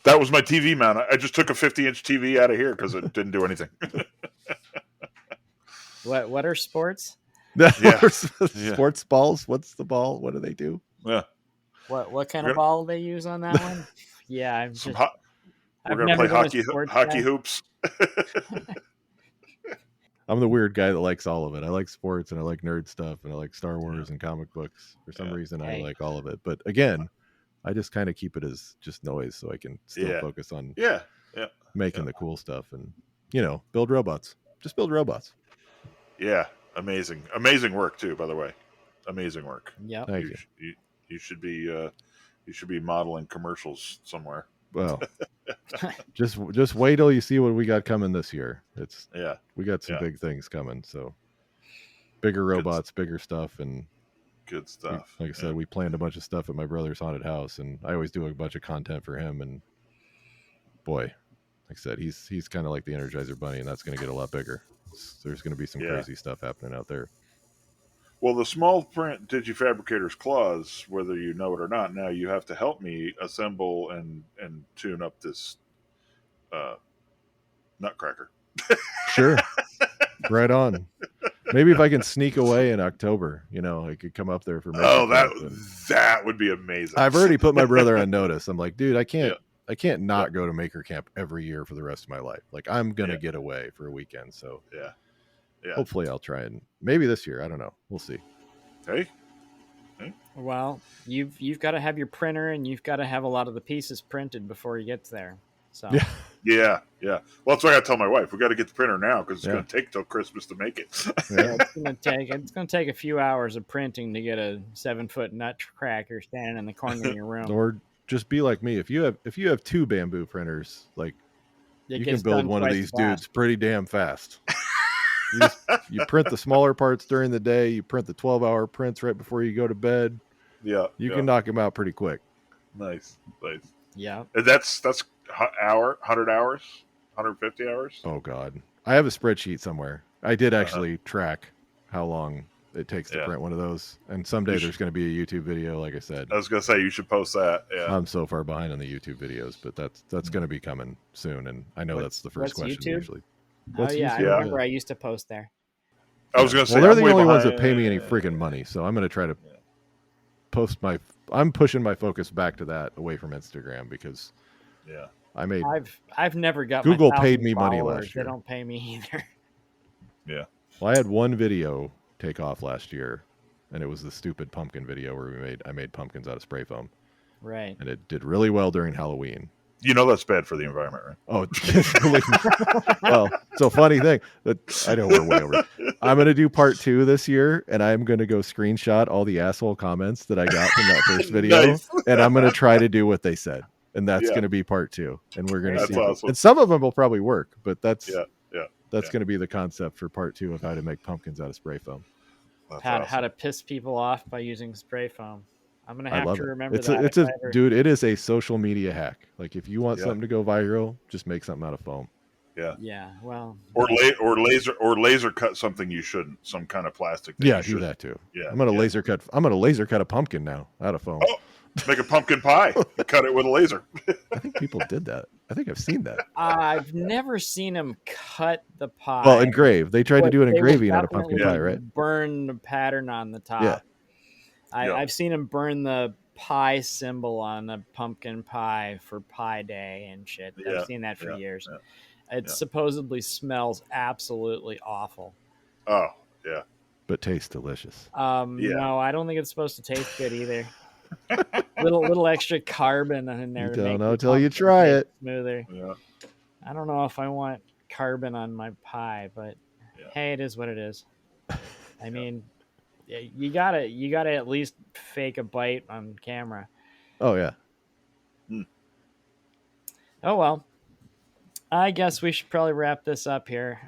That was my TV mount. I just took a 50-inch TV out of here because it didn't do anything. What are sports? Yeah, yeah, Sports balls. What's the ball? What do they do? yeah. What kind We're of gonna ball they use on that one? Yeah, some hot. We're I've gonna never play been a sports hockey guy. hoops. I'm the weird guy that likes all of it. I like sports and I like nerd stuff and I like Star Wars and comic books. For some Yeah. reason, I Hey, like all of it. But again, I just kind of keep it as just noise so I can still Yeah, focus on yeah, yeah, making yeah. the cool stuff and, build robots. Just build robots. Yeah, amazing work too. By the way, amazing work. yep. Thank you. You should be modeling commercials somewhere. Well, just wait till you see what we got coming this year. Yeah, We got some yeah, big things coming. So bigger good, robots, bigger stuff, and good stuff. like I said, we planned a bunch of stuff at my brother's haunted house, and I always do a bunch of content for him. And boy, like I said, he's kind of like the Energizer Bunny, and that's going to get a lot bigger. There's going to be some Yeah. crazy stuff happening out there. Well, the small print Digifabricator's clause, whether you know it or not, now you have to help me assemble and tune up this Nutcracker. Sure, right on. Maybe if I can sneak away in October, I could come up there for Maker Oh, Camp and that would be amazing. I've already put my brother on notice. I'm like, dude, I Yeah. can't not go to Maker Camp every year for the rest of my life. Like I'm gonna Yeah. get away for a weekend. So Yeah. Yeah. hopefully I'll try and maybe this year. I don't know. We'll see. Hey. Well, you've got to have your printer and you've got to have a lot of the pieces printed before you get there. So Yeah. Yeah. Yeah. Well, that's what I got to tell my wife. We got to get the printer now because it's Yeah. going to take till Christmas to make it. Yeah. it's gonna take a few hours of printing to get a 7-foot nutcracker standing in the corner of your room. Or just be like me. If you have 2 bamboo printers, like It you can gets build done one of twice these as fast. dudes pretty damn fast. You print the smaller parts during the day. You print the 12-hour prints right before you go to bed. Yeah. You yeah. can knock them out pretty quick. Nice. Yeah. And that's 100 hours, 150 hours. Oh God, I have a spreadsheet somewhere. I did actually track how long it takes to Yeah. print one of those. And someday You there's should- going to be a YouTube video. Like I said, I was gonna say you should post that. Yeah. I'm so far behind on the YouTube videos, but that's going to be coming soon. And I know that's the first What's question YouTube? usually. Oh What's yeah, I YouTube? Yeah. remember I used to post there. I was Yeah. gonna say Well, they're I'm the way only ones behind. that pay me any freaking money, so I'm going to try to post my. I'm pushing my focus back to that, away from Instagram, because Yeah. I made I've never got Google my paid 1,000 me money followers. last They year. don't pay me either. Yeah. Well, I had one video take off last year, and it was the stupid pumpkin video where I made pumpkins out of spray foam, Right. and it did really well during Halloween. You know that's bad for the environment, right? Oh, believe me. Well, so funny thing that I know we're way over. I'm gonna do part 2 this year, and I'm gonna go screenshot all the asshole comments that I got from that first video, Nice. and I'm gonna try to do what they said, and that's Yeah. gonna be part 2, and we're gonna That's see. awesome. And some of them will probably work, but that's Yeah. Yeah. that's Yeah. gonna be the concept for part 2 of how to make pumpkins out of spray foam. That's How awesome. to piss people off by using spray foam. I'm gonna I have love to it. remember It's that. it's if a I ever- dude. It is a social media hack. Like if you want Yeah. something to go viral, just make something out of foam. Yeah. Yeah. Well. Or laser cut something you shouldn't. Some kind of plastic. Yeah, you do shouldn't. that too. Yeah. I'm gonna yeah. laser cut. I'm gonna laser cut a pumpkin now out of foam. Oh, make a pumpkin pie. You cut it with a laser. I think people did that. I think I've seen that. I've never seen him cut the pie. Well, engrave. They tried to but do an they will engraving out of pumpkin definitely pie, right? Burn the pattern on the top. Yeah. Yeah. I've seen him burn the pie symbol on the pumpkin pie for Pie Day and shit. Yeah, I've seen that for yeah, years. yeah, It yeah. supposedly smells absolutely awful. Oh, yeah. But tastes delicious. Yeah. No, I don't think it's supposed to taste good either. little extra carbon in there You to don't make know the till you pumpkin try taste it. smoother. Yeah. I don't know if I want carbon on my pie, but Yeah. hey, it is what it is. I mean, you gotta at least fake a bite on camera. Oh yeah. Oh well, I guess we should probably wrap this up here.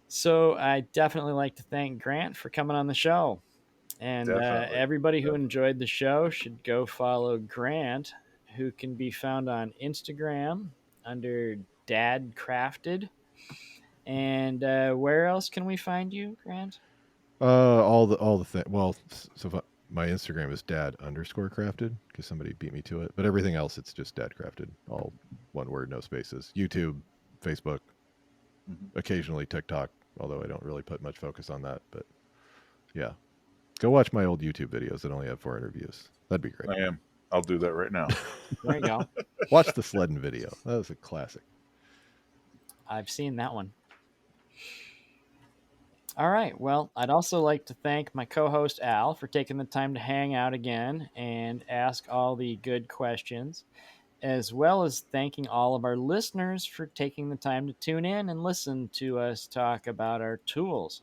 So I definitely like to thank Grant for coming on the show, and Definitely. everybody who enjoyed the show should go follow Grant, who can be found on Instagram under Dad Crafted. And where else can we find you, Grant? All the thing. Well, so my Instagram is dad_crafted because somebody beat me to it. But everything else, it's just dad crafted. All one word, no spaces. YouTube, Facebook, occasionally TikTok. Although I don't really put much focus on that. But yeah, go watch my old YouTube videos that only have 400 views. That'd be great. I am. I'll do that right now. There you go. Watch the sledding video. That was a classic. I've seen that one. All right. Well, I'd also like to thank my co-host Al for taking the time to hang out again and ask all the good questions, as well as thanking all of our listeners for taking the time to tune in and listen to us talk about our tools.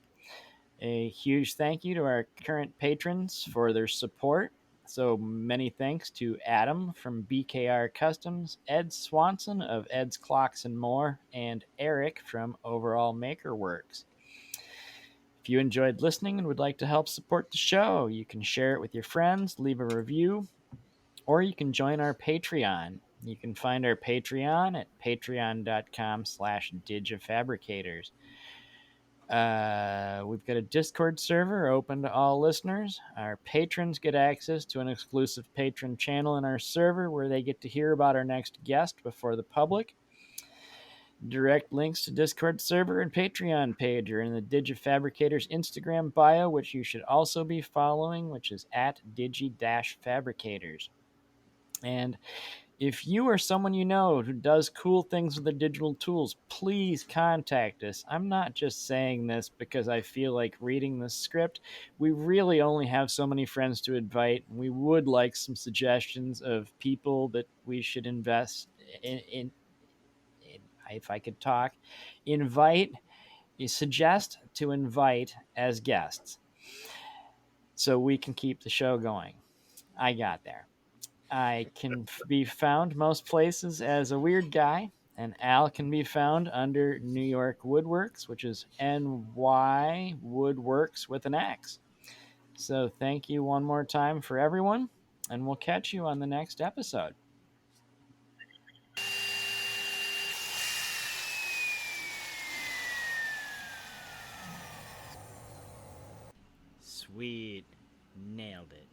A huge thank you to our current patrons for their support. So many thanks to Adam from BKR Customs, Ed Swanson of Ed's Clocks and More, and Eric from Overall Maker Works. If you enjoyed listening and would like to help support the show, you can share it with your friends, leave a review, or you can join our Patreon. You can find our Patreon at patreon.com/digifabricators. We've got a Discord server open to all listeners. Our patrons get access to an exclusive patron channel in our server where they get to hear about our next guest before the public. Direct links to Discord server and Patreon page are in the DigiFabricators Instagram bio, which you should also be following, which is at Digi-Fabricators. And if you or someone you know who does cool things with the digital tools, please contact us. I'm not just saying this because I feel like reading this script. We really only have so many friends to invite, and we would like some suggestions of people that we should invest in if I could talk, suggest to invite as guests so we can keep the show going. I got there. I can be found most places as a weird guy, and Al can be found under New York Woodworks, which is NY Woodworks with an X. So thank you one more time for everyone, and we'll catch you on the next episode. Sweet. Nailed it.